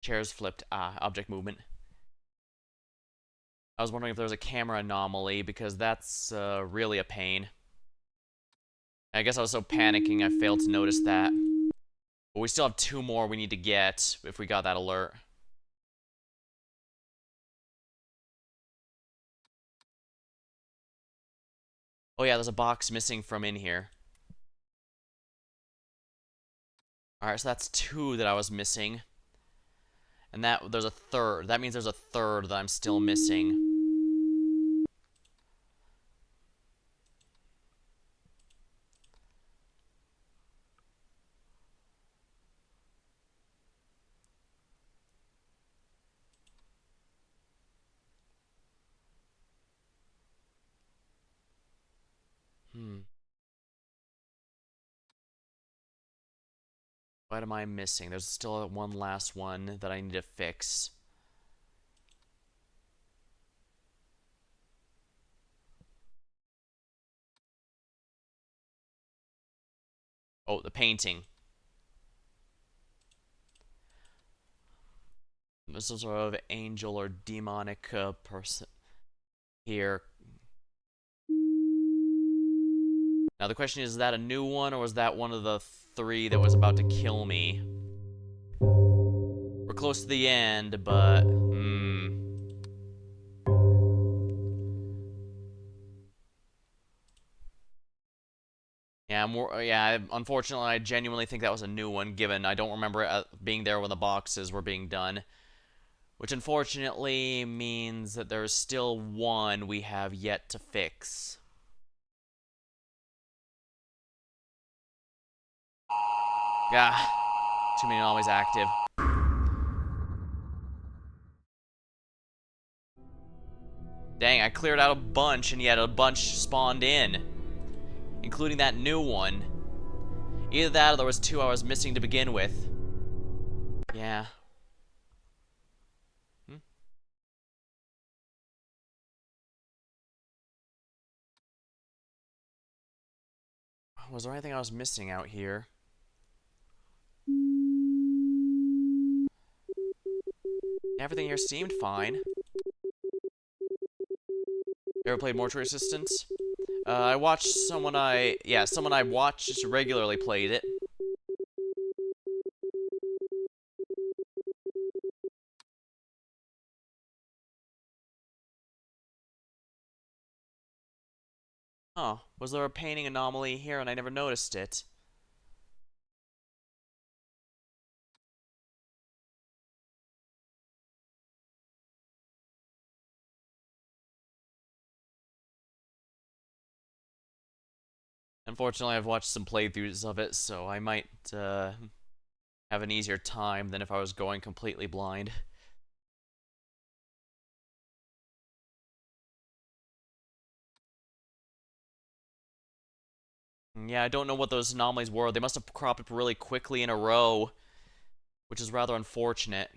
Chairs flipped. Ah, object movement. I was wondering if there was a camera anomaly, because that's really a pain. I guess I was so panicking I failed to notice that. But we still have two more we need to get if we got that alert. Oh yeah, there's a box missing from in here. Alright, so that's two that I was missing. And there's a third. That means there's a third that I'm still missing. What am I missing? There's still one last one that I need to fix. Oh, the painting. This is sort of angel or demonic person here. Now the question is that a new one, or was that one of the three that was about to kill me? We're close to the end, but yeah, unfortunately, I genuinely think that was a new one, given I don't remember it being there when the boxes were being done. Which unfortunately means that there's still one we have yet to fix. Yeah, too many anomalies active. Dang, I cleared out a bunch, and yet a bunch spawned in. Including that new one. Either that or there was 2 I was missing to begin with. Yeah. Hmm? Was there anything I was missing out here? Everything here seemed fine. You ever played Mortuary Assistance? I watched someone someone I watched regularly played it. Huh, was there a painting anomaly here and I never noticed it? Unfortunately, I've watched some playthroughs of it, so I might, have an easier time than if I was going completely blind. Yeah, I don't know what those anomalies were. They must have cropped up really quickly in a row, which is rather unfortunate.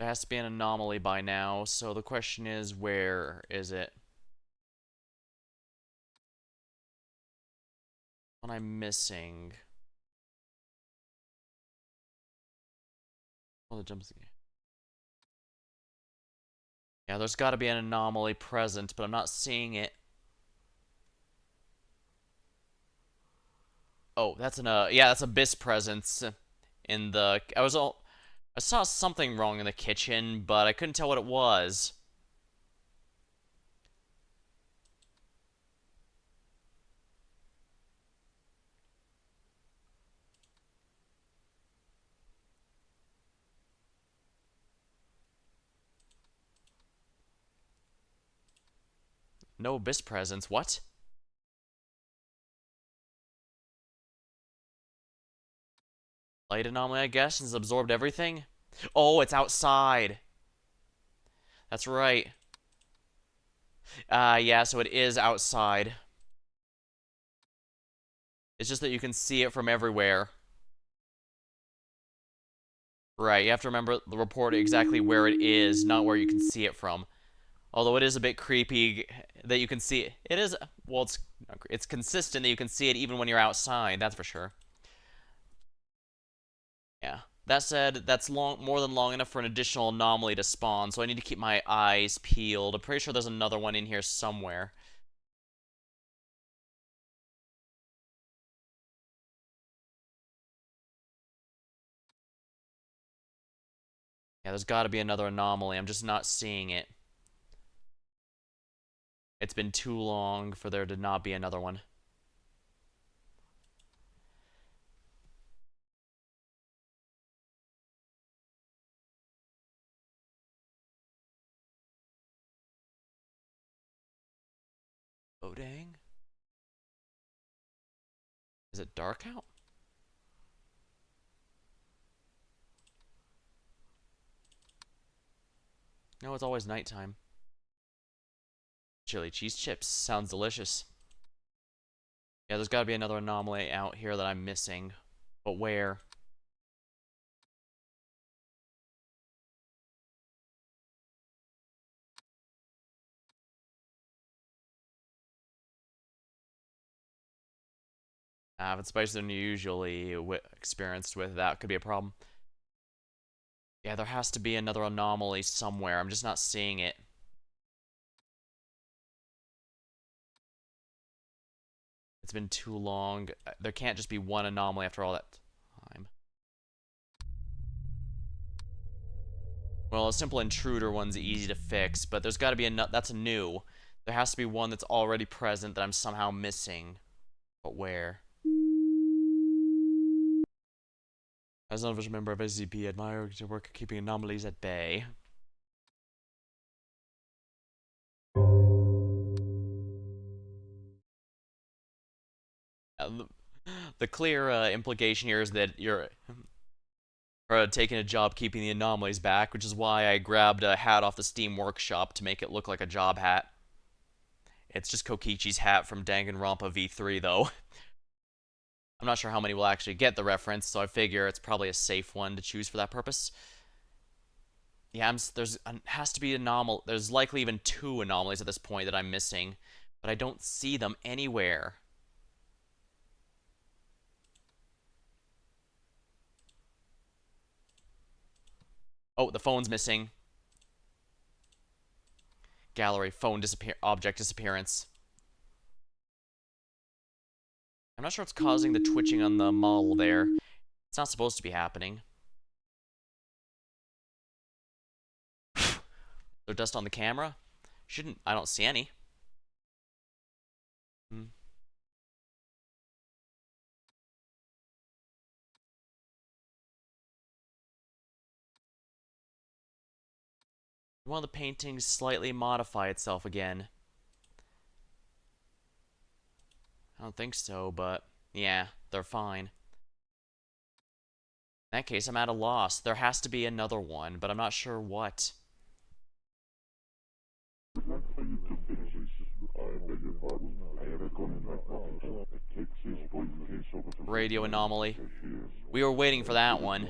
There has to be an anomaly by now, so the question is, where is it? What I'm missing? Oh, the jumps. Yeah, there's got to be an anomaly present, but I'm not seeing it. Oh, that's an yeah, that's Abyss presence in the. I saw something wrong in the kitchen, but I couldn't tell what it was. No Abyss presence. What? Light anomaly, I guess, and it's absorbed everything. Oh, it's outside. That's right. Yeah, so it is outside. It's just that you can see it from everywhere. Right, you have to remember the report exactly where it is, not where you can see it from. Although it is a bit creepy that you can see it. It is, well, it's consistent that you can see it even when you're outside, that's for sure. Yeah. That said, that's more than long enough for an additional anomaly to spawn, so I need to keep my eyes peeled. I'm pretty sure there's another one in here somewhere. Yeah, there's got to be another anomaly. I'm just not seeing it. It's been too long for there to not be another one. Oh, dang. Is it dark out? No, it's always nighttime. Chili cheese chips. Sounds delicious. Yeah, there's got to be another anomaly out here that I'm missing. But where? If it's spicier than you usually experienced with, that could be a problem. Yeah, there has to be another anomaly somewhere. I'm just not seeing it. It's been too long. There can't just be one anomaly after all that time. Well, a simple intruder one's easy to fix, but there's got to be a that's new. There has to be one that's already present that I'm somehow missing. But where? As an official member of SCP, I admire your work keeping anomalies at bay. The clear implication here is that you're taking a job keeping the anomalies back, which is why I grabbed a hat off the Steam Workshop to make it look like a job hat. It's just Kokichi's hat from Danganronpa V3, though. I'm not sure how many will actually get the reference, so I figure it's probably a safe one to choose for that purpose. Yeah, there's has to be there's likely even 2 anomalies at this point that I'm missing, but I don't see them anywhere. Oh, the phone's missing. Gallery, phone object disappearance. I'm not sure what's causing the twitching on the model there. It's not supposed to be happening. There's dust on the camera? I don't see any. Hmm. One of the paintings slightly modify itself again. I don't think so, but yeah, they're fine. In that case, I'm at a loss. There has to be another one, but I'm not sure what. Radio anomaly. We were waiting for that one.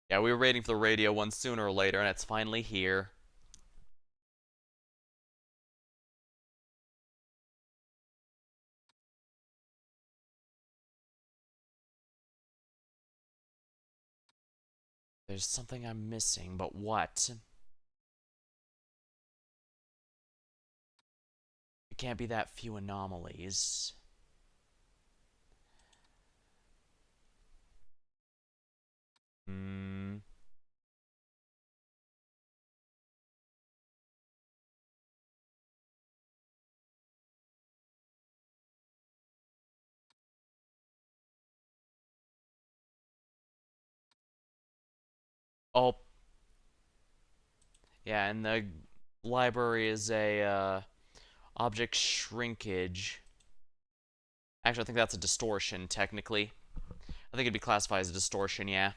Yeah, we were waiting for the radio one sooner or later, and it's finally here. There's something I'm missing, but what? It can't be that few anomalies. Hmm. Oh. Yeah, and the library is a, object shrinkage. Actually, I think that's a distortion, technically. I think it'd be classified as a distortion, yeah.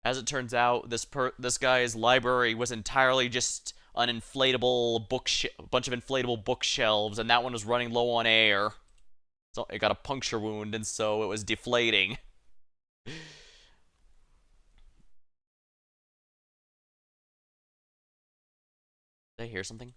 As it turns out, this guy's library was entirely just an inflatable bunch of inflatable bookshelves, and that one was running low on air. So it got a puncture wound, and so it was deflating. Did I hear something?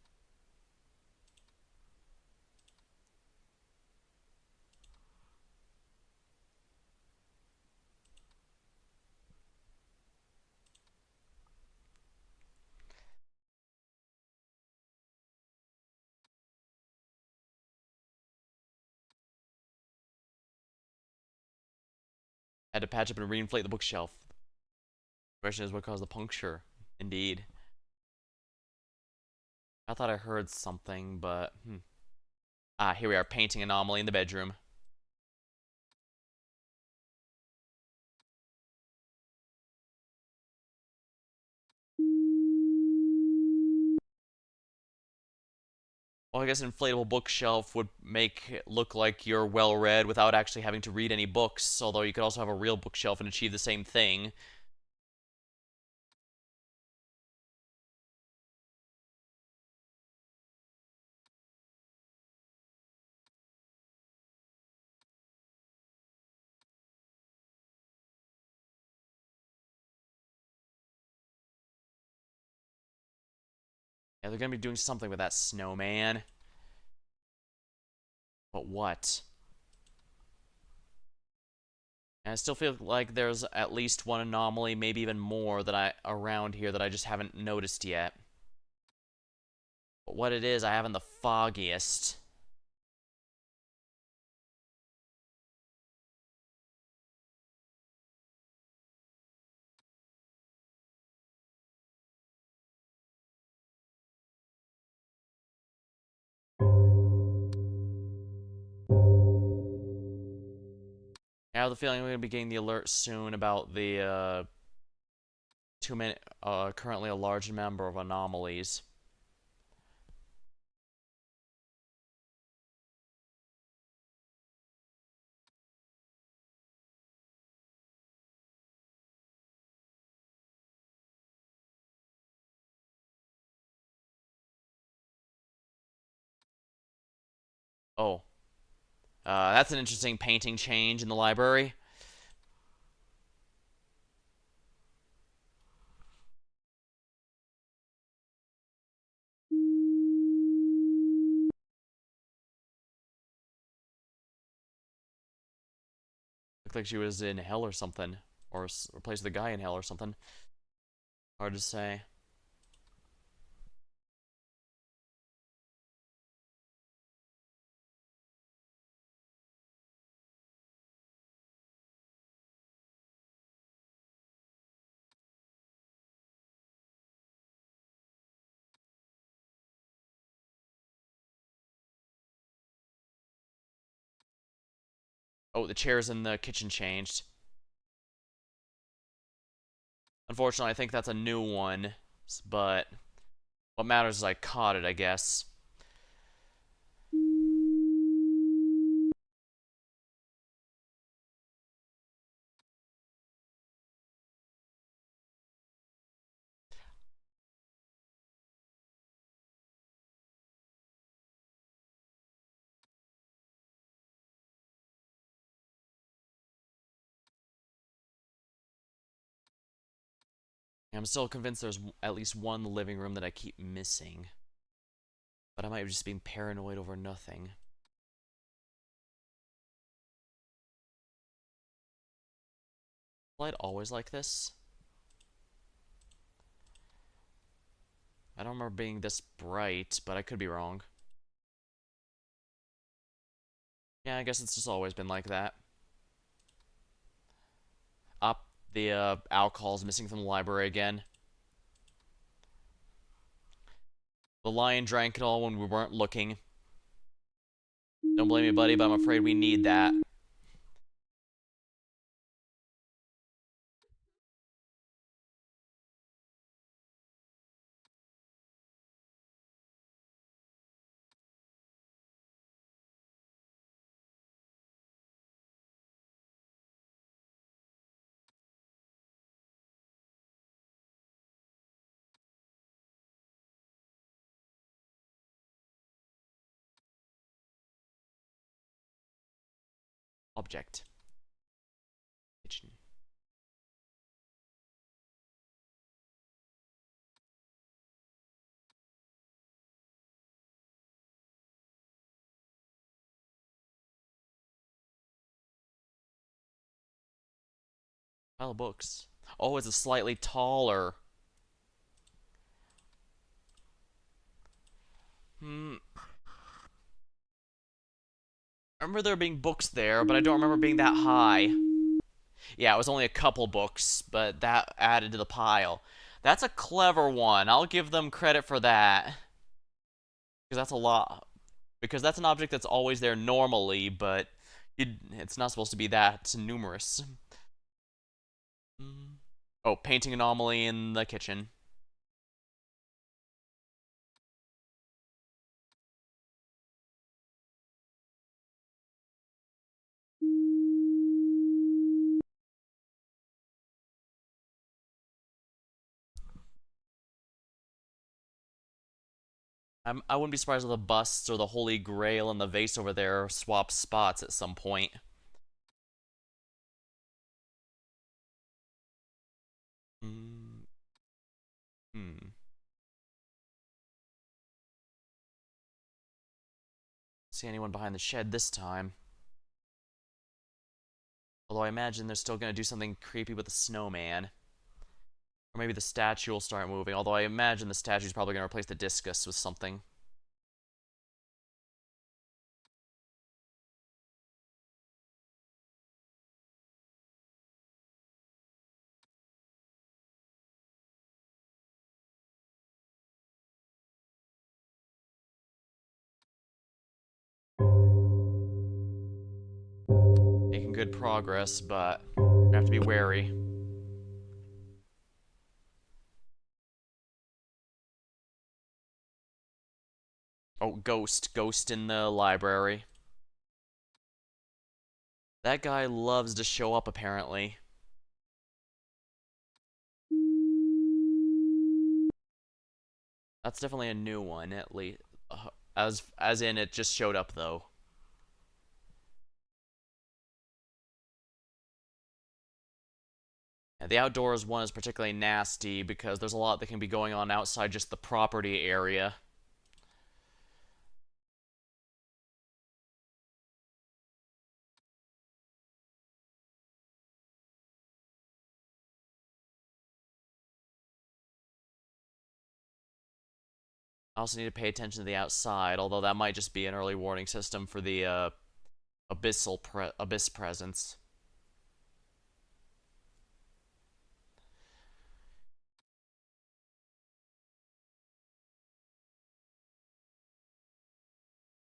Had to patch up and reinflate the bookshelf. The question is what caused the puncture. Indeed. I thought I heard something, but... Ah, here we are, painting anomaly in the bedroom. Well, I guess an inflatable bookshelf would make it look like you're well-read without actually having to read any books, although you could also have a real bookshelf and achieve the same thing. Yeah, they're gonna be doing something with that snowman. But what? And I still feel like there's at least one anomaly, maybe even more, around here that I just haven't noticed yet. But what it is, I haven't the foggiest. I have the feeling we're going to be getting the alert soon about the currently a large number of anomalies. Oh, that's an interesting painting change in the library. Looked like she was in hell or something, or replaced the guy in hell or something. Hard to say. Oh, the chairs in the kitchen changed. Unfortunately, I think that's a new one, but what matters is I caught it, I guess. I'm still convinced there's at least one in the living room that I keep missing. But I might have just been paranoid over nothing. Light always like this? I don't remember being this bright, but I could be wrong. Yeah, I guess it's just always been like that. Up, the alcohol's missing from the library again. The lion drank it all when we weren't looking. Don't blame me, buddy, but I'm afraid we need that. Object. Kitchen. Pile of books. Oh, it's a slightly taller. Hmm. I remember there being books there, but I don't remember being that high. Yeah, it was only a couple books, but that added to the pile. That's a clever one. I'll give them credit for that. Because that's a lot. Because that's an object that's always there normally, but it's not supposed to be that numerous. Oh, painting anomaly in the kitchen. I wouldn't be surprised if the busts or the Holy Grail and the vase over there swap spots at some point. Hmm. Hmm. See anyone behind the shed this time. Although I imagine they're still gonna do something creepy with the snowman. Or maybe the statue will start moving, although I imagine the statue's probably gonna replace the discus with something. good progress, but we have to be wary. Oh, Ghost in the library. That guy loves to show up, apparently. That's definitely a new one, at least. As in, it just showed up, though. And the outdoors one is particularly nasty because there's a lot that can be going on outside just the property area. I also need to pay attention to the outside, although that might just be an early warning system for the abyss presence.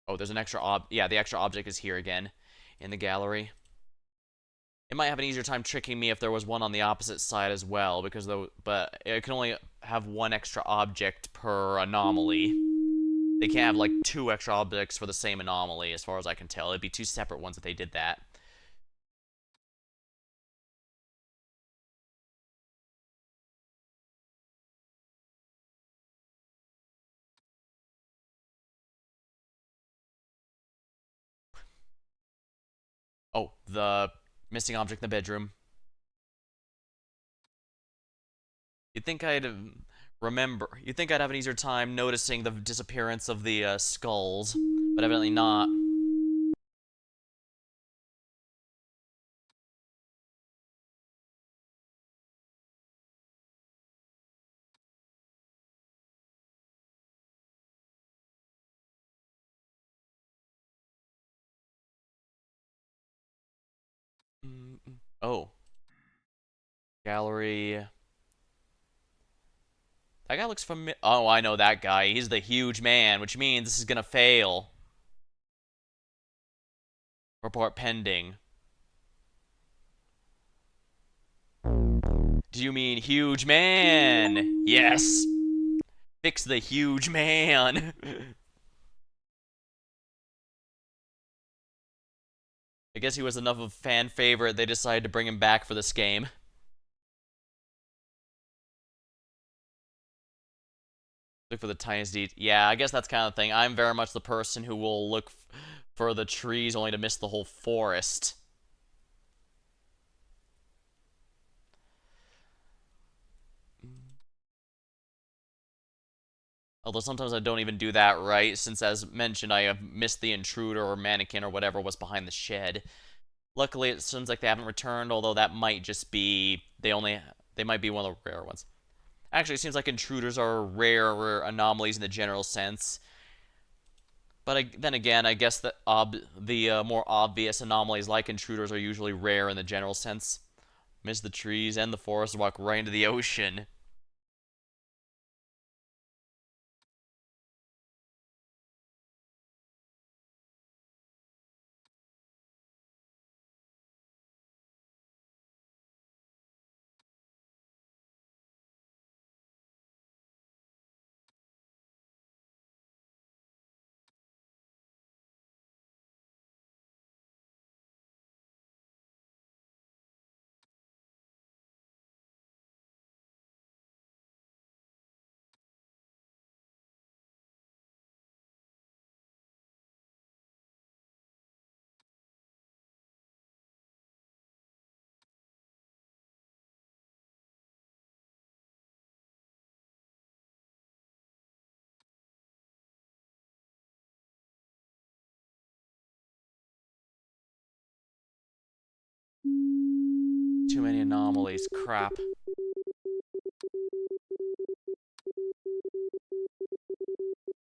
Oh, there's an extra yeah, the extra object is here again in the gallery. It might have an easier time tricking me if there was one on the opposite side as well, but it can only have one extra object per anomaly. They can't have like two extra objects for the same anomaly, as far as I can tell. It'd be two separate ones if they did that. Oh, the missing object in the bedroom. You'd think I'd You'd think I'd have an easier time noticing the disappearance of the skulls, but evidently not. Oh. Gallery. That guy looks familiar. Oh, I know that guy. He's the huge man, which means this is gonna fail. Report pending. Do you mean huge man? Yes. Fix the huge man. I guess he was enough of a fan favorite they decided to bring him back for this game. Look for the tiniest detail. Yeah, I guess that's kind of thing. I'm very much the person who will look for the trees only to miss the whole forest. Although sometimes I don't even do that right, since as mentioned, I have missed the intruder or mannequin or whatever was behind the shed. Luckily, it seems like they haven't returned, although that might just be they might be one of the rare ones. Actually, it seems like intruders are rare anomalies in the general sense. But then again, I guess that the more obvious anomalies like intruders are usually rare in the general sense. Miss the trees and the forest, walk right into the ocean. Too many anomalies. Crap.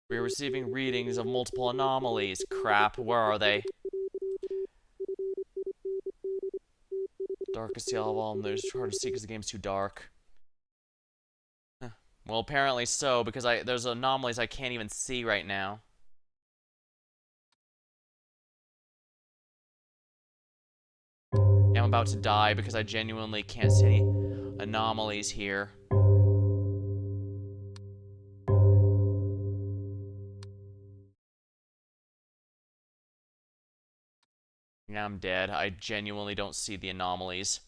We're receiving readings of multiple anomalies. Crap. Where are they? Darkest the all there's hard to see because the game's too dark. Well, apparently so, because there's anomalies I can't even see right now. about to die because I genuinely can't see any anomalies here. Yeah, I'm dead. I genuinely don't see the anomalies.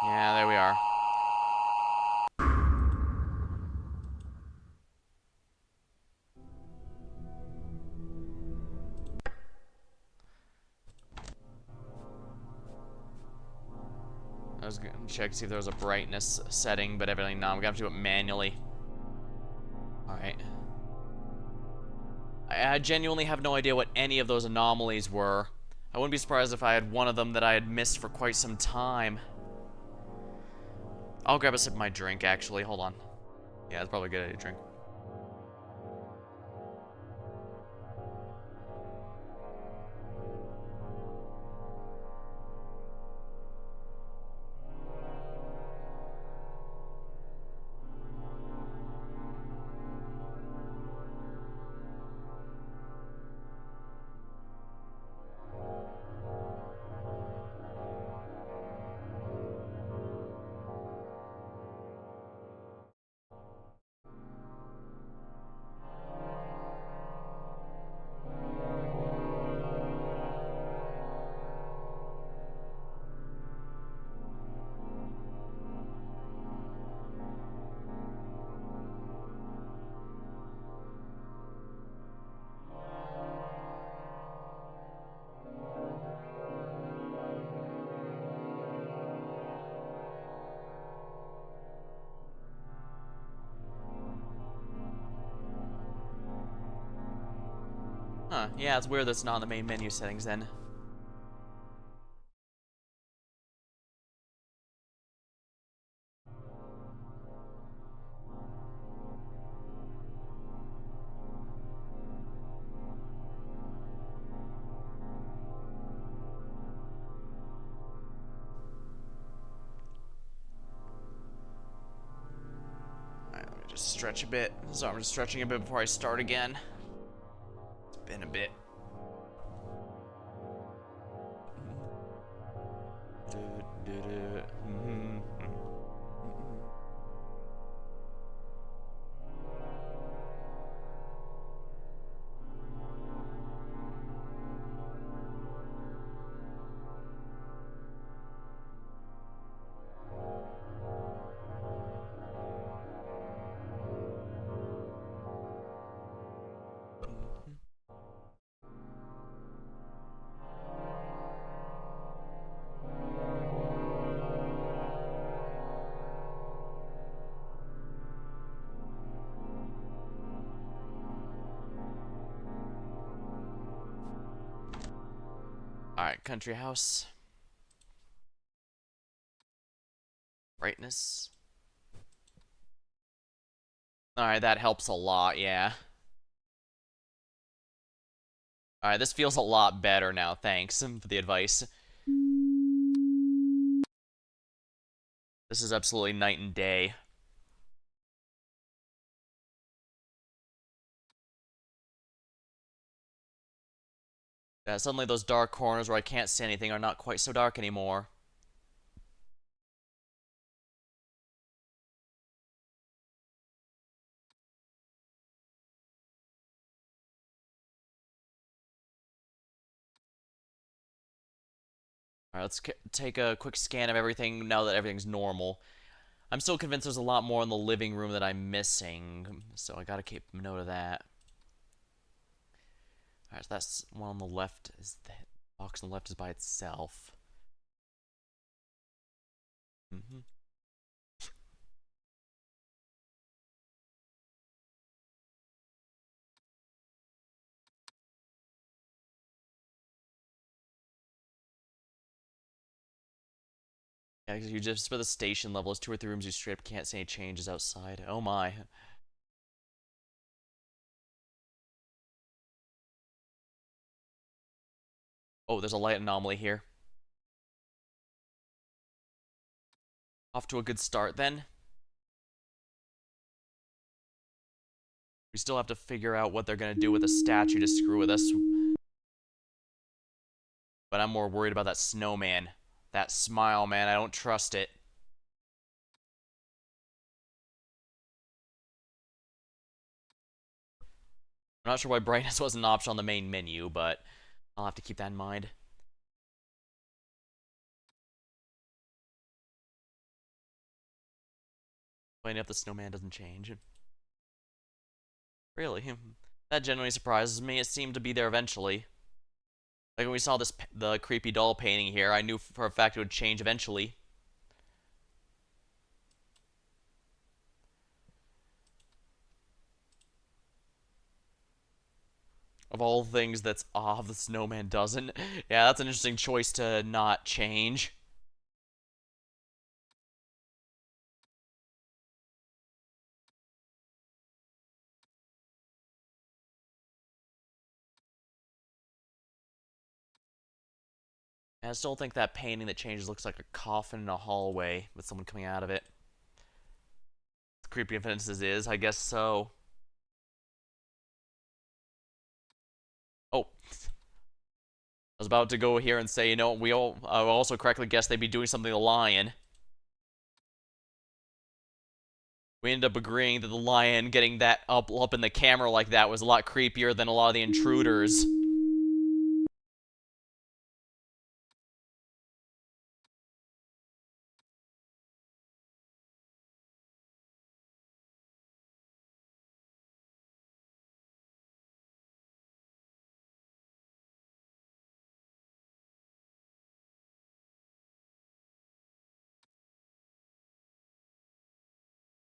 Yeah, there we are. I was gonna check to see if there was a brightness setting, but evidently not. I'm gonna have to do it manually. Alright. I genuinely have no idea what any of those anomalies were. I wouldn't be surprised if I had one of them that I had missed for quite some time. I'll grab a sip of my drink, actually. Hold on. Yeah, it's probably a good idea to drink. Huh, yeah, it's weird that's not in the main menu settings then. Alright, let me just stretch a bit. So I'm just stretching a bit before I start again. It's been a bit. Alright, country house. Brightness. Alright, that helps a lot, yeah. Alright, this feels a lot better now, thanks for the advice. This is absolutely night and day. Suddenly those dark corners where I can't see anything are not quite so dark anymore. Alright, let's take a quick scan of everything now that everything's normal. I'm still convinced there's a lot more in the living room that I'm missing, so I gotta keep note of that. Alright, so that's one on the left. Is the box on the left is by itself. Mm-hmm. Yeah, because you just for the station level, it's 2 or 3 rooms you straight up can't see any changes outside. Oh my. Oh, there's a light anomaly here. Off to a good start then. We still have to figure out what they're gonna do with the statue to screw with us. But I'm more worried about that snowman. That smile, man. I don't trust it. I'm not sure why brightness wasn't an option on the main menu, but I'll have to keep that in mind. Finding if the snowman doesn't change. Really? That genuinely surprises me. It seemed to be there eventually. Like when we saw the creepy doll painting here, I knew for a fact it would change eventually. Of all things that's off, the snowman doesn't. Yeah, that's an interesting choice to not change. And I still think that painting that changes looks like a coffin in a hallway with someone coming out of it. As creepy as this is, I guess so. Oh. I was about to go here and say, we all also correctly guessed they'd be doing something to the lion. We ended up agreeing that the lion getting that up in the camera like that was a lot creepier than a lot of the intruders.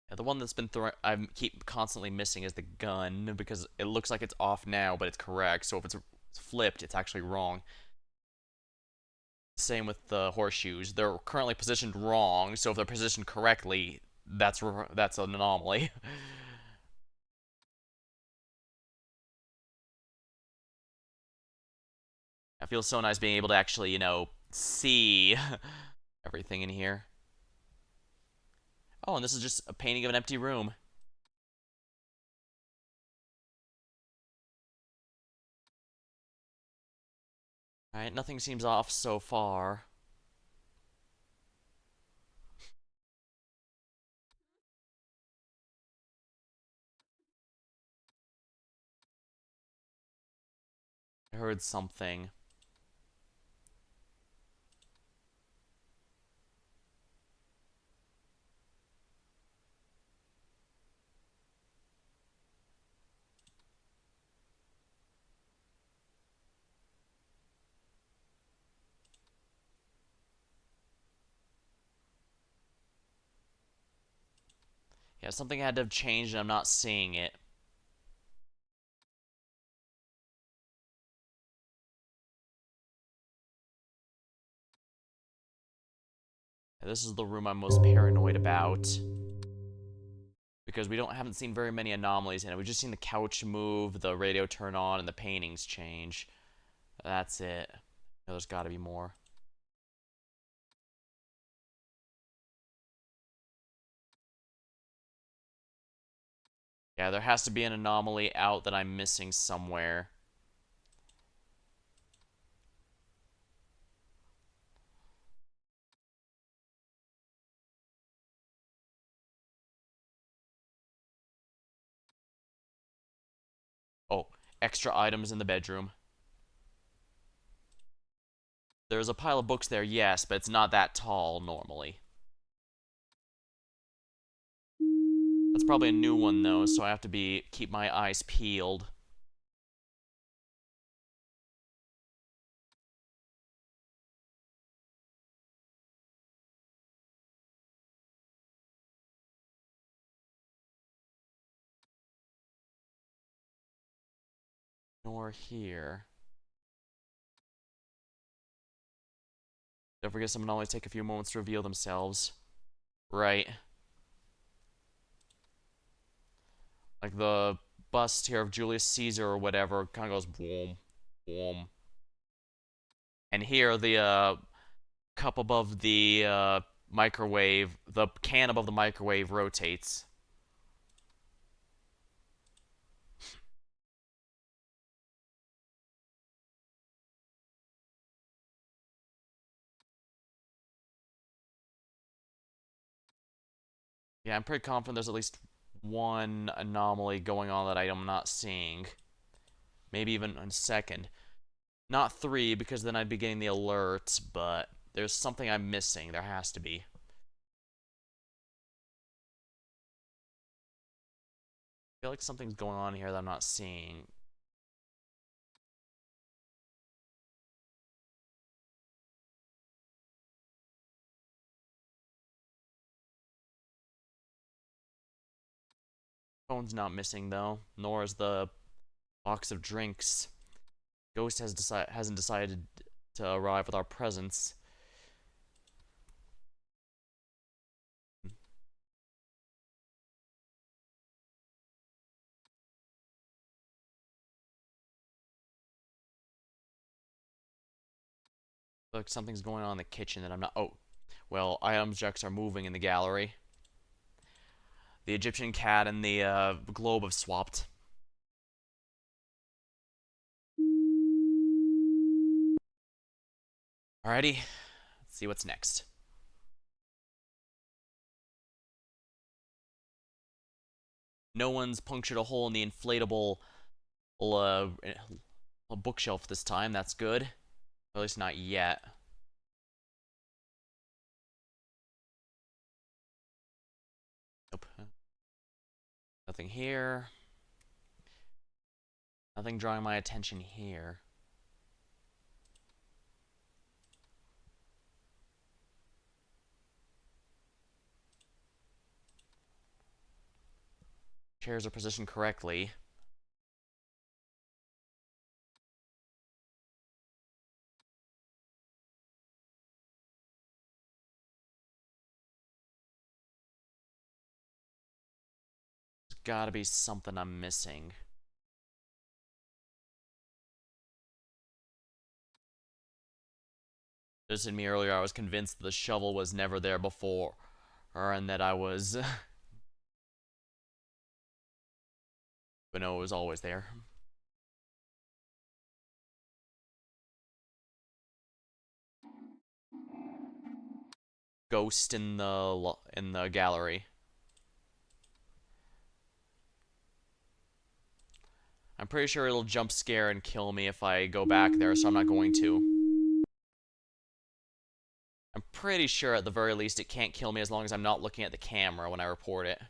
Yeah, the one that's been I keep constantly missing is the gun, because it looks like it's off now, but it's correct. So if it's flipped, it's actually wrong. Same with the horseshoes. They're currently positioned wrong, so if they're positioned correctly, that's an anomaly. It feels so nice being able to actually, see everything in here. Oh, and this is just a painting of an empty room. Alright, nothing seems off so far. I heard something. Yeah, something had to have changed and I'm not seeing it. Yeah, this is the room I'm most paranoid about. Because we haven't seen very many anomalies in it. We've just seen the couch move, the radio turn on, and the paintings change. That's it. There's gotta be more. Yeah, there has to be an anomaly out that I'm missing somewhere. Oh, extra items in the bedroom. There's a pile of books there, yes, but it's not that tall normally. That's probably a new one though, so I have to keep my eyes peeled. Nor here. Don't forget some anomalies take a few moments to reveal themselves. Right. Like the bust here of Julius Caesar or whatever kind of goes boom, boom. And here the cup above the microwave, the can above the microwave rotates. Yeah, I'm pretty confident there's at least one anomaly going on that I'm not seeing. Maybe even a second. Not three, because then I'd be getting the alerts, but there's something I'm missing. There has to be. I feel like something's going on here that I'm not seeing. Phone's not missing, though, nor is the box of drinks. Ghost hasn't decided to arrive with our presents. Like something's going on in the kitchen that I'm not. Oh, well, objects are moving in the gallery. The Egyptian cat and the globe have swapped. Alrighty, let's see what's next. No one's punctured a hole in the inflatable bookshelf this time. That's good. Or at least not yet. Nope. Nothing here. Nothing drawing my attention here. Chairs are positioned correctly. There's gotta be something I'm missing. Just in me earlier, I was convinced the shovel was never there before, and that I was. But no, it was always there. Ghost in the gallery. I'm pretty sure it'll jump scare and kill me if I go back there, so I'm not going to. I'm pretty sure at the very least it can't kill me as long as I'm not looking at the camera when I report it.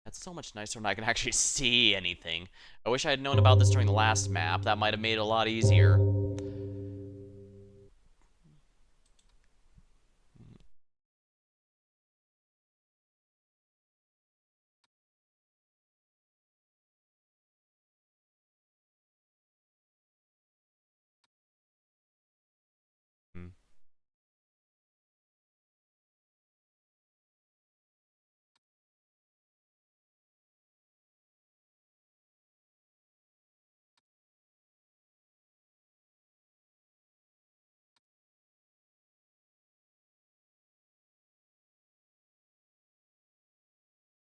That's so much nicer when I can actually see anything. I wish I had known about this during the last map. That might have made it a lot easier. Hmm.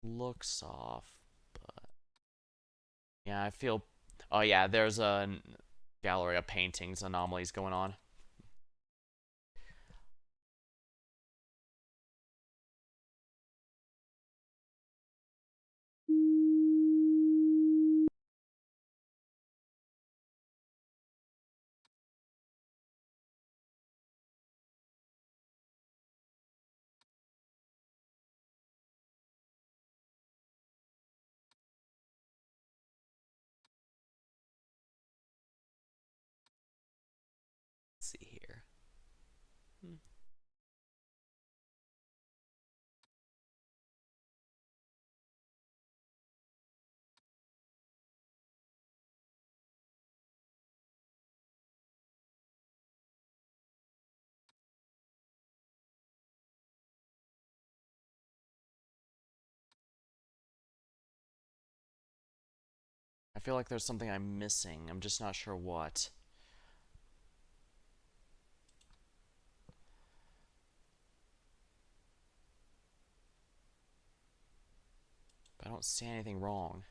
Looks off, but yeah, I feel. Oh yeah, there's a gallery of paintings anomalies going on. feel like there's something I'm missing. I'm just not sure what. But I don't see anything wrong.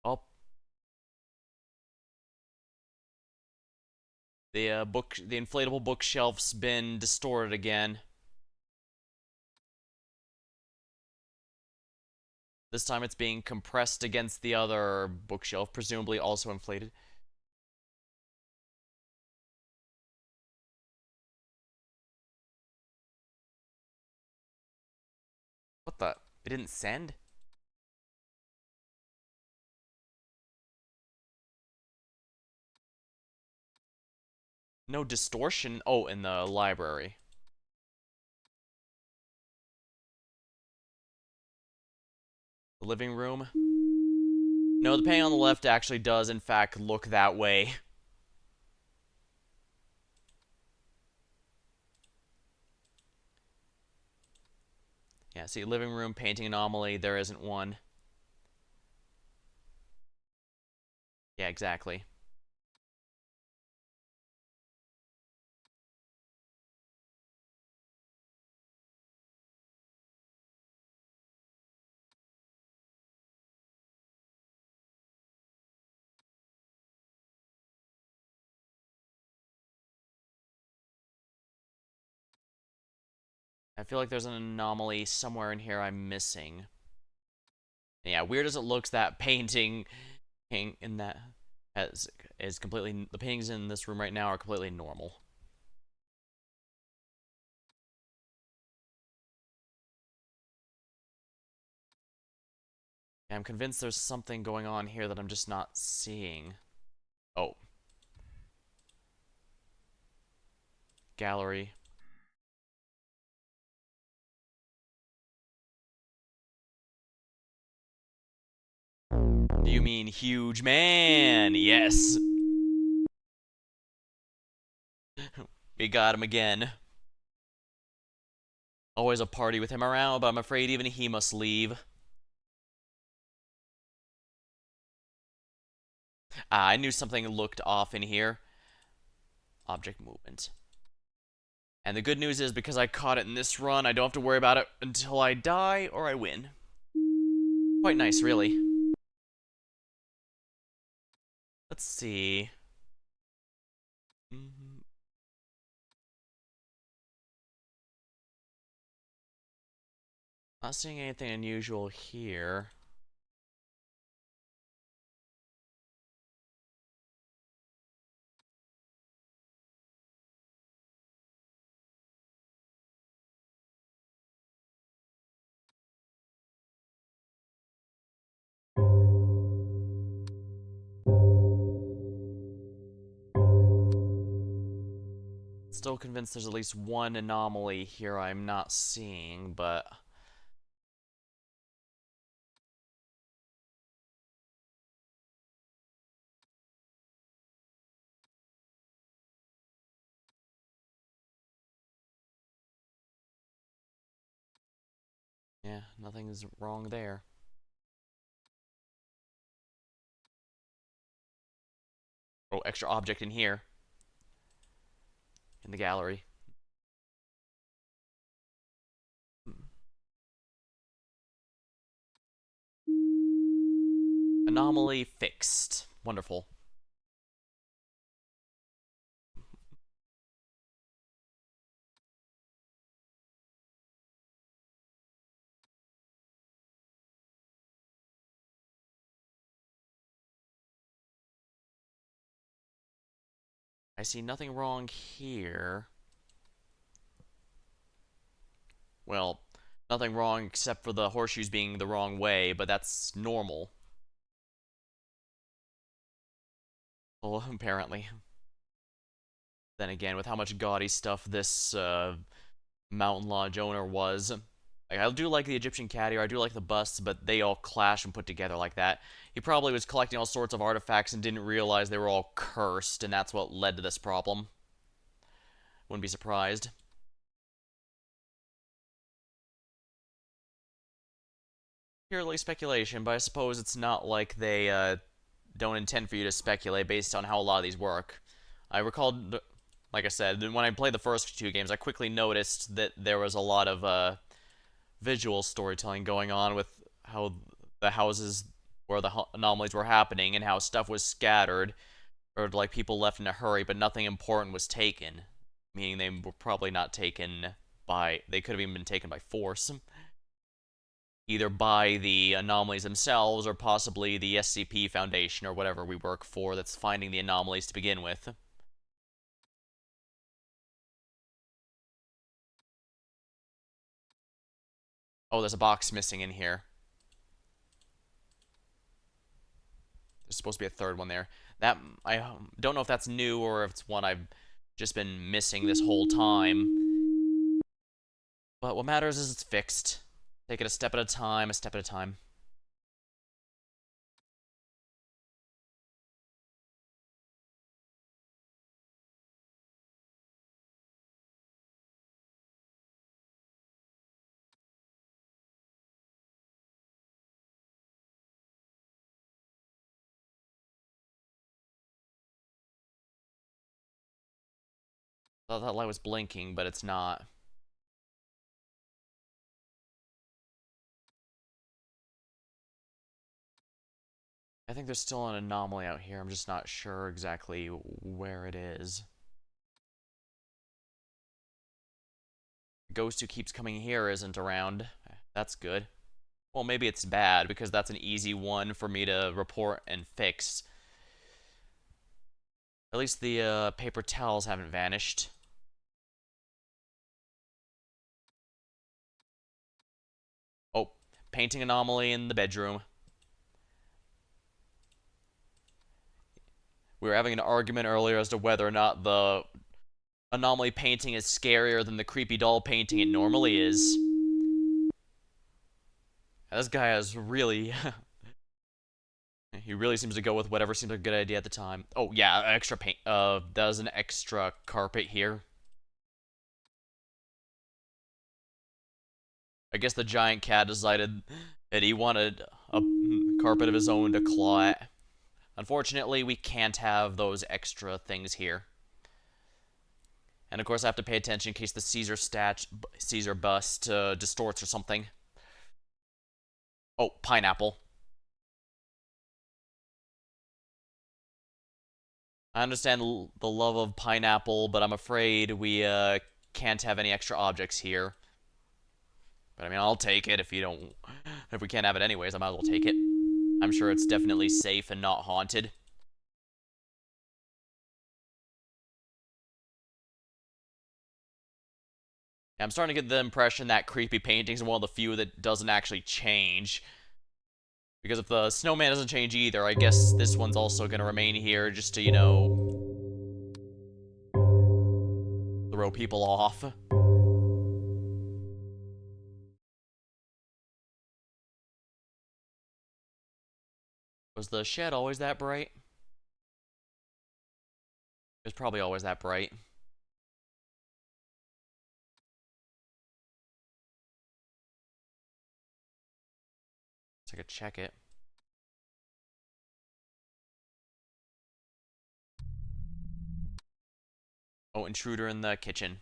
Oh. The inflatable bookshelf's been distorted again. This time it's being compressed against the other bookshelf, presumably also inflated. What the? It didn't send? No distortion? Oh, in the library. The living room? No, the painting on the left actually does, in fact, look that way. Yeah, see, living room, painting anomaly, there isn't one. Yeah, exactly. I feel like there's an anomaly somewhere in here I'm missing. Yeah, weird as it looks, that painting in that has is completely, the paintings in this room right now are completely normal. I'm convinced there's something going on here that I'm just not seeing. Oh. Gallery. Do you mean huge man? Yes. We got him again. Always a party with him around, but I'm afraid even he must leave. I knew something looked off in here. Object movement. And the good news is, because I caught it in this run, I don't have to worry about it until I die or I win. Quite nice, really. Let's see. Not seeing anything unusual here. Still convinced there's at least one anomaly here I'm not seeing, but... yeah, nothing's wrong there. Oh, extra object in here. In the gallery. Anomaly fixed. Wonderful. I see nothing wrong here. Well, nothing wrong except for the horseshoes being the wrong way, but that's normal. Well, apparently. Then again, with how much gaudy stuff this Mountain Lodge owner was. Like, I do like the Egyptian cat here, I do like the busts, but they all clash and put together like that. He probably was collecting all sorts of artifacts and didn't realize they were all cursed, and that's what led to this problem. Wouldn't be surprised. purely speculation, but I suppose it's not like they don't intend for you to speculate based on how a lot of these work. I recalled, like I said, when I played the first two games, I quickly noticed that there was a lot of visual storytelling going on with how the houses where the anomalies were happening and how stuff was scattered or like people left in a hurry, but nothing important was taken. Meaning they were probably not taken by, they could have even been taken by force. Either by the anomalies themselves or possibly the SCP Foundation or whatever we work for that's finding the anomalies to begin with. Oh, there's a box missing in here. There's supposed to be a third one there. That, I don't know if that's new or if it's one I've just been missing this whole time. But what matters is it's fixed. Take it a step at a time, a step at a time. I thought that light was blinking, but it's not. I think there's still an anomaly out here. I'm just not sure exactly where it is. The ghost who keeps coming here isn't around. That's good. Well, maybe it's bad, because that's an easy one for me to report and fix. At least the paper towels haven't vanished. Oh, painting anomaly in the bedroom. We were having an argument earlier as to whether or not the anomaly painting is scarier than the creepy doll painting it normally is. This guy is really... he really seems to go with whatever seems like a good idea at the time. Oh, yeah, extra paint. There's an extra carpet here. I guess the giant cat decided that he wanted a carpet of his own to claw at. Unfortunately, we can't have those extra things here. And of course, I have to pay attention in case the Caesar bust distorts or something. Oh, pineapple. I understand the love of pineapple, but I'm afraid we can't have any extra objects here. But I mean, I'll take it if you don't... If we can't have it anyways, I might as well take it. I'm sure it's definitely safe and not haunted. I'm starting to get the impression that creepy painting's one of the few that doesn't actually change. Because if the snowman doesn't change either, I guess this one's also gonna remain here just to, you know, throw people off. Was the shed always that bright? It was probably always that bright. So I could check it. Oh, intruder in the kitchen.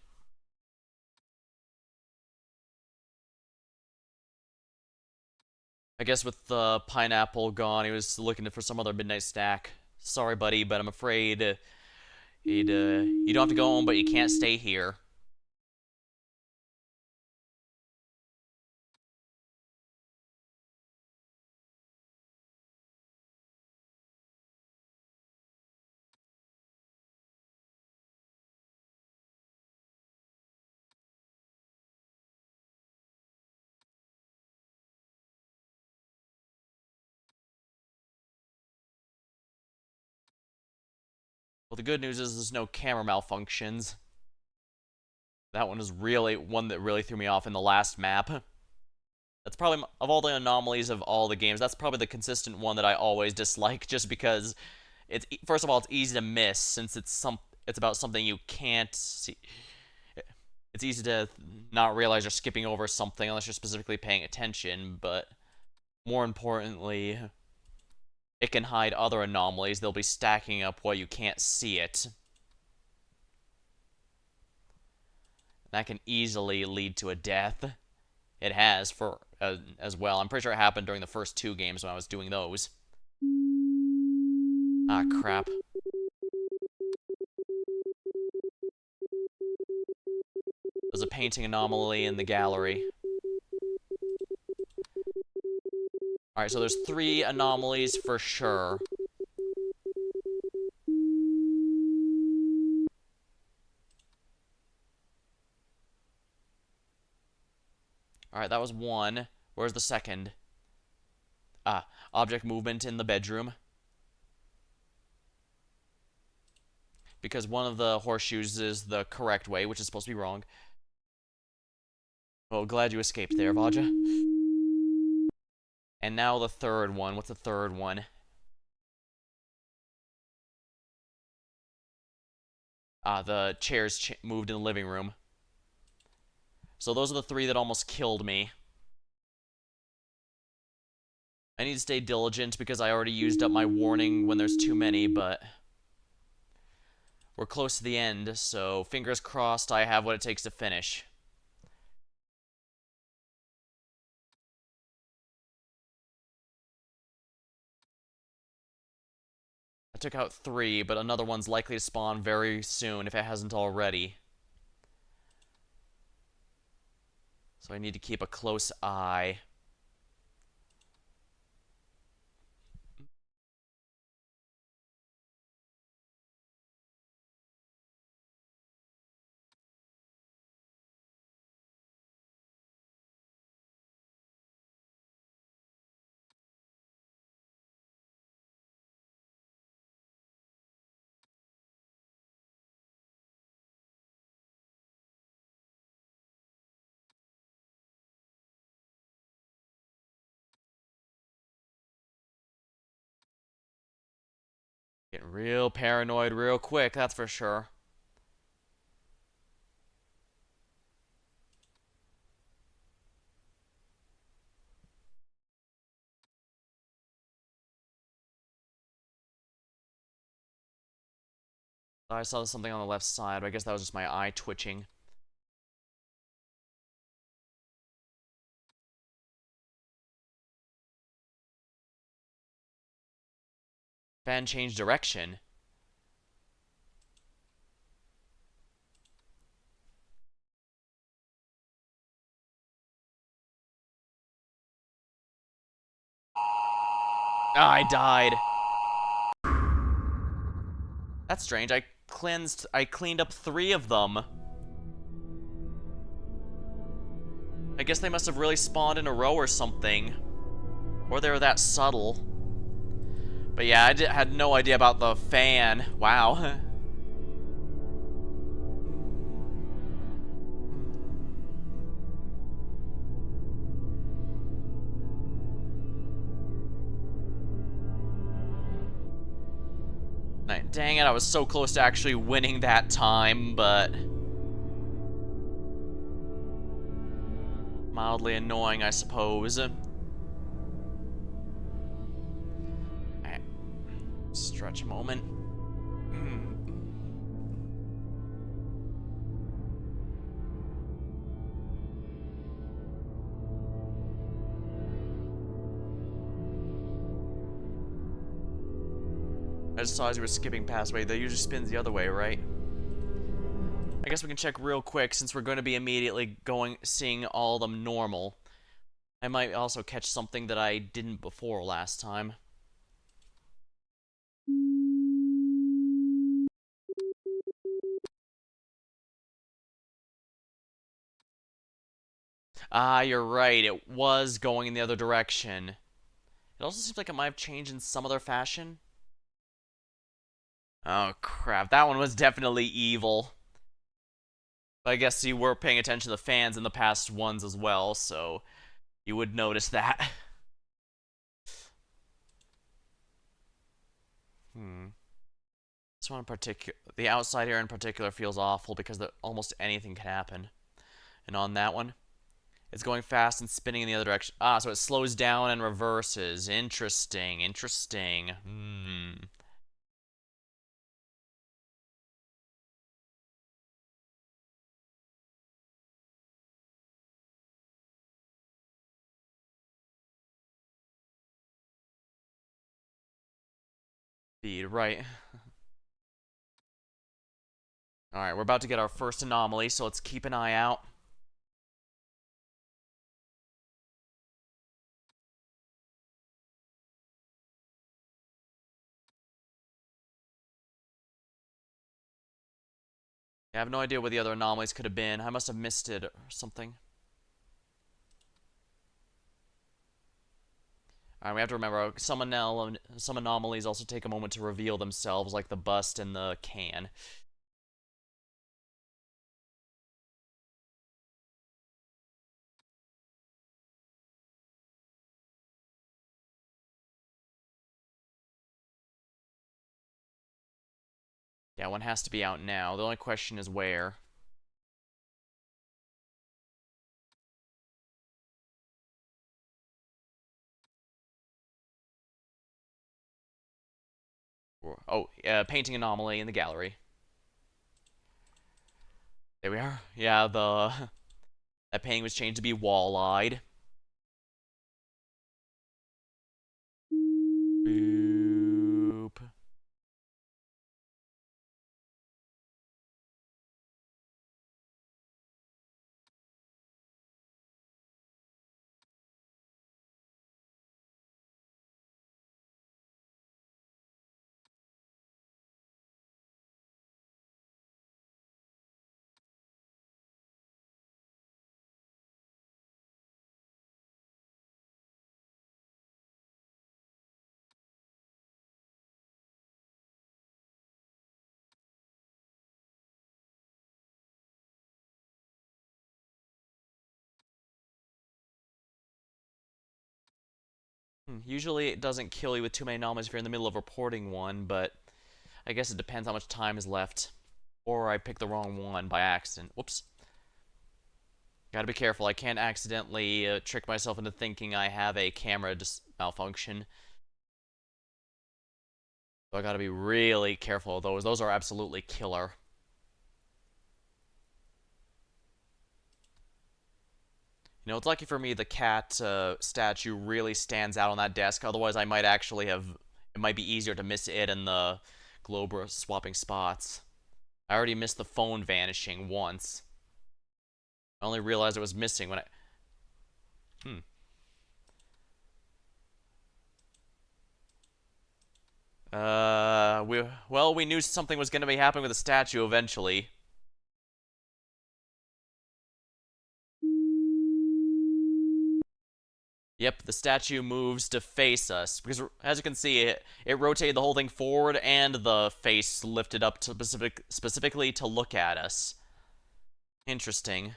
I guess with the pineapple gone, he was looking for some other midnight snack. Sorry, buddy, but I'm afraid you don't have to go home, but you can't stay here. Well, the good news is there's no camera malfunctions. That one is really one that really threw me off in the last map. That's probably, of all the anomalies of all the games, that's probably the consistent one that I always dislike, just because it's, first of all, it's easy to miss since it's about something you can't see. It's easy to not realize you're skipping over something unless you're specifically paying attention, but More importantly, it can hide other anomalies. They'll be stacking up while you can't see it. That can easily lead to a death. It has for as well. I'm pretty sure it happened during the first 2 games when I was doing those. Ah, crap. There's a painting anomaly in the gallery. Alright, so there's 3 anomalies for sure. Alright, that was 1. Where's the second? Ah, object movement in the bedroom. Because one of the horseshoes is the correct way, which is supposed to be wrong. Well, glad you escaped there, Vaja. And now the third one. What's the third one? Ah, the chairs moved in the living room. So those are the 3 that almost killed me. I need to stay diligent because I already used up my warning when there's too many, but we're close to the end, so fingers crossed I have what it takes to finish. I took out 3, but another one's likely to spawn very soon if it hasn't already. So I need to keep a close eye. Getting real paranoid real quick, that's for sure. I saw something on the left side, but I guess that was just my eye twitching. Fan changed direction. Ah, I died. That's strange. I cleaned up 3 of them. I guess they must have really spawned in a row or something. Or they were that subtle. But yeah, I had no idea about the fan. Wow. Dang it, I was so close to actually winning that time, but mildly annoying, I suppose. Stretch a moment. I just saw as you were skipping past way. They usually spins the other way, right? I guess we can check real quick since we're going to be immediately seeing all of them normal. I might also catch something that I didn't before last time. Ah, you're right. It was going in the other direction. It also seems like it might have changed in some other fashion. Oh, crap. That one was definitely evil. I guess you were paying attention to the fans in the past ones as well, so you would notice that. This one in particular, the outside here in particular feels awful because almost anything can happen. And on that one, It's going fast and spinning in the other direction. Ah, so it slows down and reverses. Interesting, interesting. Speed, right. Alright, we're about to get our first anomaly, so let's keep an eye out. I have no idea what the other anomalies could have been. I must have missed it or something. Alright, we have to remember, some anomalies also take a moment to reveal themselves, like the bust and the can. Yeah, one has to be out now. The only question is where. Oh, painting anomaly in the gallery. There we are. Yeah, that painting was changed to be wall-eyed. Boop. Usually it doesn't kill you with too many anomalies if you're in the middle of reporting one, but I guess it depends how much time is left. Or I picked the wrong one by accident. Whoops. Gotta be careful. I can't accidentally trick myself into thinking I have a camera malfunction. So I gotta be really careful of those. Those are absolutely killer. You know, it's lucky for me the cat statue really stands out on that desk. Otherwise, I might actually have... It might be easier to miss it and the globe swapping spots. I already missed the phone vanishing once. I only realized it was missing when I... Hmm. We knew something was going to be happening with the statue eventually. Yep, the statue moves to face us because, as you can see, it rotated the whole thing forward, and the face lifted up to specifically to look at us. Interesting.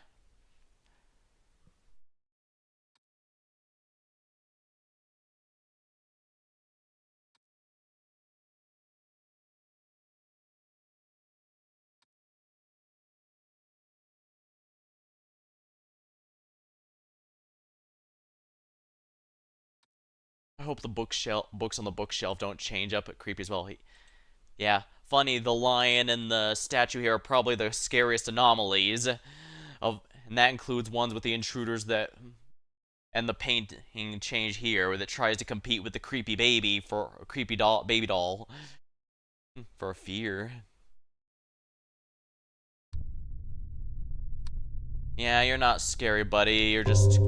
I hope the books on the bookshelf don't change up creepy as well. Yeah, funny. The lion and the statue here are probably the scariest anomalies, and that includes ones with the intruders that and the painting change here, where it tries to compete with the creepy baby for a creepy baby doll for fear. Yeah, you're not scary, buddy. You're just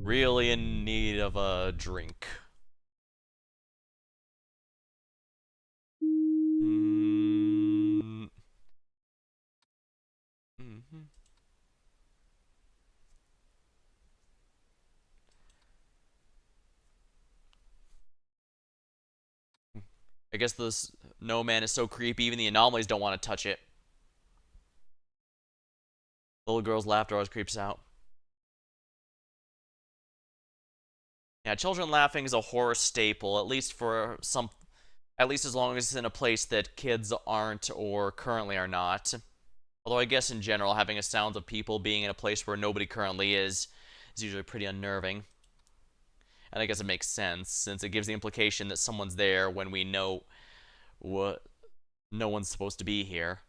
really in need of a drink. Mm. Mm-hmm. I guess this no man is so creepy, even the anomalies don't want to touch it. The little girl's laughter always creeps out. Yeah, children laughing is a horror staple, at least for at least as long as it's in a place that kids aren't or currently are not. Although I guess in general, having a sound of people being in a place where nobody currently is usually pretty unnerving. And I guess it makes sense, since it gives the implication that someone's there when we know what no one's supposed to be here.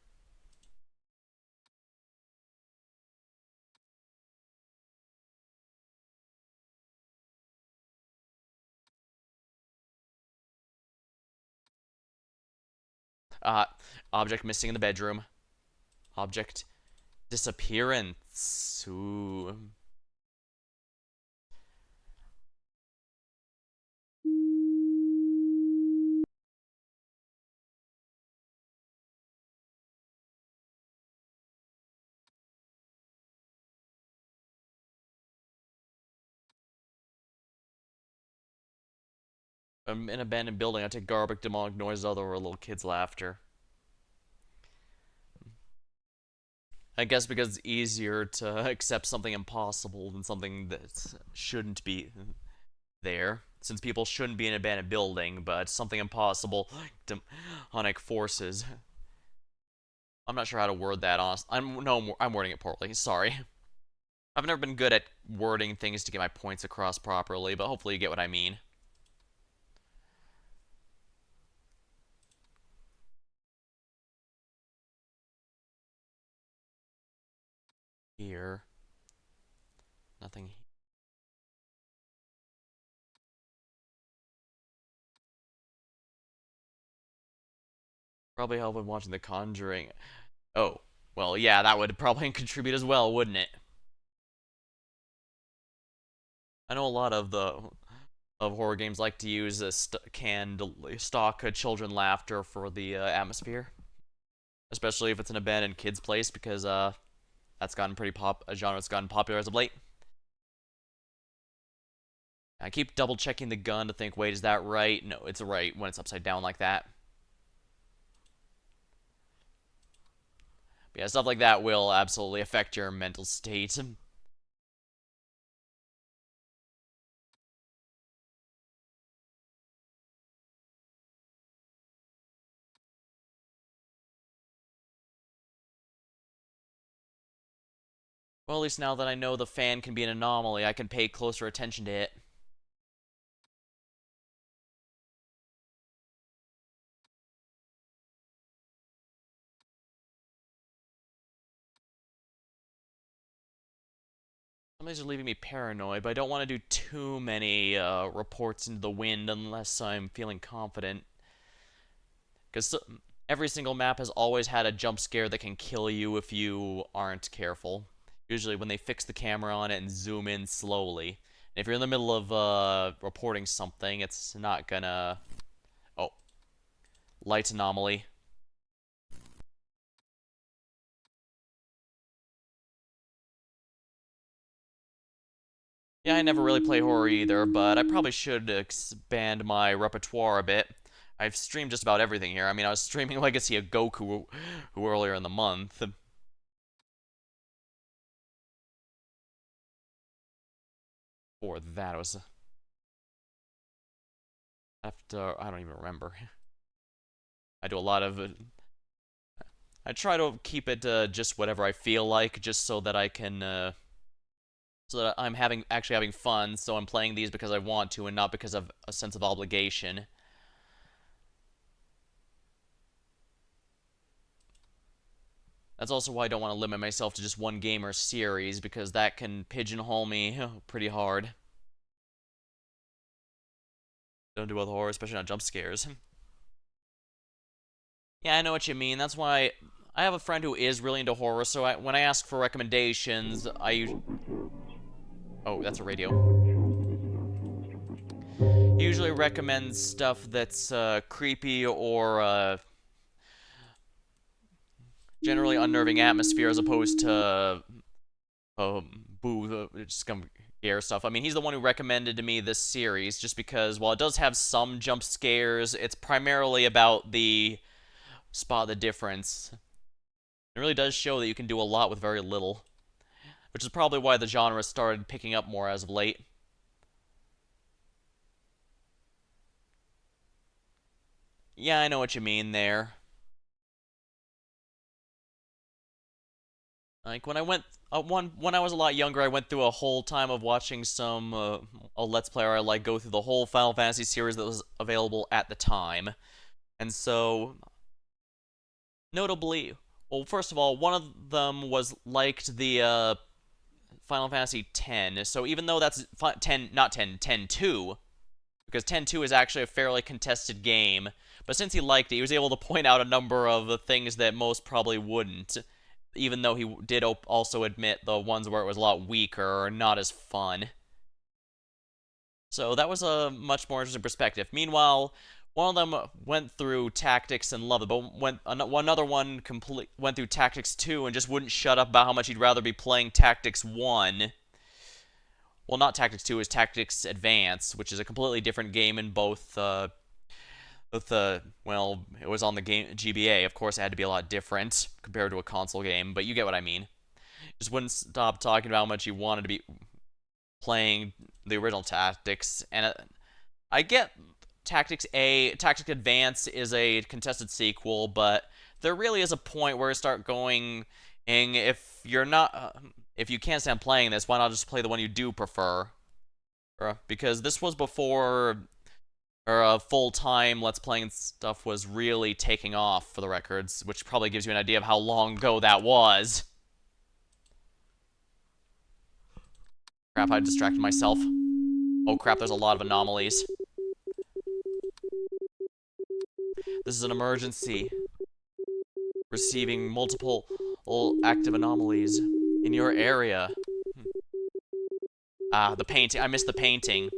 Uh, Object missing in the bedroom. Object disappearance. Ooh. In an abandoned building, I take garbage, demonic noises, other little kids' laughter. I guess because it's easier to accept something impossible than something that shouldn't be there. Since people shouldn't be in an abandoned building, but something impossible, demonic forces. I'm not sure how to word that. Honest, I'm wording it poorly. Sorry. I've never been good at wording things to get my points across properly, but hopefully you get what I mean. Here, nothing. Probably help with watching The Conjuring. Oh, well, yeah, that would probably contribute as well, wouldn't it? I know a lot of the of horror games like to use a canned stock children laughter for the atmosphere, especially if it's an abandoned kids place, because that's gotten pretty a genre that's gotten popular as of late. I keep double checking the gun to think, wait, is that right? No, it's right when it's upside down like that. But yeah, stuff like that will absolutely affect your mental state. Well, at least now that I know the fan can be an anomaly, I can pay closer attention to it. Some things are leaving me paranoid, but I don't want to do too many reports into the wind unless I'm feeling confident. Because every single map has always had a jump scare that can kill you if you aren't careful. Usually when they fix the camera on it and zoom in slowly. And if you're in the middle of reporting something, it's not gonna... Oh, light anomaly. Yeah, I never really play horror either, but I probably should expand my repertoire a bit. I've streamed just about everything here. I mean, I was streaming Legacy of Goku who earlier in the month. Or that was after I don't even remember. I do a lot of I try to keep it just whatever I feel like, just so that I can so that I'm actually having fun. So I'm playing these because I want to, and not because of a sense of obligation. That's also why I don't want to limit myself to just one game or series, because that can pigeonhole me pretty hard. Don't do other horror, especially not jump scares. Yeah, I know what you mean. That's why I have a friend who is really into horror, so when I ask for recommendations, Oh, that's a radio. He usually recommends stuff that's creepy or generally unnerving atmosphere as opposed to just some scare stuff. I mean, he's the one who recommended to me this series just because while it does have some jump scares, it's primarily about the spot the difference. It really does show that you can do a lot with very little, which is probably why the genre started picking up more as of late. Yeah, I know what you mean there. Like when I went when I was a lot younger, I went through a whole time of watching some a Let's Player I like go through the whole Final Fantasy series that was available at the time. And so, notably, well, first of all, one of them was liked the Final Fantasy X. So even though that's 10, not 10, 10-2, because 10-2 is actually a fairly contested game, but since he liked it, he was able to point out a number of the things that most probably wouldn't, even though he did also admit the ones where it was a lot weaker or not as fun. So that was a much more interesting perspective. Meanwhile, one of them went through Tactics and loved it, but one other one went through Tactics 2 and just wouldn't shut up about how much he'd rather be playing Tactics 1. Well, not Tactics 2, is Tactics Advance, which is a completely different game in both well, it was on the game GBA. Of course, it had to be a lot different compared to a console game, but you get what I mean. Just wouldn't stop talking about how much he wanted to be playing the original Tactics, and I get Tactics Advance is a contested sequel, but there really is a point where you start going, if you're not, if you can't stand playing this, why not just play the one you do prefer? Because this was before full-time Let's Playing stuff was really taking off, for the records, which probably gives you an idea of how long ago that was. Crap, I distracted myself. Oh crap, there's a lot of anomalies. This is an emergency. Receiving multiple active anomalies in your area. Ah, the painting. I missed the painting.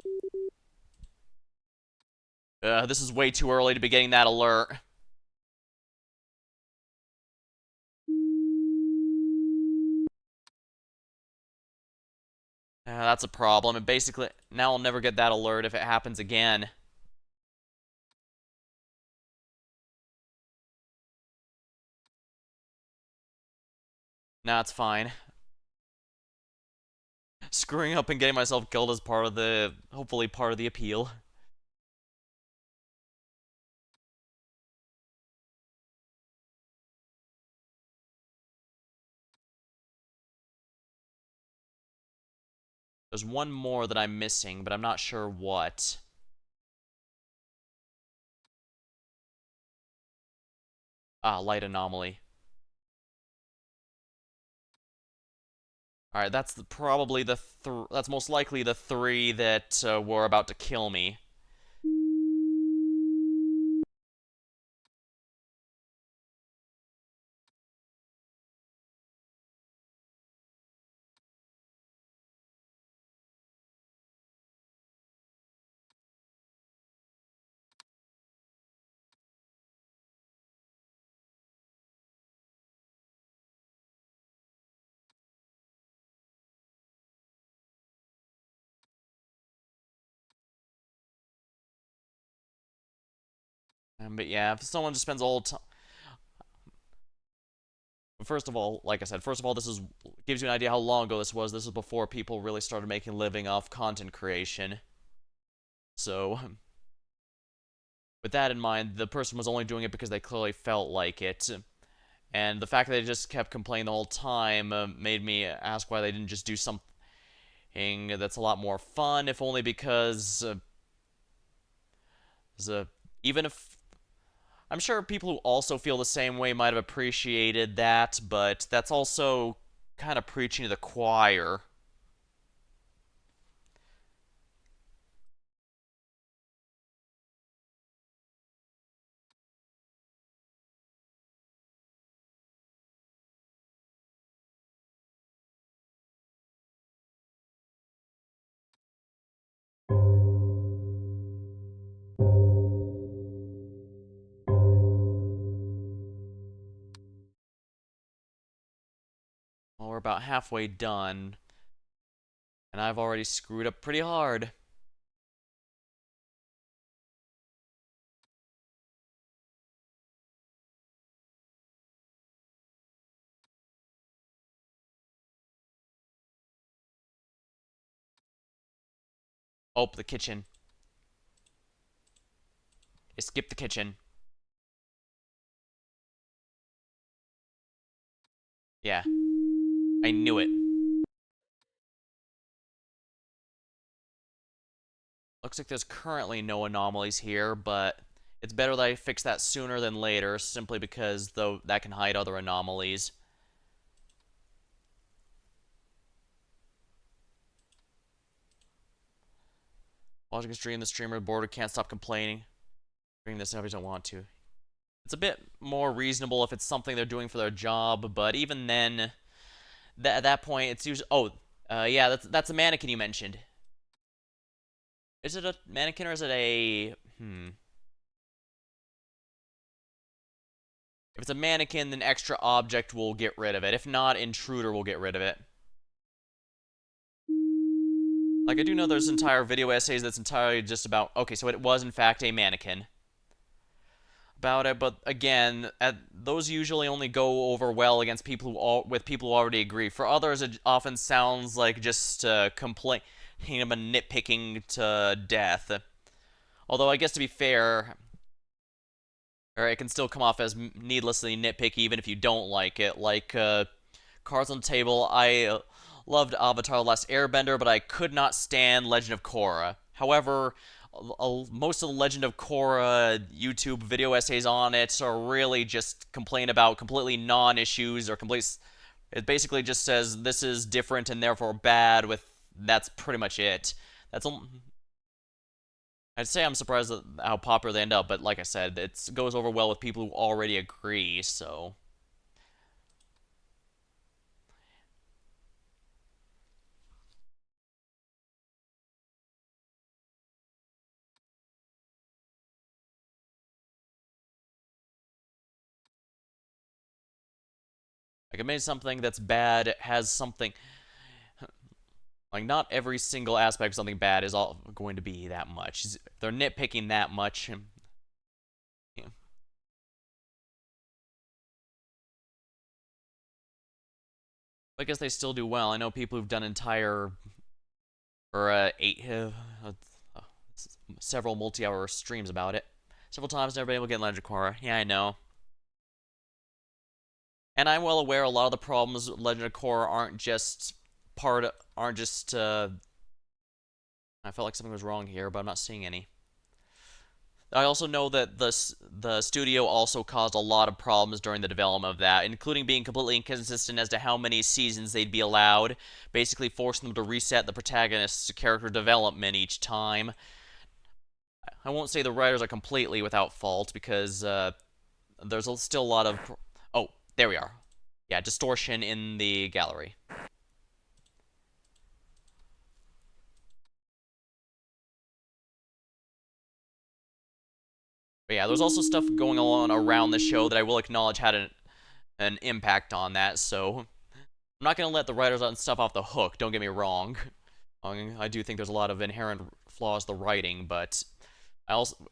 This is way too early to be getting that alert. That's a problem. And basically, now I'll never get that alert if it happens again. Nah, it's fine. Screwing up and getting myself killed is part of the, hopefully part of the appeal. There's one more that I'm missing, but I'm not sure what. Ah, light anomaly. Alright, that's probably that's most likely the three that were about to kill me. But yeah, if someone just spends all time... First of all, like I said, first of all, this gives you an idea how long ago this was. This was before people really started making a living off content creation. So, with that in mind, the person was only doing it because they clearly felt like it. And the fact that they just kept complaining the whole time made me ask why they didn't just do something that's a lot more fun, if only because even if I'm sure people who also feel the same way might have appreciated that, but that's also kind of preaching to the choir. Well, we're about halfway done, and I've already screwed up pretty hard. Oh, the kitchen. Skip the kitchen. Yeah. I knew it. Looks like there's currently no anomalies here, but it's better that I fix that sooner than later, simply because though that can hide other anomalies. Watching a stream, the streamer bored can't stop complaining. Bring this up, he don't want to. It's a bit more reasonable if it's something they're doing for their job, but even then, at that point, it's usually. Oh, yeah, that's a mannequin you mentioned. Is it a mannequin or is it a? If it's a mannequin, then extra object will get rid of it. If not, intruder will get rid of it. Like, I do know there's entire video essays that's entirely just about, okay, so it was in fact a mannequin. About it, but again, those usually only go over well against people with people who already agree. For others, it often sounds like just complaint, nitpicking to death. Although I guess to be fair, or it can still come off as needlessly nitpicky even if you don't like it. Like cards on the table, I loved Avatar: The Last Airbender, but I could not stand Legend of Korra. However, most of the Legend of Korra YouTube video essays on it are really just complain about completely non-issues or complete. It basically just says this is different and therefore bad. With that's pretty much it. That's I'd say I'm surprised at how popular they end up, but like I said, it goes over well with people who already agree. So. Like, it made something that's bad has something. Like, not every single aspect of something bad is all going to be that much. They're nitpicking that much. Yeah. I guess they still do well. I know people who've done entire or several multi-hour streams about it. Several times, never been able to get Legend of Korra. Yeah, I know. And I'm well aware a lot of the problems with Legend of Korra aren't just. I felt like something was wrong here, but I'm not seeing any. I also know that the studio also caused a lot of problems during the development of that, including being completely inconsistent as to how many seasons they'd be allowed, basically forcing them to reset the protagonist's character development each time. I won't say the writers are completely without fault, because there's still a lot of... Oh, there we are. Yeah, distortion in the gallery. But yeah, there's also stuff going on around the show that I will acknowledge had an impact on that, so I'm not going to let the writers on stuff off the hook, don't get me wrong. I do think there's a lot of inherent flaws to the writing, but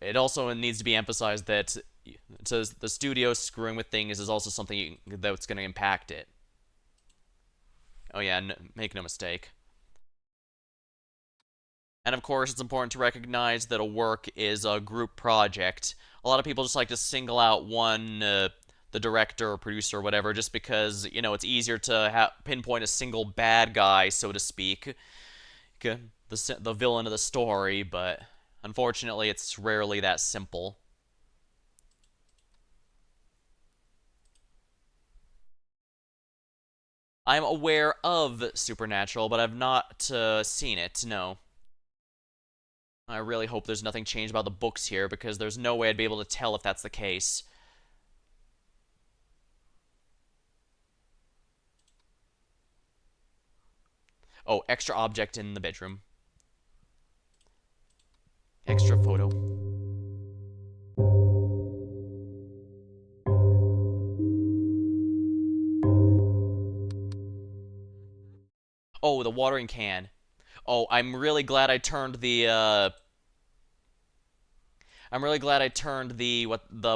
it also needs to be emphasized that the studio screwing with things is also something that's going to impact it. Oh yeah, make no mistake. And of course, it's important to recognize that a work is a group project. A lot of people just like to single out one, the director or producer or whatever, just because, it's easier to pinpoint a single bad guy, so to speak, the villain of the story, but unfortunately, it's rarely that simple. I'm aware of Supernatural, but I've not seen it, no. I really hope there's nothing changed about the books here, because there's no way I'd be able to tell if that's the case. Oh, extra object in the bedroom. Extra photo. Oh, the watering can. Oh, I'm really glad I turned the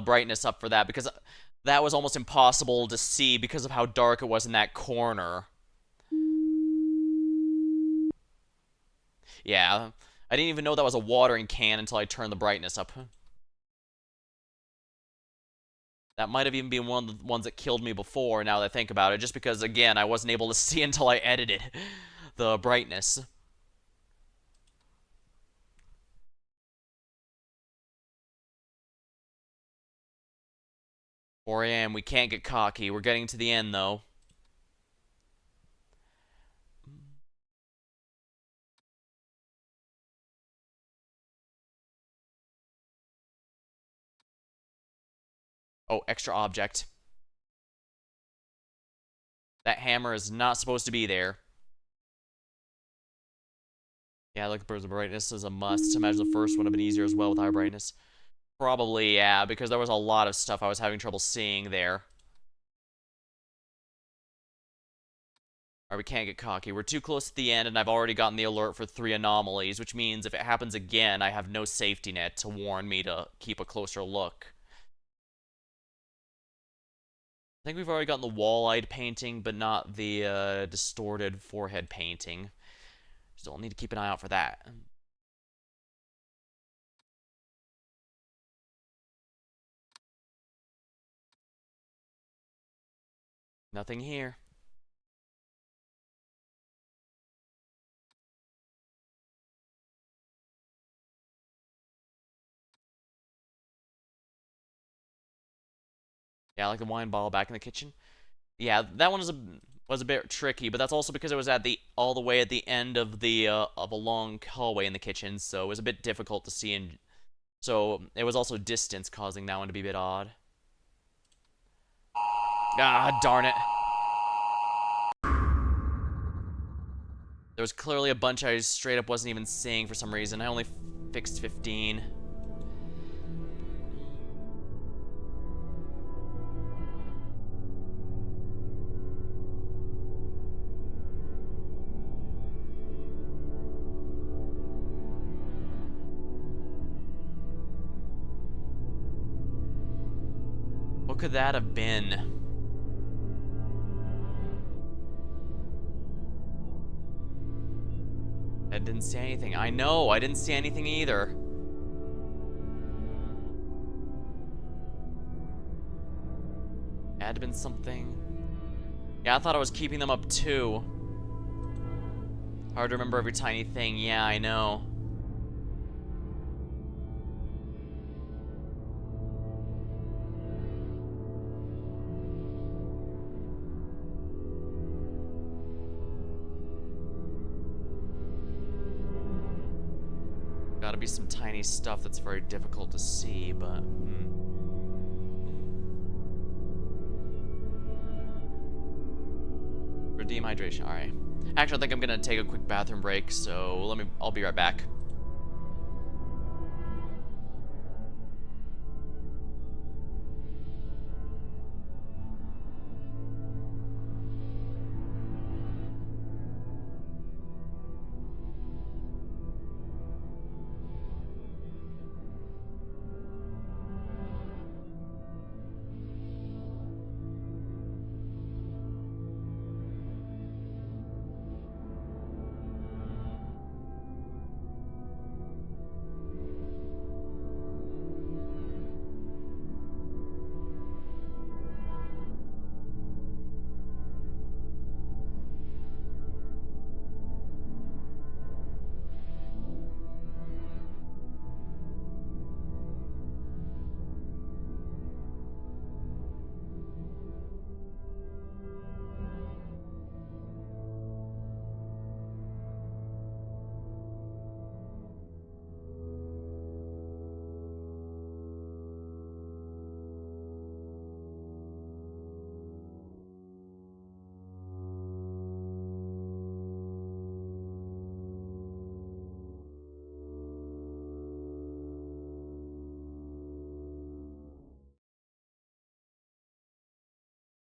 brightness up for that, because that was almost impossible to see because of how dark it was in that corner. Yeah, I didn't even know that was a watering can until I turned the brightness up. That might have even been one of the ones that killed me before, now that I think about it, just because, again, I wasn't able to see until I edited the brightness. 4 a.m., we can't get cocky. We're getting to the end, though. Oh, extra object. That hammer is not supposed to be there. Yeah, like the Birds of Brightness is a must. Imagine the first one would have been easier as well with high brightness. Probably, yeah, because there was a lot of stuff I was having trouble seeing there. Alright, we can't get cocky. We're too close to the end, and I've already gotten the alert for 3 anomalies, which means if it happens again, I have no safety net to warn me to keep a closer look. I think we've already gotten the wall-eyed painting, but not the distorted forehead painting. Still need to keep an eye out for that. Nothing here. Yeah, like the wine bottle back in the kitchen. Yeah, that one was a bit tricky, but that's also because it was at the all the way at the end of the of a long hallway in the kitchen, so it was a bit difficult to see, and so it was also distance causing that one to be a bit odd. Ah, darn it. There was clearly a bunch I straight up wasn't even seeing for some reason. I only fixed 15. What could that have been? I didn't see anything. I know, I didn't see anything either. It had to been something. Yeah, I thought I was keeping them up too. Hard to remember every tiny thing. Yeah, I know. Gotta be some tiny stuff that's very difficult to see, but... Redeem hydration, alright. Actually, I think I'm gonna take a quick bathroom break, so I'll be right back.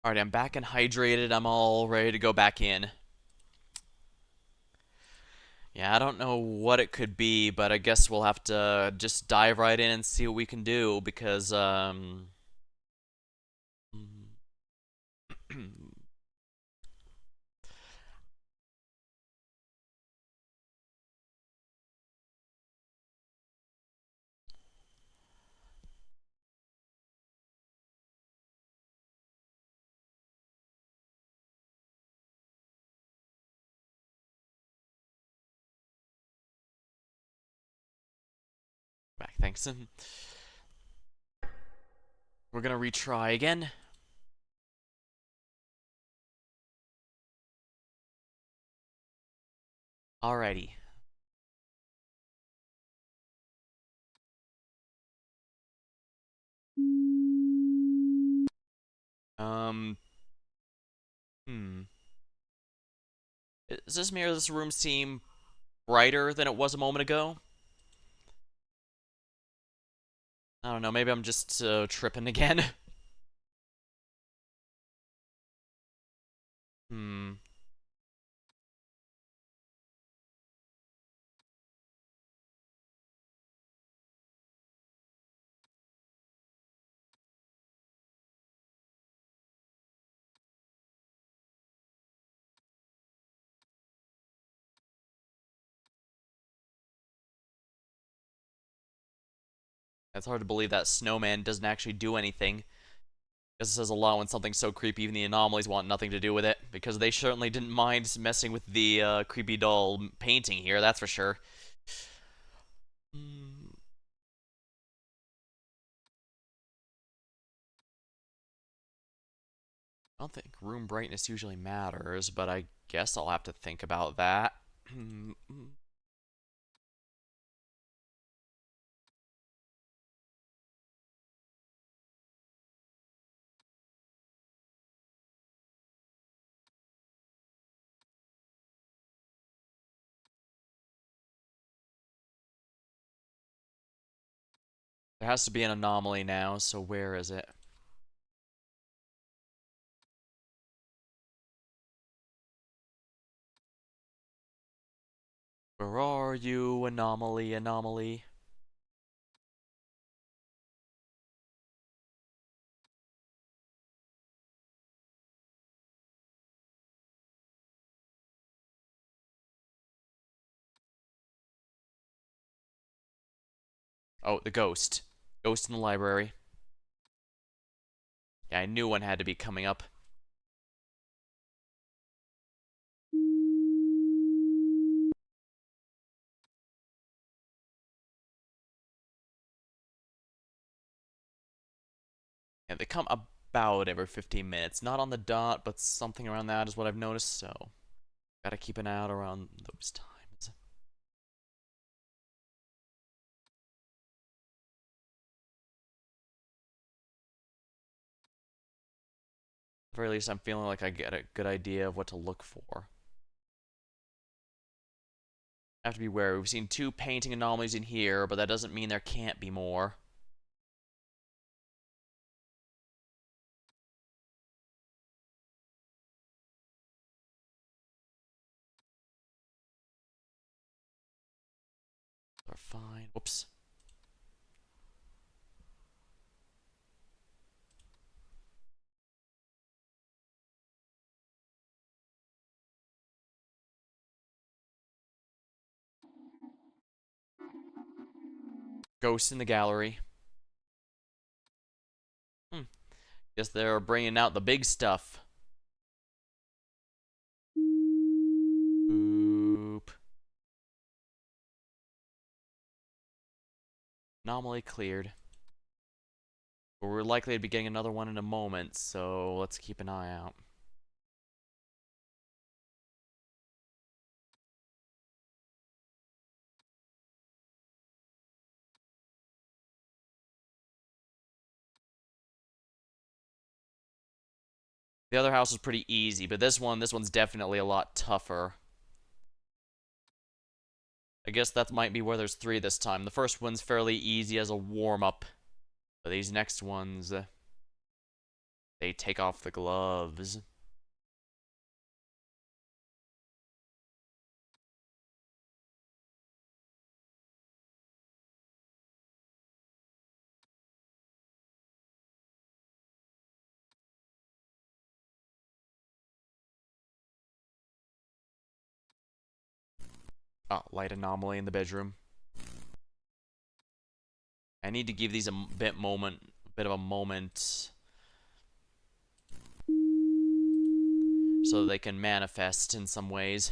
Alright, I'm back and hydrated. I'm all ready to go back in. Yeah, I don't know what it could be, but I guess we'll have to just dive right in and see what we can do, because, Back, thanks. We're gonna retry again. Alrighty. Um, hmm. Does this mirror this room seem brighter than it was a moment ago? I don't know, maybe I'm just tripping again. Hmm. It's hard to believe that snowman doesn't actually do anything. This says a lot when something's so creepy, even the anomalies want nothing to do with it, because they certainly didn't mind messing with the creepy doll painting here, that's for sure. Hmm. I don't think room brightness usually matters, but I guess I'll have to think about that. There has to be an anomaly now, so where is it? Where are you, anomaly, anomaly? Oh, the ghost. Ghost in the library. Yeah, I knew one had to be coming up. Yeah, they come about every 15 minutes. Not on the dot, but something around that is what I've noticed, so gotta keep an eye out around those times. At the very least, I'm feeling like I get a good idea of what to look for. I have to be wary. We've seen 2 painting anomalies in here, but that doesn't mean there can't be more. Are fine. Whoops. Ghosts in the gallery. Guess they're bringing out the big stuff. Oop. Anomaly cleared. But we're likely to be getting another one in a moment, so let's keep an eye out. The other house was pretty easy, but this one's definitely a lot tougher. I guess that might be where there's 3 this time. The first one's fairly easy as a warm-up. But these next ones, they take off the gloves. Oh, light anomaly in the bedroom. I need to give these a bit of a moment, so they can manifest in some ways.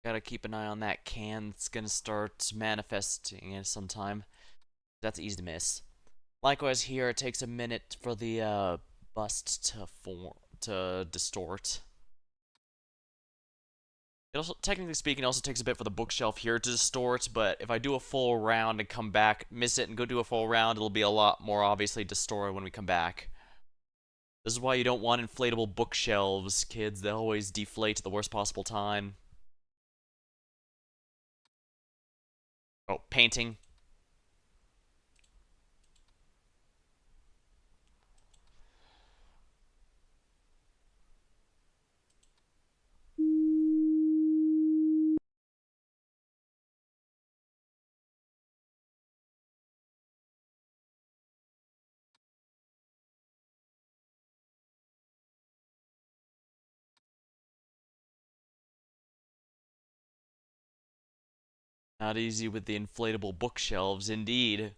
Gotta keep an eye on that can. It's gonna start manifesting in some time. That's easy to miss. Likewise here, it takes a minute for the bust to distort. It also, technically speaking, also takes a bit for the bookshelf here to distort, but if I do a full round and come back, miss it and go do a full round, it'll be a lot more obviously distorted when we come back. This is why you don't want inflatable bookshelves, kids. They always deflate at the worst possible time. Oh, painting. Not easy with the inflatable bookshelves, indeed.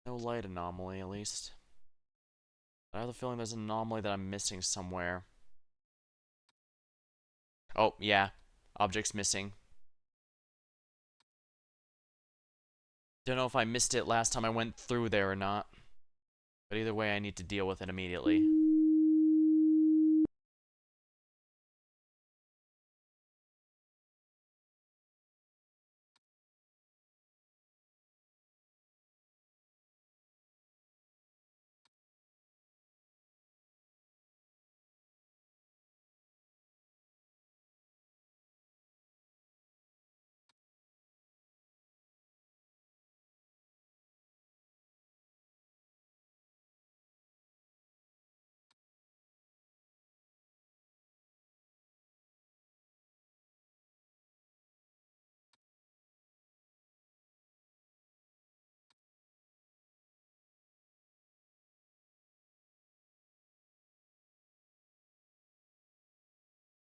No light anomaly, at least. I have the feeling there's an anomaly that I'm missing somewhere. Oh, yeah. Object's missing. Don't know if I missed it last time I went through there or not. But either way, I need to deal with it immediately.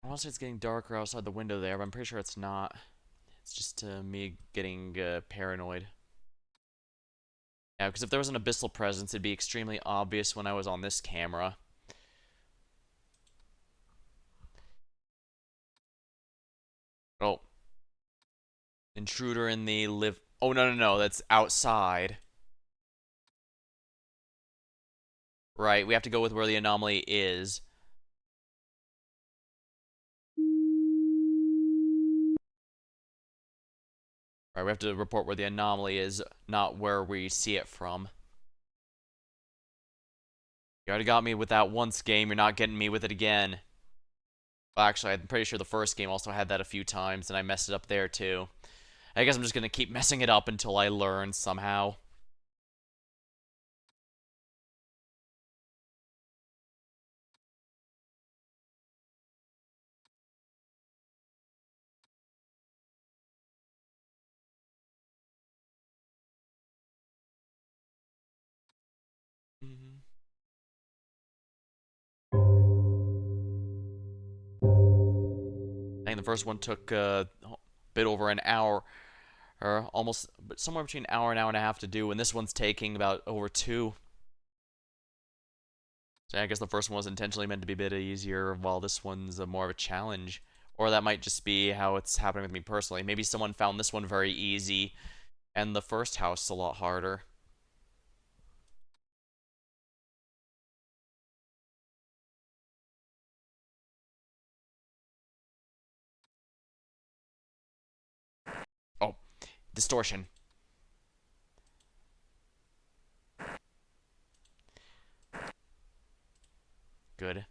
Honestly, it's getting darker outside the window there, but I'm pretty sure it's not. It's just me getting paranoid. Yeah, because if there was an abyssal presence, it'd be extremely obvious when I was on this camera. Oh. Intruder in the live. Oh, no, no, no. That's outside. Right, we have to go with where the anomaly is. Right, we have to report where the anomaly is, not where we see it from. You already got me with that once game, you're not getting me with it again. Well, actually, I'm pretty sure the first game also had that a few times, and I messed it up there too. I guess I'm just gonna keep messing it up until I learn somehow. I think the first one took a bit over an hour, or almost, but somewhere between an hour and a half to do, and this one's taking about over 2. So I guess the first one was intentionally meant to be a bit easier, while this one's more of a challenge. Or that might just be how it's happening with me personally. Maybe someone found this one very easy, and the first house a lot harder. distortion. Good.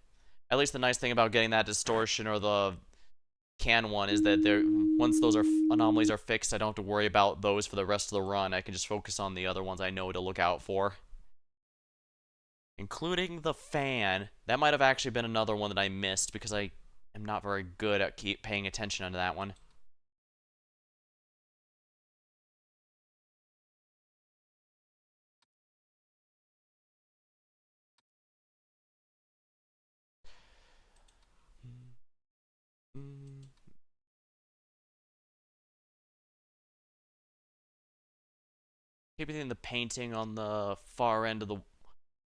At least the nice thing about getting that distortion or the can one is that once those anomalies are fixed, I don't have to worry about those for the rest of the run. I can just focus on the other ones I know to look out for. Including the fan. That might have actually been another one that I missed because I am not very good at keep paying attention to that one. Keeping the painting on the far end of the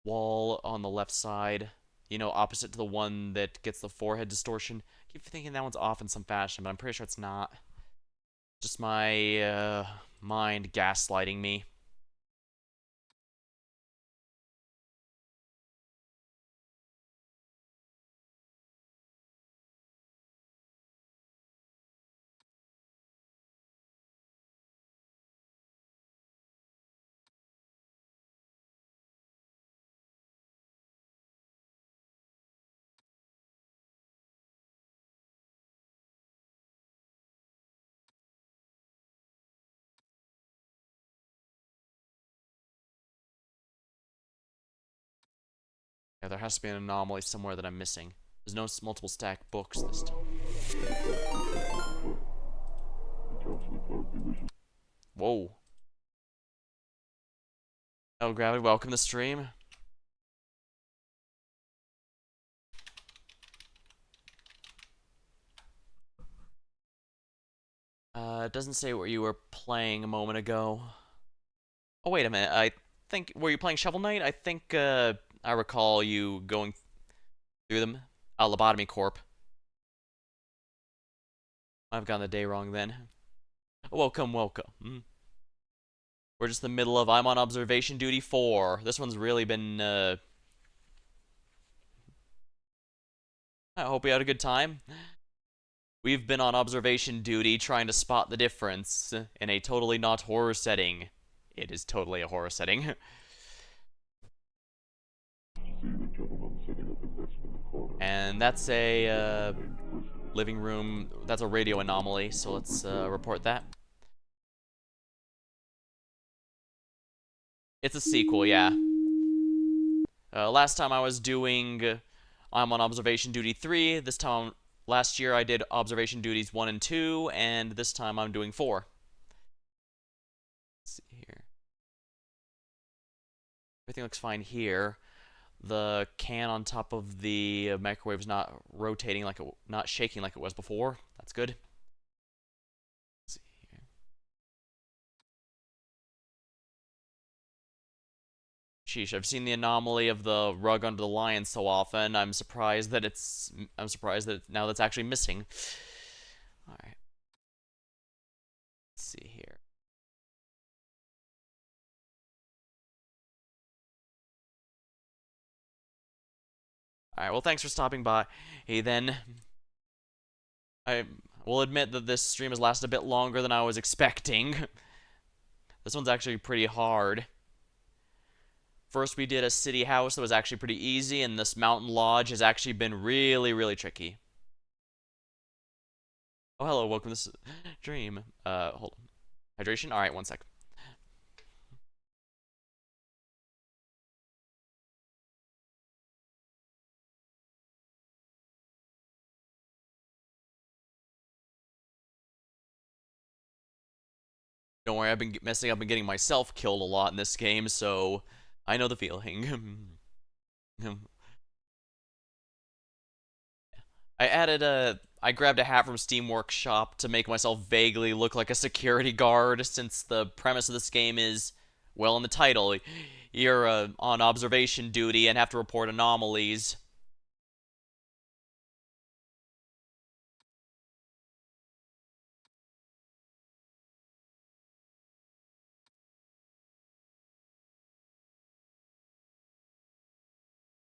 wall on the left side, you know, opposite to the one that gets the forehead distortion. I keep thinking that one's off in some fashion, but I'm pretty sure it's not. Just my mind gaslighting me. Yeah, there has to be an anomaly somewhere that I'm missing. There's no multiple stack books this time. Whoa. Oh, Gravity, welcome to the stream. It doesn't say what you were playing a moment ago. Oh, wait a minute. I think, were you playing Shovel Knight? I think, I recall you going through them. Lobotomy Corp. I've gotten the day wrong then. Welcome, welcome. We're just in the middle of I'm on observation duty 4. This one's really been, I hope you had a good time. We've been on observation duty trying to spot the difference in a totally not horror setting. It is totally a horror setting. And that's a living room. That's a radio anomaly, so let's report that. It's a sequel, yeah. Last time I was doing I'm on observation duty 3. This time, last year I did observation duties 1 and 2, and this time I'm doing 4. Let's see here. Everything looks fine here. The can on top of the microwave is not rotating like it, not shaking like it was before. That's good. Let's see here. Sheesh, I've seen the anomaly of the rug under the lion so often. I'm surprised that now that's actually missing. All right. Let's see here. All right. Well, thanks for stopping by. Hey, then. I will admit that this stream has lasted a bit longer than I was expecting. This one's actually pretty hard. First, we did a city house that was actually pretty easy, and this mountain lodge has actually been really, really tricky. Oh, hello, welcome to this stream. Hold on. Hydration? Alright, one sec. Don't worry, I've been messing up and getting myself killed a lot in this game, so I know the feeling. I grabbed a hat from Steam Workshop to make myself vaguely look like a security guard, since the premise of this game is, well, in the title, you're on observation duty and have to report anomalies.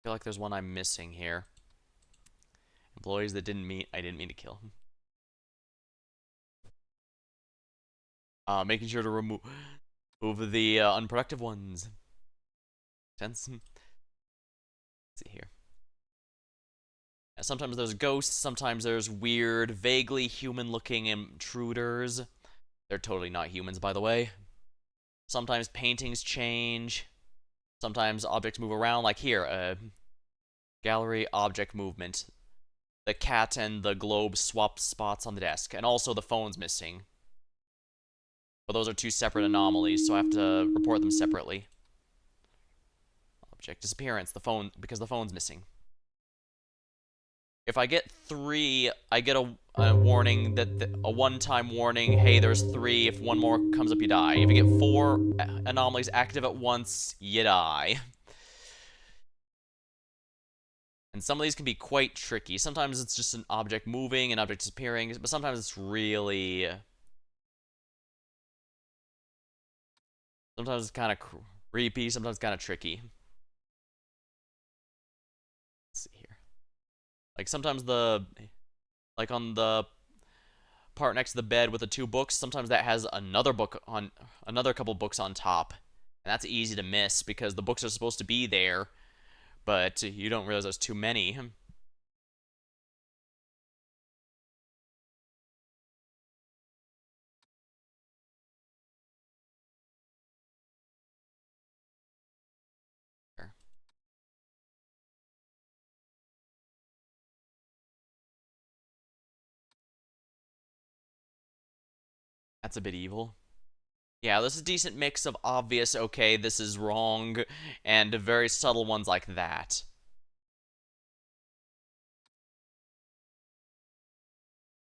I feel like there's one I'm missing here. Employees that I didn't mean to kill. Making sure to remove the unproductive ones. Sense. Let's see here. Sometimes there's ghosts, sometimes there's weird, vaguely human-looking intruders. They're totally not humans, by the way. Sometimes paintings change. Sometimes objects move around, like here, gallery object movement. The cat and the globe swap spots on the desk, and also the phone's missing. But those are two separate anomalies, so I have to report them separately. Object disappearance, because the phone's missing. If I get 3, I get a warning a one-time warning. Hey, there's 3. If one more comes up, you die. If you get 4 anomalies active at once, you die. And some of these can be quite tricky. Sometimes it's just an object moving, an object disappearing, but sometimes it's really... Sometimes it's kind of creepy, sometimes kind of tricky. Let's see here. Like sometimes like on the part next to the bed with the 2 books, sometimes that has another couple books on top. And that's easy to miss because the books are supposed to be there, but you don't realize there's too many. That's a bit evil. Yeah, this is a decent mix of obvious, okay, this is wrong, and very subtle ones like that.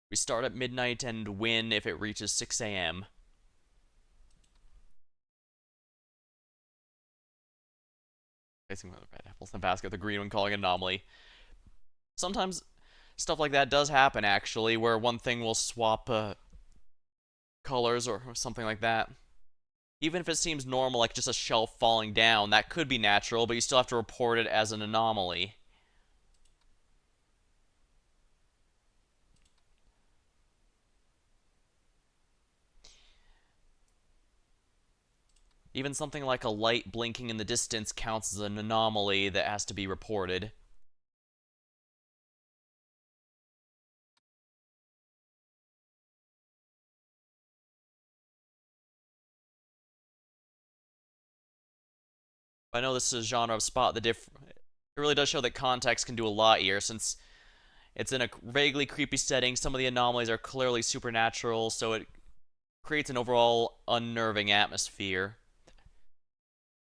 We start at midnight and win if it reaches 6 a.m. Facing the red apples in the basket, the green one calling an anomaly. Sometimes stuff like that does happen, actually, where one thing will swap colors or something like that. Even if it seems normal, like just a shelf falling down, that could be natural, but you still have to report it as an anomaly. Even something like a light blinking in the distance counts as an anomaly that has to be reported. I know this is a genre of spot it really does show that context can do a lot here, since it's in a vaguely creepy setting. Some of the anomalies are clearly supernatural, so it creates an overall unnerving atmosphere.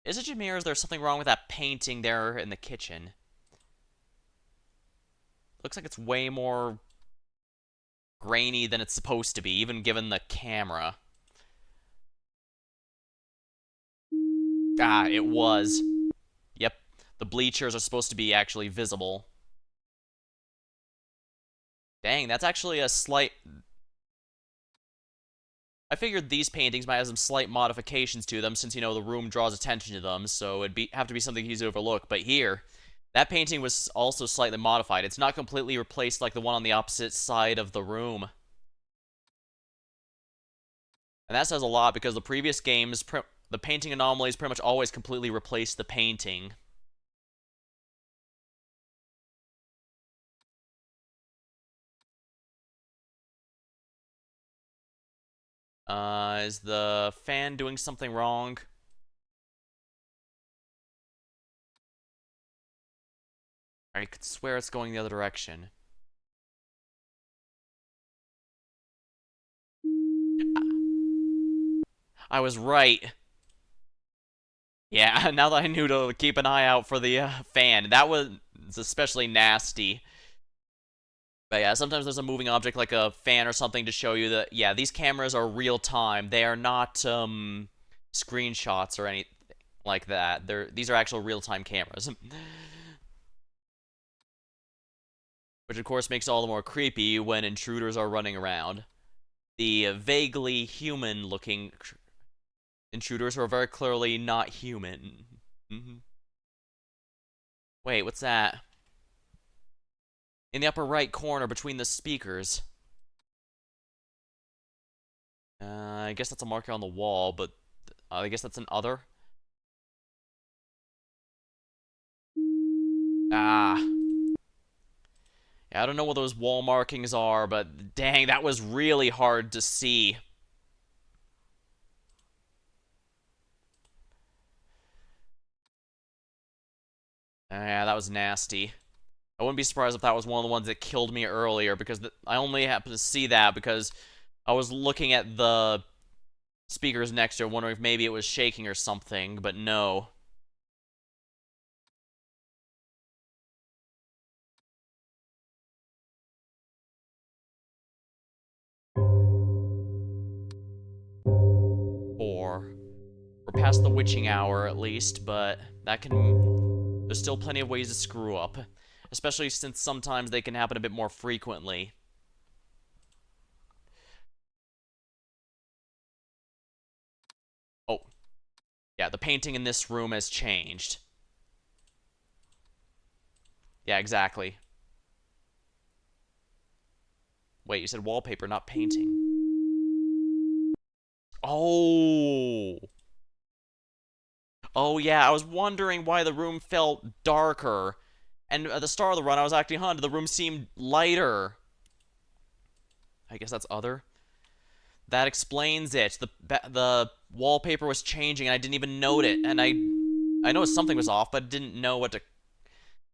Is it Jameer, or is there something wrong with that painting there in the kitchen? Looks like it's way more grainy than it's supposed to be, even given the camera. Ah, it was. Yep, the bleachers are supposed to be actually visible. Dang, that's actually a slight... I figured these paintings might have some slight modifications to them, since, you know, the room draws attention to them, so it'd have to be something easy to overlook. But here, that painting was also slightly modified. It's not completely replaced like the one on the opposite side of the room. And that says a lot, because the previous games, the painting anomalies pretty much always completely replace the painting. Is the fan doing something wrong? I could swear it's going the other direction. I was right. Yeah, now that I knew to keep an eye out for the fan. That was especially nasty. But yeah, sometimes there's a moving object like a fan or something to show you that, yeah, these cameras are real time. They are not screenshots or anything like that. These are actual real time cameras. Which of course makes it all the more creepy when intruders are running around. The vaguely human looking intruders who are very clearly not human. Wait, what's that? In the upper right corner between the speakers. I guess that's a marker on the wall, but I guess that's an other. Ah. Yeah, I don't know what those wall markings are, but dang, that was really hard to see. Yeah, that was nasty. I wouldn't be surprised if that was one of the ones that killed me earlier, because I only happened to see that because I was looking at the speakers next to it, wondering if maybe it was shaking or something, but no. Four. We're past the witching hour, at least, but that can... There's still plenty of ways to screw up. Especially since sometimes they can happen a bit more frequently. Oh. Yeah, the painting in this room has changed. Yeah, exactly. Wait, you said wallpaper, not painting. Oh. Oh, yeah, I was wondering why the room felt darker. And at the start of the run, I was acting, huh, the room seemed lighter. I guess that's other. That explains it. The wallpaper was changing, and I didn't even note it. And I noticed something was off, but didn't know what to.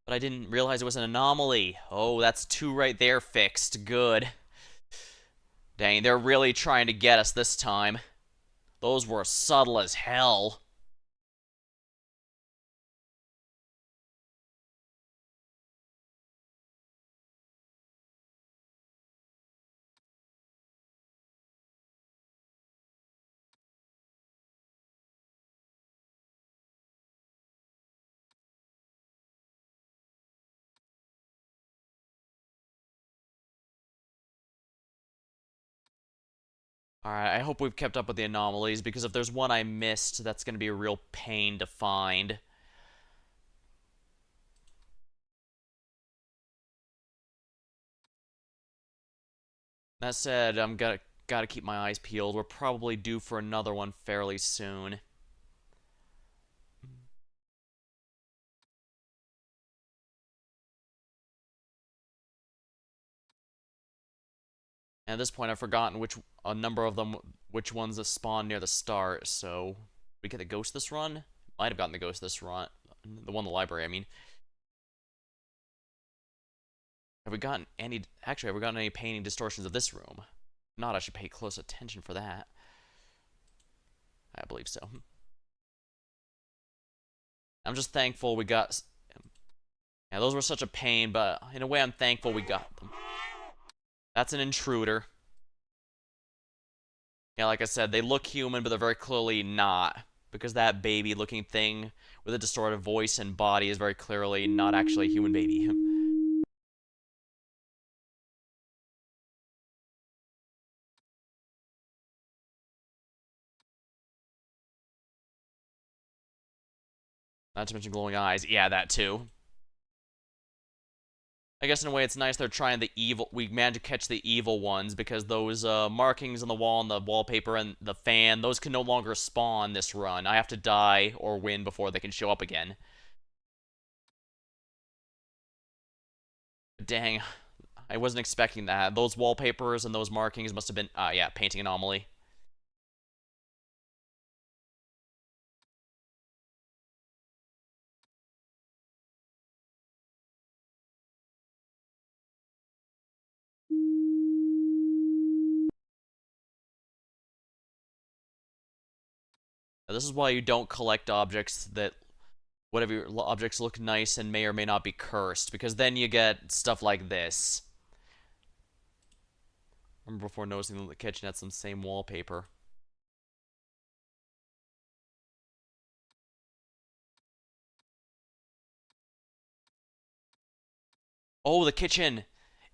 But I didn't realize it was an anomaly. Oh, that's two right there fixed. Good. Dang, they're really trying to get us this time. Those were subtle as hell. Alright, I hope we've kept up with the anomalies, because if there's one I missed, that's going to be a real pain to find. That said, I'm gotta keep my eyes peeled. We're probably due for another one fairly soon. And at this point, I've forgotten which a number of them, which ones spawn near the start. So we get the ghost this run. Might have gotten the ghost this run, the one in the library. I mean, have we gotten any? Actually, have we gotten any painting distortions of this room? If not, I should pay close attention for that. I believe so. I'm just thankful we got. Yeah, those were such a pain, but in a way, I'm thankful we got them. That's an intruder. Yeah, like I said, they look human, but they're very clearly not. Because that baby-looking thing with a distorted voice and body is very clearly not actually a human baby. Not to mention glowing eyes. Yeah, that too. I guess in a way it's nice they're trying the evil. We managed to catch the evil ones because those markings on the wall and the wallpaper and the fan, those can no longer spawn this run. I have to die or win before they can show up again. Dang, I wasn't expecting that. Those wallpapers and those markings must have been, yeah, painting anomaly. Now, this is why you don't collect objects that whatever your objects look nice and may or may not be cursed, because then you get stuff like this. Remember before noticing that the kitchen had some same wallpaper. Oh, the kitchen!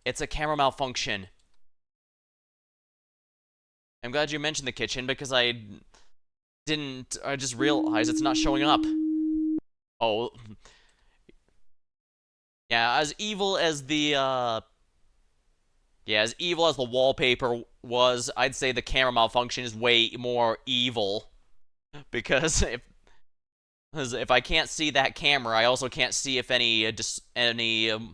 It's a camera malfunction. I'm glad you mentioned the kitchen because I just realized it's not showing up. Oh. Yeah, as evil as the, yeah, as evil as the wallpaper was, I'd say the camera malfunction is way more evil. Because if I can't see that camera, I also can't see if any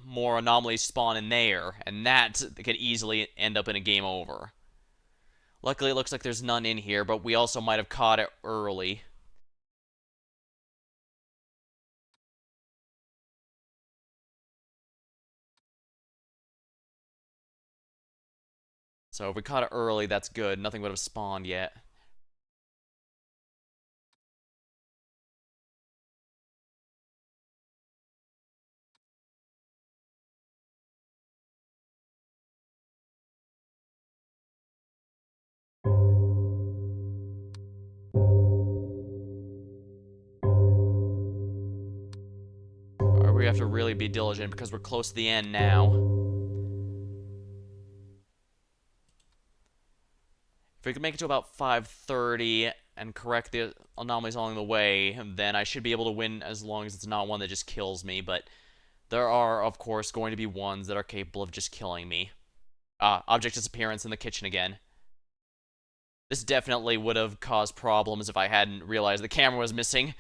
more anomalies spawn in there, and that could easily end up in a game over. Luckily, it looks like there's none in here, but we also might have caught it early. So if we caught it early, that's good. Nothing would have spawned yet. We have to really be diligent because we're close to the end now. If we can make it to about 5:30 and correct the anomalies along the way, then I should be able to win as long as it's not one that just kills me, but there are, of course, going to be ones that are capable of just killing me. Object disappearance in the kitchen again. This definitely would have caused problems if I hadn't realized the camera was missing.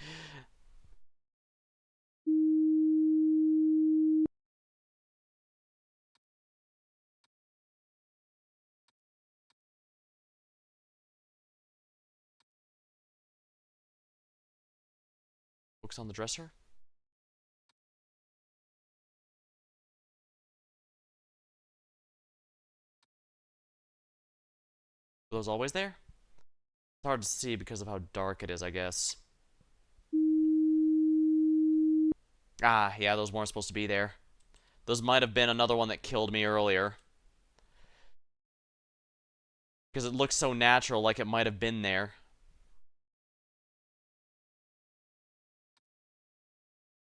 Books on the dresser? Are those always there? It's hard to see because of how dark it is, I guess. Ah, yeah, those weren't supposed to be there. Those might have been another one that killed me earlier. Because it looks so natural, like it might have been there.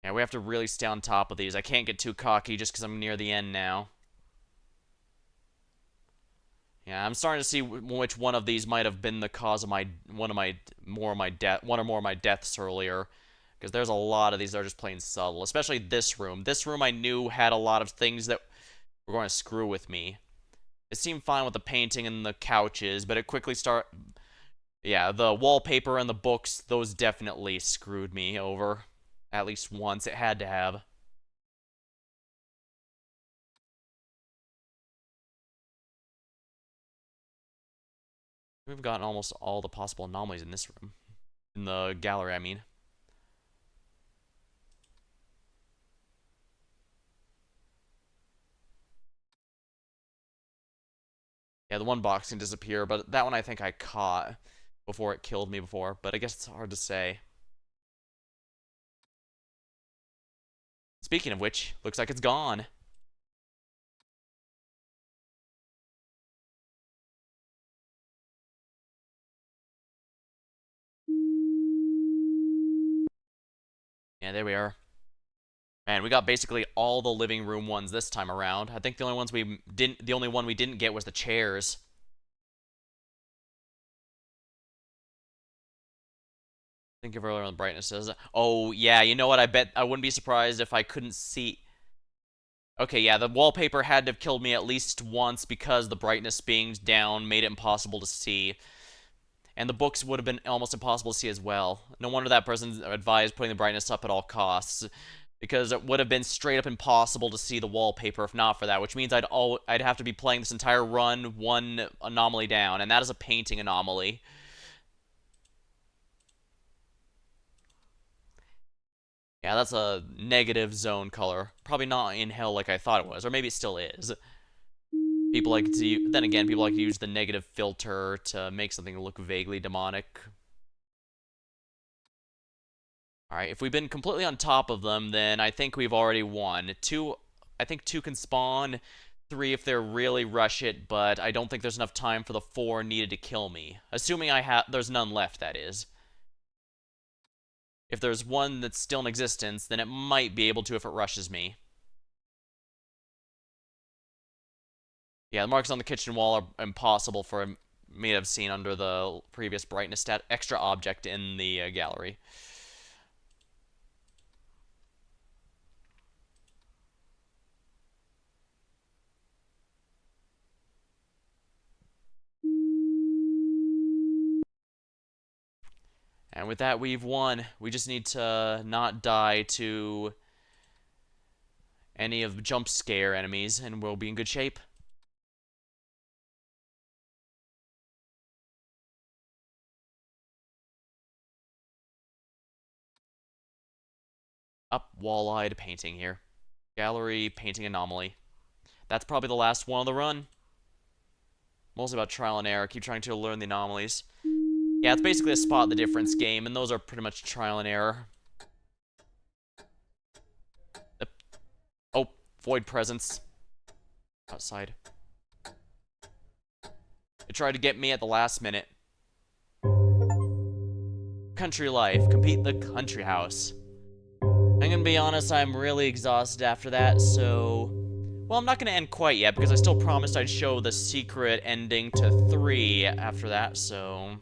Yeah, we have to really stay on top of these. I can't get too cocky just because I'm near the end now. Yeah, I'm starting to see which one of these might have been the cause of one or more of my deaths earlier. Because there's a lot of these that are just plain subtle. Especially this room. This room I knew had a lot of things that were going to screw with me. It seemed fine with the painting and the couches, but it quickly Yeah, the wallpaper and the books, those definitely screwed me over. At least once. It had to have. We've gotten almost all the possible anomalies in this room. In the gallery, I mean. Yeah, the one box can disappear, but that one I think I caught before it killed me before, but I guess it's hard to say. Speaking of which, looks like it's gone. Yeah, there we are. Man, we got basically all the living room ones this time around. I think the only one we didn't get was the chairs. Think of earlier on the brightnesses. Oh, yeah, you know what? I bet I wouldn't be surprised if I couldn't see. Okay, yeah, the wallpaper had to have killed me at least once because the brightness being down made it impossible to see. And the books would have been almost impossible to see as well. No wonder that person advised putting the brightness up at all costs, because it would have been straight up impossible to see the wallpaper if not for that, which means I'd have to be playing this entire run one anomaly down, and that is a painting anomaly. Yeah, that's a negative zone color. Probably not in hell like I thought it was, or maybe it still is. Then again, people like to use the negative filter to make something look vaguely demonic. Alright, if we've been completely on top of them, then I think we've already won. I think two can spawn, three if they really rush it, but I don't think there's enough time for the four needed to kill me. Assuming there's none left, that is. If there's one that's still in existence, then it might be able to if it rushes me. Yeah, the marks on the kitchen wall are impossible for me to have seen under the previous brightness stat extra object in the gallery. And with that, we've won. We just need to not die to any of the jump scare enemies, and we'll be in good shape. Up, wall-eyed painting here. Gallery, painting anomaly. That's probably the last one of the run. Mostly about trial and error. Keep trying to learn the anomalies. Yeah, it's basically a spot the difference game, and those are pretty much trial and error. Oh, void presence. Outside. It tried to get me at the last minute. Country life. Compete the country house. I'm gonna be honest, I'm really exhausted after that, so... Well, I'm not gonna end quite yet, because I still promised I'd show the secret ending to 3 after that, so...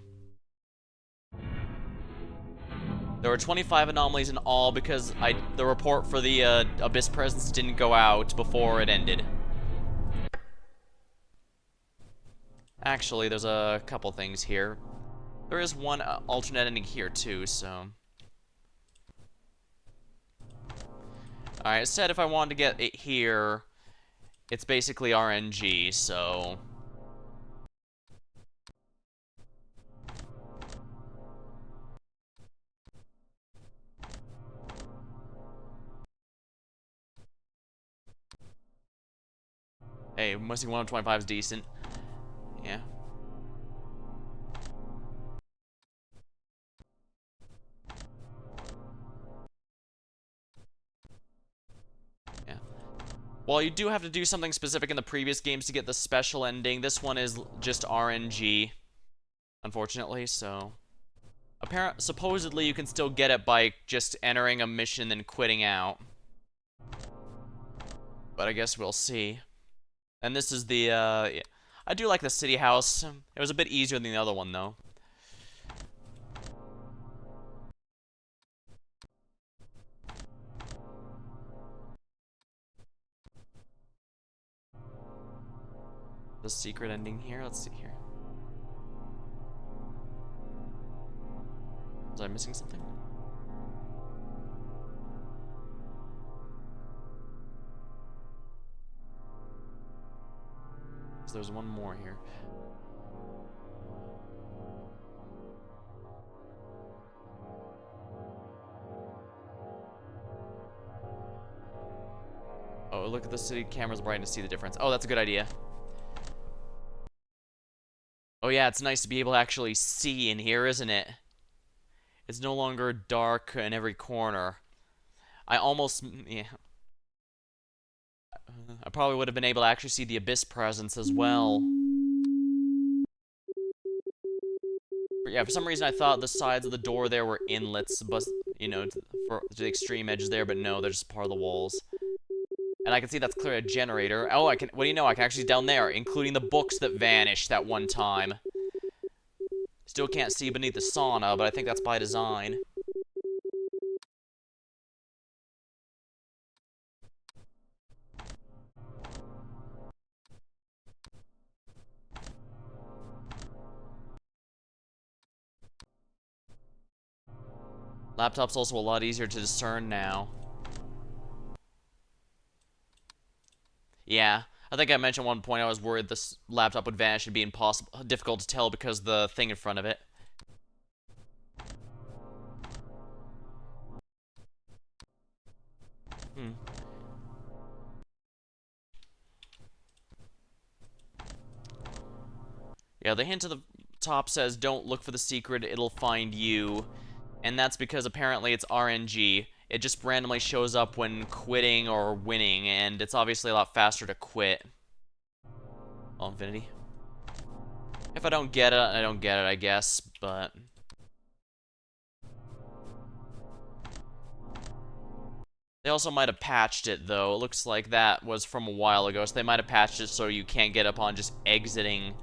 There were 25 anomalies in all because the report for the Abyss presence didn't go out before it ended. Actually, there's a couple things here. There is one alternate ending here too, so... Alright, it said if I wanted to get it here, it's basically RNG, so... Hey, missing 1 of 25 is decent. Yeah. Yeah. While you do have to do something specific in the previous games to get the special ending, this one is just RNG, unfortunately, so... Supposedly you can still get it by just entering a mission and quitting out. But I guess we'll see. And this is the, yeah. I do like the city house. It was a bit easier than the other one, though. The secret ending here? Let's see here. Was I missing something? So there's one more here. Oh, look at the city camera's brightness to see the difference. Oh, that's a good idea. Oh yeah, it's nice to be able to actually see in here, isn't it? It's no longer dark in every corner. I almost, yeah. I probably would have been able to actually see the Abyss presence as well. But yeah, for some reason I thought the sides of the door there were inlets, but, you know, to the extreme edges there, but no, they're just part of the walls. And I can see that's clearly a generator. Oh, I can, what do you know, I can actually see down there, including the books that vanished that one time. Still can't see beneath the sauna, but I think that's by design. Laptop's also a lot easier to discern now. Yeah, I think I mentioned at one point I was worried this laptop would vanish and be difficult to tell because of the thing in front of it. Yeah, the hint at the top says don't look for the secret, it'll find you. And that's because apparently it's RNG. It just randomly shows up when quitting or winning, and it's obviously a lot faster to quit. Oh, Infinity. If I don't get it, I don't get it, I guess, but... They also might have patched it, though. It looks like that was from a while ago, so they might have patched it so you can't get upon just exiting.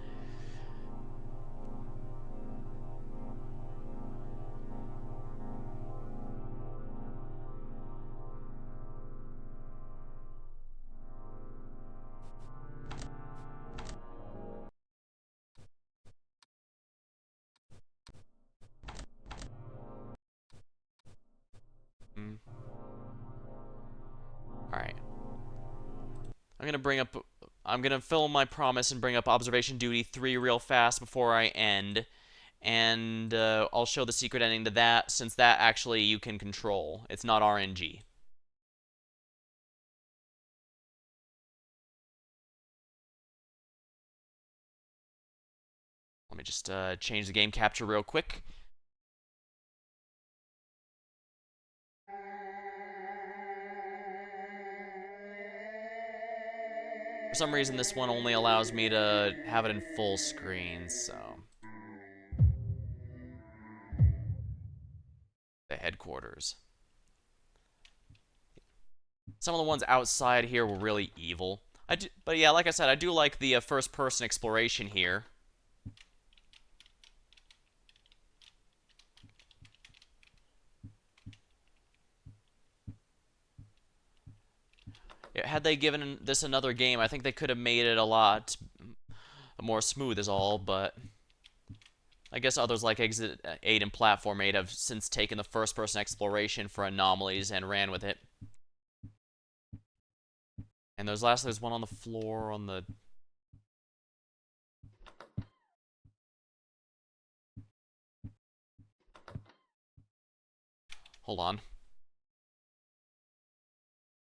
I'm gonna fill my promise and bring up Observation Duty 3 real fast before I end, and I'll show the secret ending to that, since that actually you can control. It's not RNG. Let me just change the game capture real quick. For some reason, this one only allows me to have it in full screen, so... The headquarters. Some of the ones outside here were really evil. But yeah, like I said, I do like the first-person exploration here. Had they given this another game, I think they could have made it a lot more smooth is all, but I guess others like Exit 8 and Platform 8 have since taken the first-person exploration for anomalies and ran with it. And there's one on the floor on the... Hold on.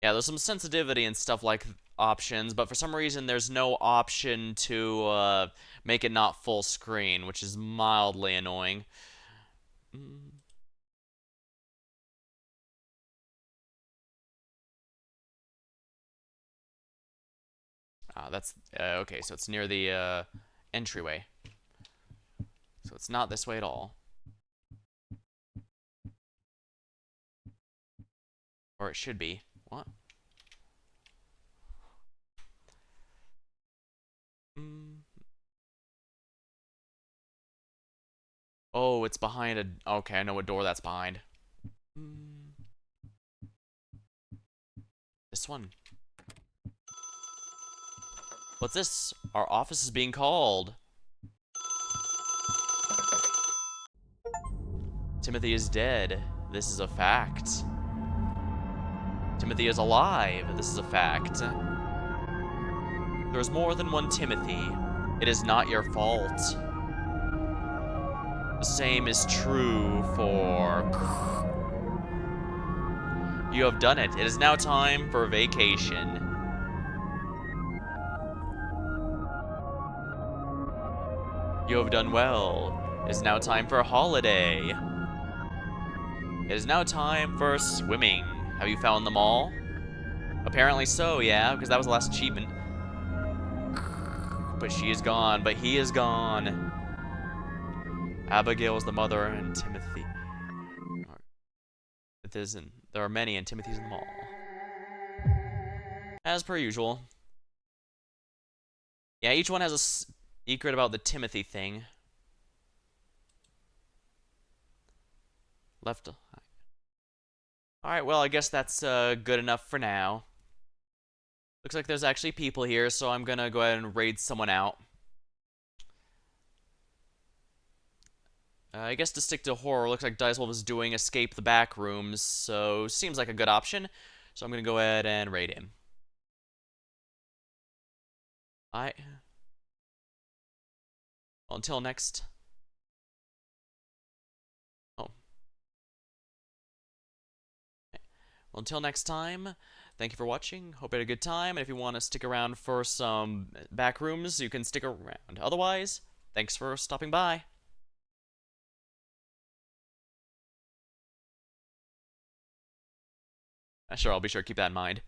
Yeah, there's some sensitivity and stuff like options, but for some reason there's no option to make it not full screen, which is mildly annoying. That's okay, so it's near the entryway. So it's not this way at all. Or it should be. What? Oh, it's behind a... Okay, I know what door that's behind. This one. What's this? Our office is being called. Timothy is dead. This is a fact. Timothy is alive. This is a fact. There's more than one Timothy. It is not your fault. The same is true for... You have done it. It is now time for vacation. You have done well. It is now time for a holiday. It is now time for swimming. Have you found them all? Apparently so, yeah, because that was the last achievement. But she is gone, but he is gone. Abigail is the mother, and Timothy. There are many, and Timothy's in them all. As per usual. Yeah, each one has a secret about the Timothy thing. Left. Alright, well, I guess that's good enough for now. Looks like there's actually people here, so I'm gonna go ahead and raid someone out. I guess to stick to horror, looks like Dicewolf is doing Escape the Back Rooms, so seems like a good option. So I'm gonna go ahead and raid him. Well, until next... Oh. Well, until next time, thank you for watching. Hope you had a good time, and if you want to stick around for some back rooms, you can stick around. Otherwise, thanks for stopping by. Sure, I'll be sure to keep that in mind.